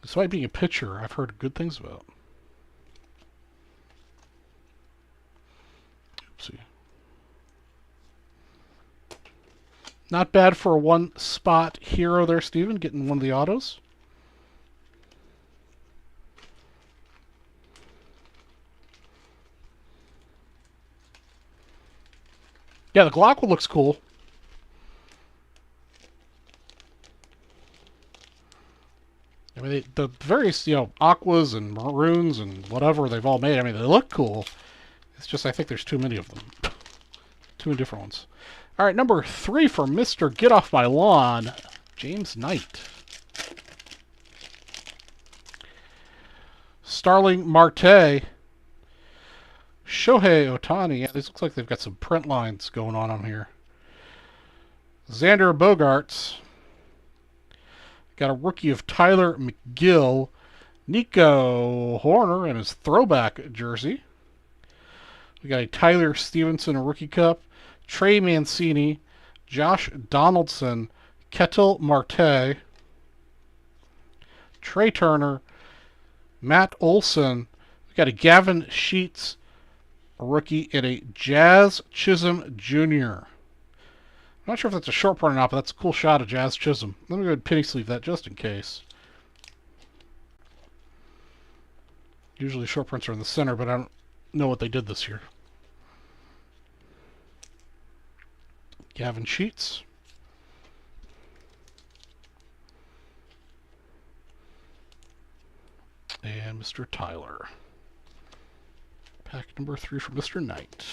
Despite being a pitcher, I've heard good things about. Oopsie. Not bad for a one-spot hero there, Steven, getting one of the autos. Yeah, the Glock looks cool. I mean, the various, Aquas and Maroons and whatever they've all made, I mean, they look cool. It's just I think there's too many of them. Too many different ones. All right, number 3 for Mr. Get Off My Lawn, James Knight. Starling Marte. Shohei Ohtani. Yeah, these looks like they've got some print lines going on here. Xander Bogaerts. Got a rookie of Tyler McGill. Nico Horner in his throwback jersey. We got a Tyler Stevenson rookie cup. Trey Mancini. Josh Donaldson. Ketel Marte. Trey Turner. Matt Olson. We got a Gavin Sheets rookie and a Jazz Chisholm Jr. I'm not sure if that's a short print or not, but that's a cool shot of Jazz Chisholm. Let me go ahead and penny sleeve that just in case. Usually short prints are in the center, but I don't know what they did this year. Gavin Sheets. And Mr. Tyler. Pack number 3 for Mr. Knight.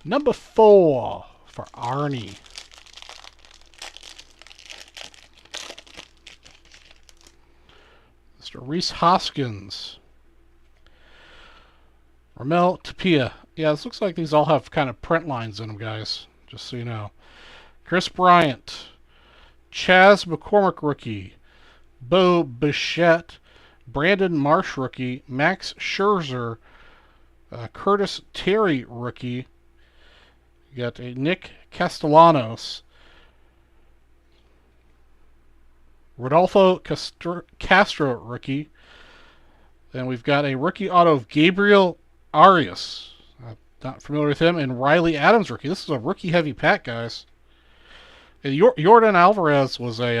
Number 4 for Arnie. Mr. Reese Hoskins. Ramel Tapia. Yeah, this looks like these all have kind of print lines in them, guys. Just so you know. Chris Bryant. Chaz McCormick rookie. Bo Bichette. Brandon Marsh rookie. Max Scherzer. Curtis Terry rookie. You got a Nick Castellanos. Rodolfo Castro rookie. Then we've got a rookie auto of Gabriel Arias. Not familiar with him. And Riley Adams rookie. This is a rookie heavy pack, guys. Yordan Alvarez was a,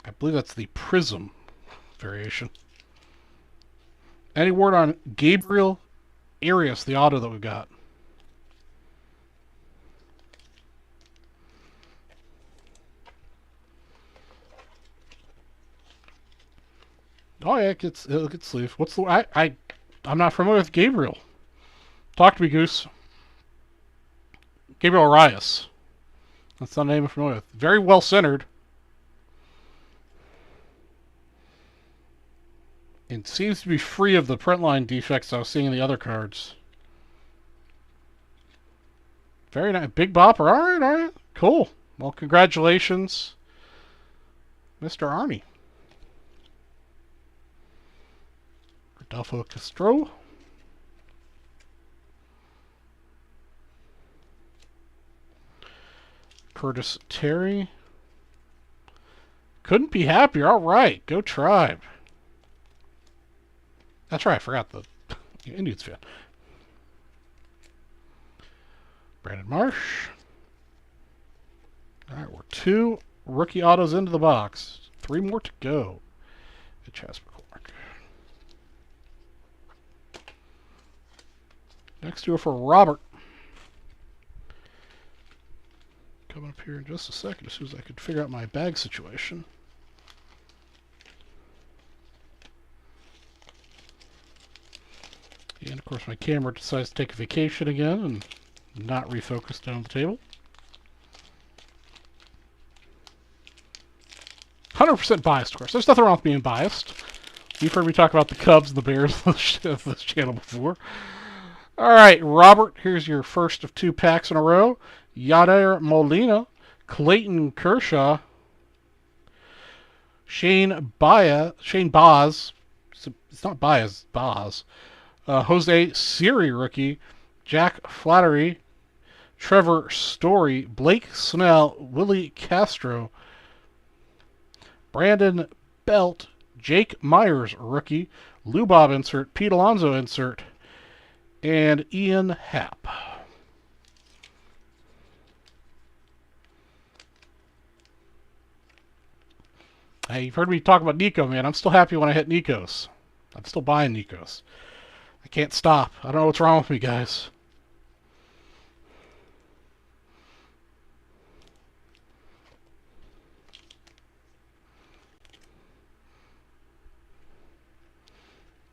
I believe that's the Prism variation. Any word on Gabriel Arias, the auto that we got? Oh yeah, it gets sleeve. What's the I'm not familiar with Gabriel. Talk to me, Goose. Gabriel Arias. That's not a name I'm familiar with. Very well centered. It seems to be free of the print line defects I was seeing in the other cards. Very nice. Big bopper. All right. Cool. Well, congratulations, Mr. Arnie. Rodolfo Castro. Curtis Terry. Couldn't be happier. All right. Go Tribe. That's right. I forgot the Indians fan. Brandon Marsh. All right. We're 2 rookie autos into the box. 3 more to go. Chaz McCormick. Next 2 are for Robert. Coming up here in just a second as soon as I could figure out my bag situation. And of course my camera decides to take a vacation again and not refocus down the table. 100% biased, of course. There's nothing wrong with being biased. You've heard me talk about the Cubs and the Bears on this channel before. All right, Robert, here's your first of 2 packs in a row. Yadier Molina, Clayton Kershaw, Shane Baz. It's not Baez, Baz. Jose Siri rookie, Jack Flattery, Trevor Story, Blake Snell, Willie Castro, Brandon Belt, Jake Myers rookie, Lou Bob insert, Pete Alonso insert, and Ian Happ. Hey, you've heard me talk about Nico, man. I'm still happy when I hit Nikos. I'm still buying Nikos. I can't stop. I don't know what's wrong with me, guys.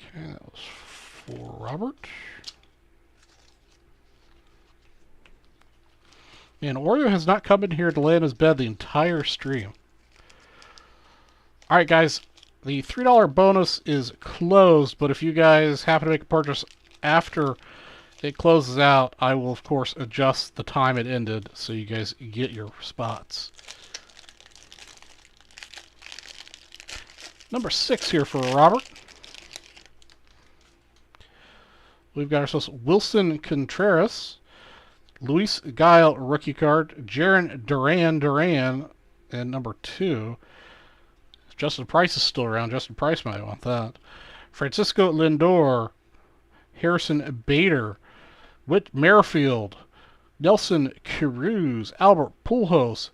Okay, that was for Robert. Man, Oreo has not come in here to lay in his bed the entire stream. Alright, guys. The $3 bonus is closed, but if you guys happen to make a purchase after it closes out, I will, of course, adjust the time it ended so you guys get your spots. Number 6 here for Robert. We've got ourselves Wilson Contreras, Luis Guile rookie card, Jaron Duran, and number 2. Justin Price is still around. Justin Price might want that. Francisco Lindor, Harrison Bader, Whit Merrifield, Nelson Cruz, Albert Pujols,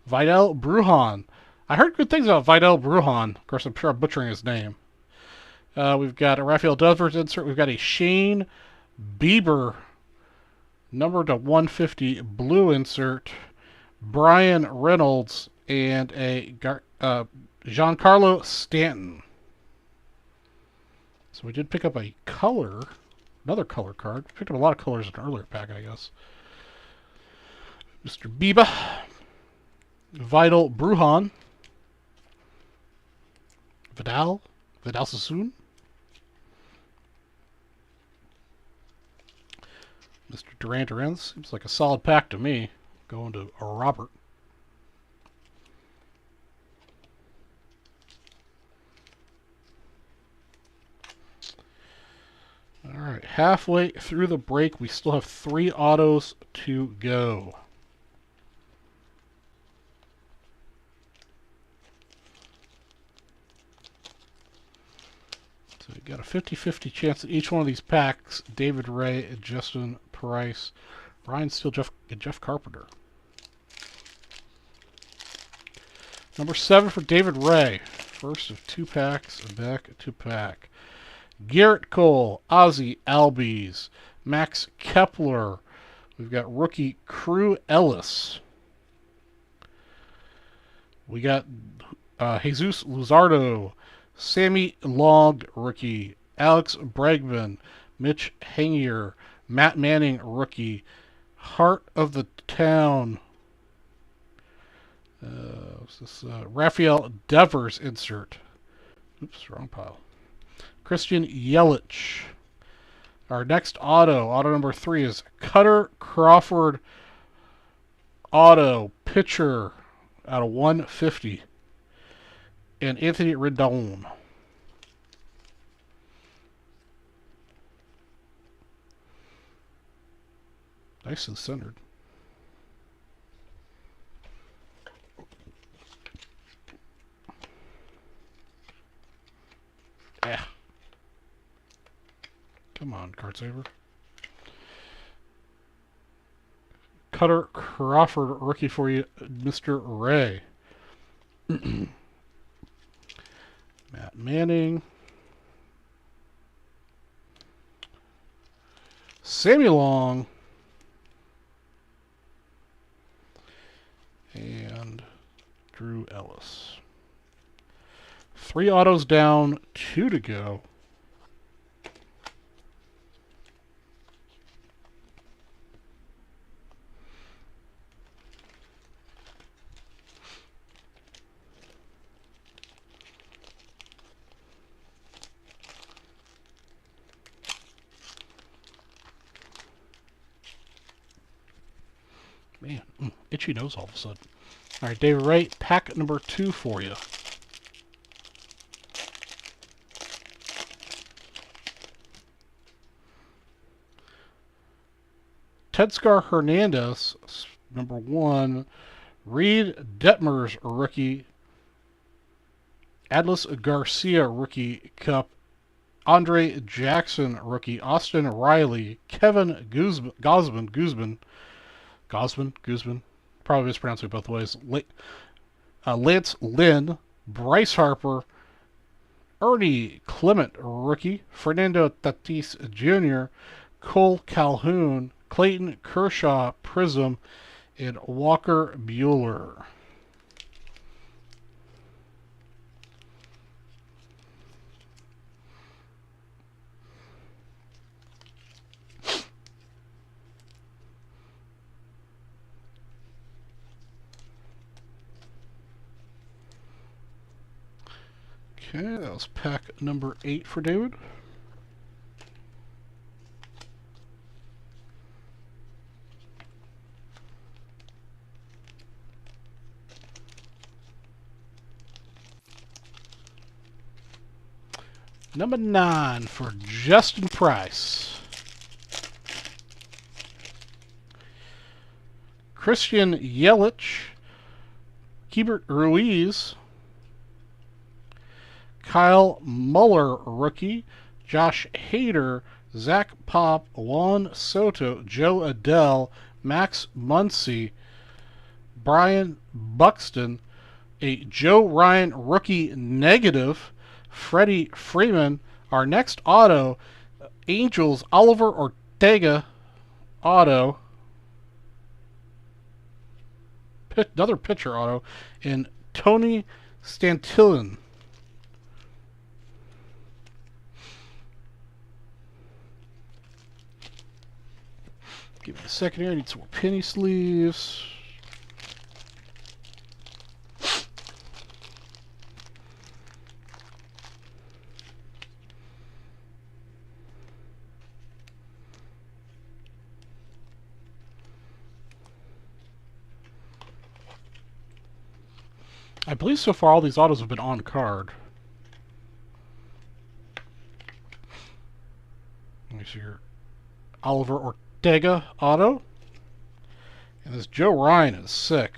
Vidal Brujan. I heard good things about Vidal Brujan. Of course, I'm sure I'm butchering his name. We've got a Rafael Devers insert. We've got a Shane Bieber, number to 150 blue insert. Brian Reynolds, and a Giancarlo Stanton. So we did pick up a color, another color card. We picked up a lot of colors in an earlier packet, I guess. Mr. Biba, Vidal Brujan, Vidal Sassoon, Mr. Duran. Seems like a solid pack to me. Going to Robert. Alright, halfway through the break, we still have 3 autos to go. So we got a 50-50 chance that each one of these packs, David Ray, Justin Price, Ryan Steele, Jeff Carpenter. Number 7 for David Ray. First of 2 packs, back to pack. Garrett Cole, Ozzie Albies, Max Kepler. We've got rookie Crew Ellis. We got Jesus Luzardo, Sammy Long, rookie, Alex Bregman, Mitch Hangier, Matt Manning, rookie, Heart of the Town. What's this? Rafael Devers insert. Oops, wrong pile. Christian Yelich. Our next auto number 3 is Cutter Crawford auto pitcher out of 150. And Anthony Rendon. Nice and centered. Yeah. Come on, card saver. Cutter Crawford rookie for you, Mr. Ray. Matt Manning. Sammy Long. And Drew Ellis. 3 autos down, 2 to go. Man, itchy nose all of a sudden. All right, David Wright, pack number 2 for you. Tedscar Hernandez, number 1. Reed Detmers, rookie. Atlas Garcia, rookie cup. Andre Jackson, rookie. Austin Riley. Kevin Guzman. Probably mispronouncing it both ways. Lance Lynn. Bryce Harper. Ernie Clement, rookie. Fernando Tatis Jr. Cole Calhoun. Clayton Kershaw, Prism, and Walker Buehler. Okay, that was pack number 8 for David. Number 9 for Justin Price. Christian Yelich. Keibert Ruiz. Kyle Muller, rookie. Josh Hader. Zach Pop. Juan Soto. Joe Adell. Max Muncy. Brian Buxton. A Joe Ryan rookie negative. Freddie Freeman. Our next auto, Angels, Oliver Ortega auto. Another pitcher auto. And Tony Stantillan. Give me a second here. I need some more penny sleeves. I believe so far all these autos have been on card. Let me see here. Oliver Ortega auto. And this Joe Ryan is sick.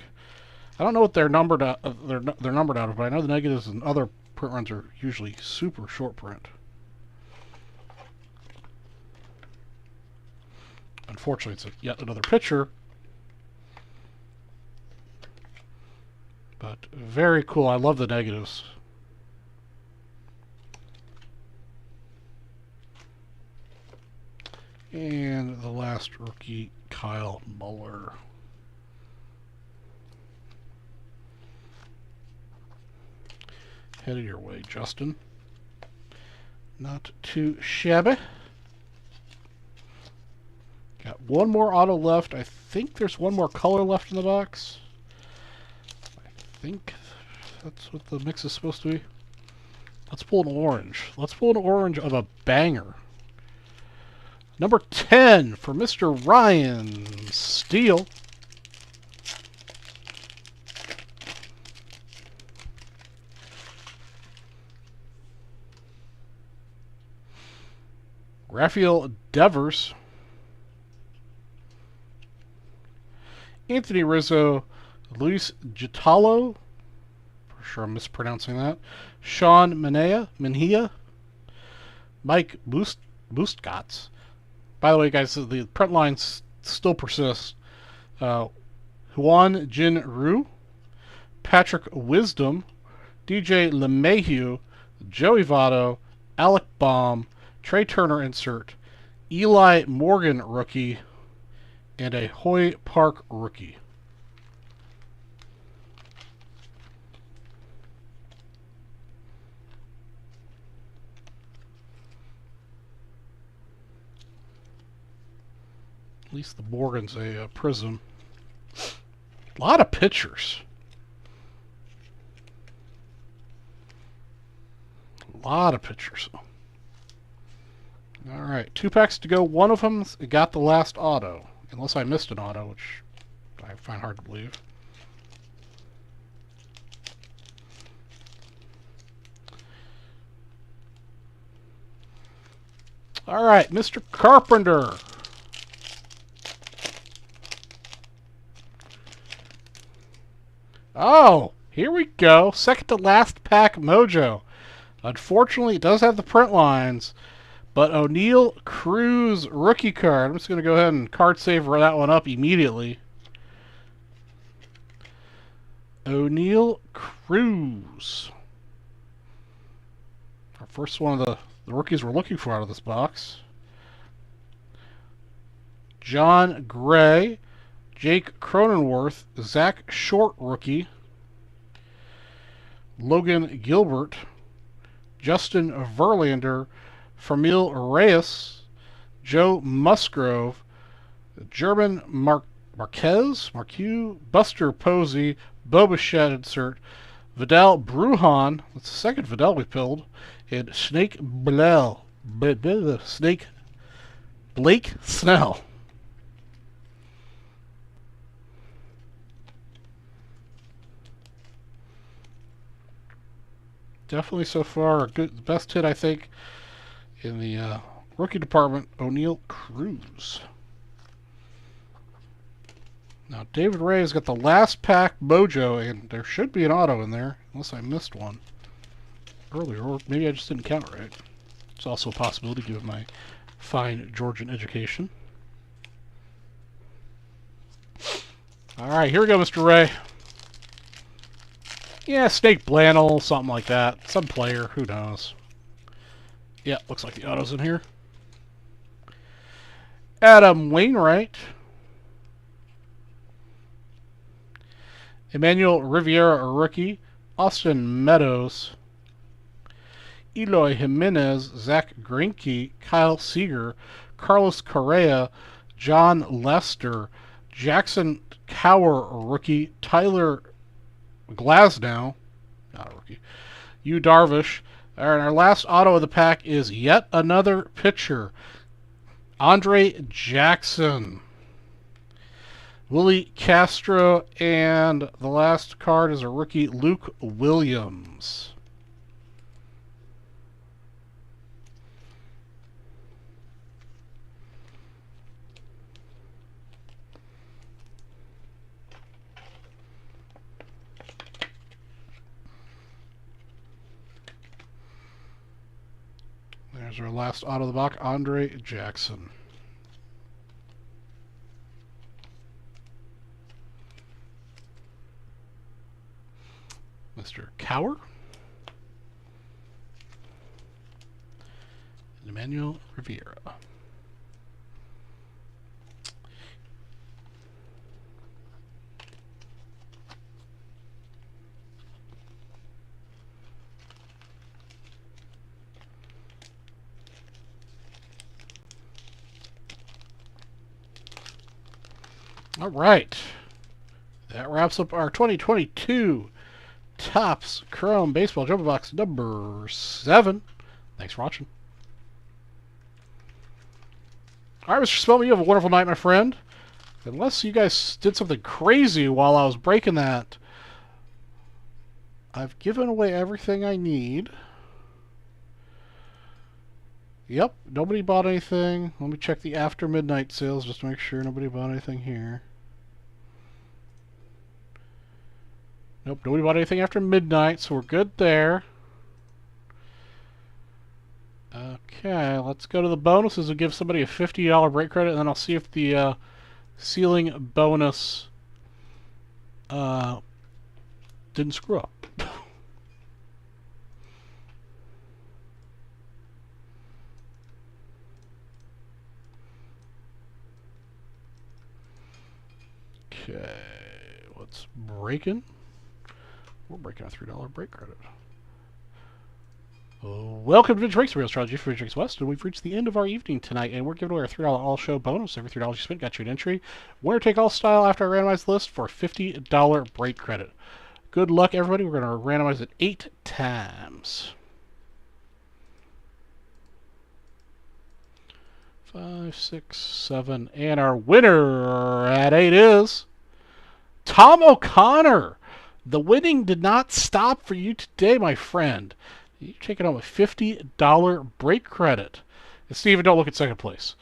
I don't know what they're numbered out. They're numbered out of, but I know the negatives and other print runs are usually super short print. Unfortunately, it's yet another picture. But very cool. I love the negatives. And the last rookie, Kyle Muller. Headed your way, Justin. Not too shabby. Got one more auto left. I think there's one more color left in the box. I think that's what the mix is supposed to be. Let's pull an orange. Let's pull an orange of a banger. Number 10 for Mr. Ryan Steele. Rafael Devers. Anthony Rizzo. Luis Gitalo. For sure I'm mispronouncing that. Sean Mejia. Mike Boostgotts. By the way, guys, the print lines still persist. Juan Jin Ryu. Patrick Wisdom. DJ LeMahieu. Joey Votto. Alec Baum. Trey Turner insert. Eli Morgan rookie. And a Hoy Park rookie. At least the Morgan's a prism. A lot of pictures. A lot of pictures. Alright, 2 packs to go. One of them got the last auto. Unless I missed an auto, which I find hard to believe. All right, Mr. Carpenter. Oh, here we go. Second to last pack mojo. Unfortunately, it does have the print lines, but O'Neal Cruz rookie card. I'm just going to go ahead and card save that one up immediately. O'Neal Cruz. Our first one of the rookies we're looking for out of this box. John Gray, Jake Cronenworth, Zach Short rookie, Logan Gilbert, Justin Verlander, Famil Reyes, Joe Musgrove, German Marquez, Buster Posey, Bo Bichette insert, Vidal Brujan, that's the second Vidal we pulled, and Blake Snell. Definitely so far good, best hit I think in the rookie department, O'Neal Cruz. Now David Ray has got the last pack mojo, and there should be an auto in there, unless I missed one earlier, or maybe I just didn't count right. It's also a possibility given my fine Georgian education. All right, here we go, Mr. Ray. Yeah, Snake Blannell, something like that. Some player, who knows. Yeah, looks like the auto's in here. Adam Wainwright. Emmanuel Rivera, a rookie. Austin Meadows. Eloy Jimenez, Zach Greinke, Kyle Seager, Carlos Correa, John Lester, Jackson Cower, a rookie. Tyler Glasnow, not a rookie. Yu Darvish. All right, our last auto of the pack is yet another pitcher. Andre Jackson. Willie Castro, and the last card is a rookie, Luke Williams. There's our last auto of the box, Andre Jackson. Mr. Cower. And Emmanuel Rivera. All right. That wraps up our 2022 Topps Chrome Baseball Jumbo Box number 7. Thanks for watching. All right, Mr. Spellman, you have a wonderful night, my friend. Unless you guys did something crazy while I was breaking that, I've given away everything I need. Yep, nobody bought anything. Let me check the after midnight sales just to make sure nobody bought anything here. Nope, nobody bought anything after midnight, so we're good there. Okay, let's go to the bonuses and give somebody a $50 break credit, and then I'll see if the ceiling bonus didn't screw up. Okay, what's breaking? We're breaking a $3 break credit. Welcome to Vintage Breaks, Real Strategy for Vintage Breaks West, and we've reached the end of our evening tonight, and we're giving away our $3 all-show bonus. Every $3 you spent got you an entry. Winner-take-all style after I randomize the list for a $50 break credit. Good luck, everybody. We're going to randomize it 8 times. 5, 6, 7, and our winner at 8 is Tom O'Connor, the winning did not stop for you today, my friend. You're taking home a $50 break credit. And Steven, don't look at second place.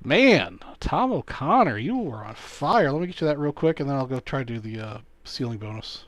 Man, Tom O'Connor, you were on fire. Let me get you that real quick, and then I'll go try to do the ceiling bonus.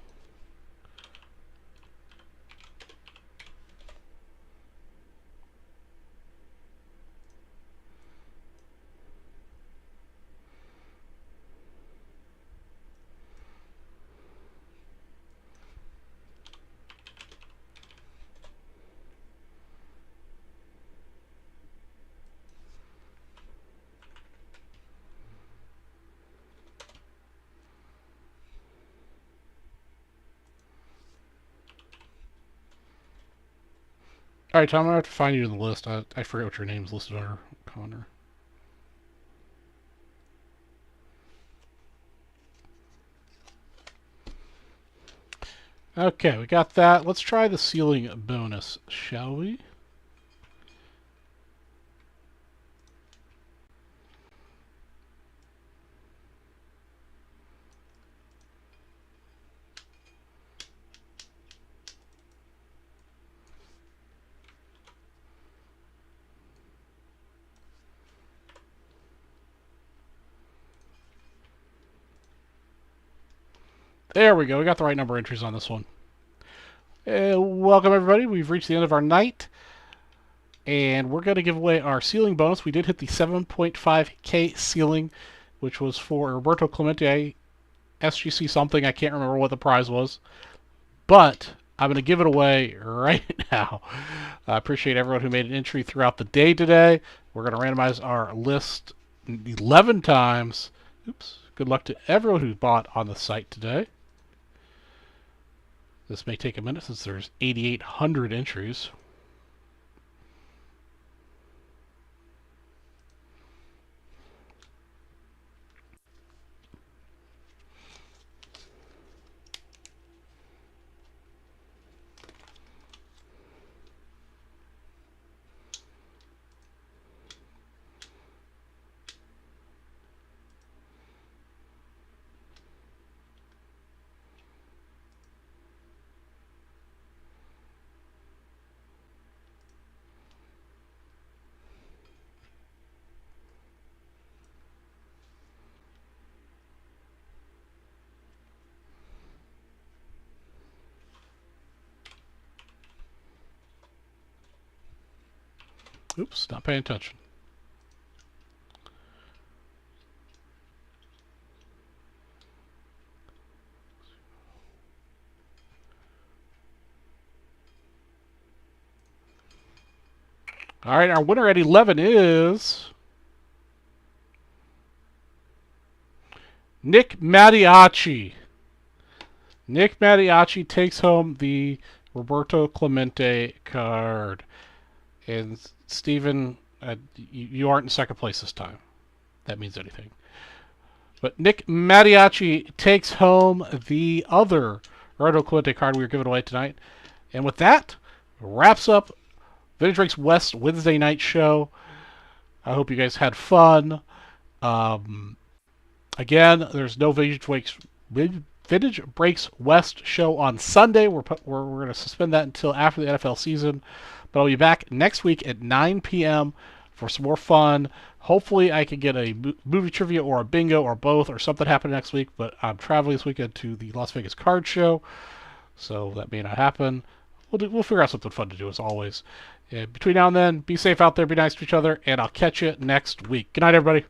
All right, Tom, I have to find you in the list. I forget what your name's listed under, Connor. Okay, we got that. Let's try the ceiling bonus, shall we? There we go. We got the right number of entries on this one. Welcome, everybody. We've reached the end of our night. And we're going to give away our ceiling bonus. We did hit the 7.5K ceiling, which was for Roberto Clemente, SGC something. I can't remember what the prize was. But I'm going to give it away right now. I appreciate everyone who made an entry throughout the day today. We're going to randomize our list 11 times. Oops. Good luck to everyone who bought on the site today. This may take a minute since there's 8,800 entries. Oops, not paying attention. All right, our winner at 11 is Nick Mattiacci. Nick Mattiacci takes home the Roberto Clemente card. And Steven, you aren't in second place this time. That means anything. But Nick Mattiacci takes home the other Roberto Clemente card we were giving away tonight. And with that, wraps up Vintage Breaks West Wednesday night show. I hope you guys had fun. Again, there's no Vintage Breaks West show on Sunday. We're going to suspend that until after the NFL season. But I'll be back next week at 9 p.m. for some more fun. Hopefully I can get a movie trivia or a bingo or both or something happen next week. But I'm traveling this weekend to the Las Vegas Card Show, so that may not happen. We'll figure out something fun to do as always. Between now and then, be safe out there, be nice to each other, and I'll catch you next week. Good night, everybody.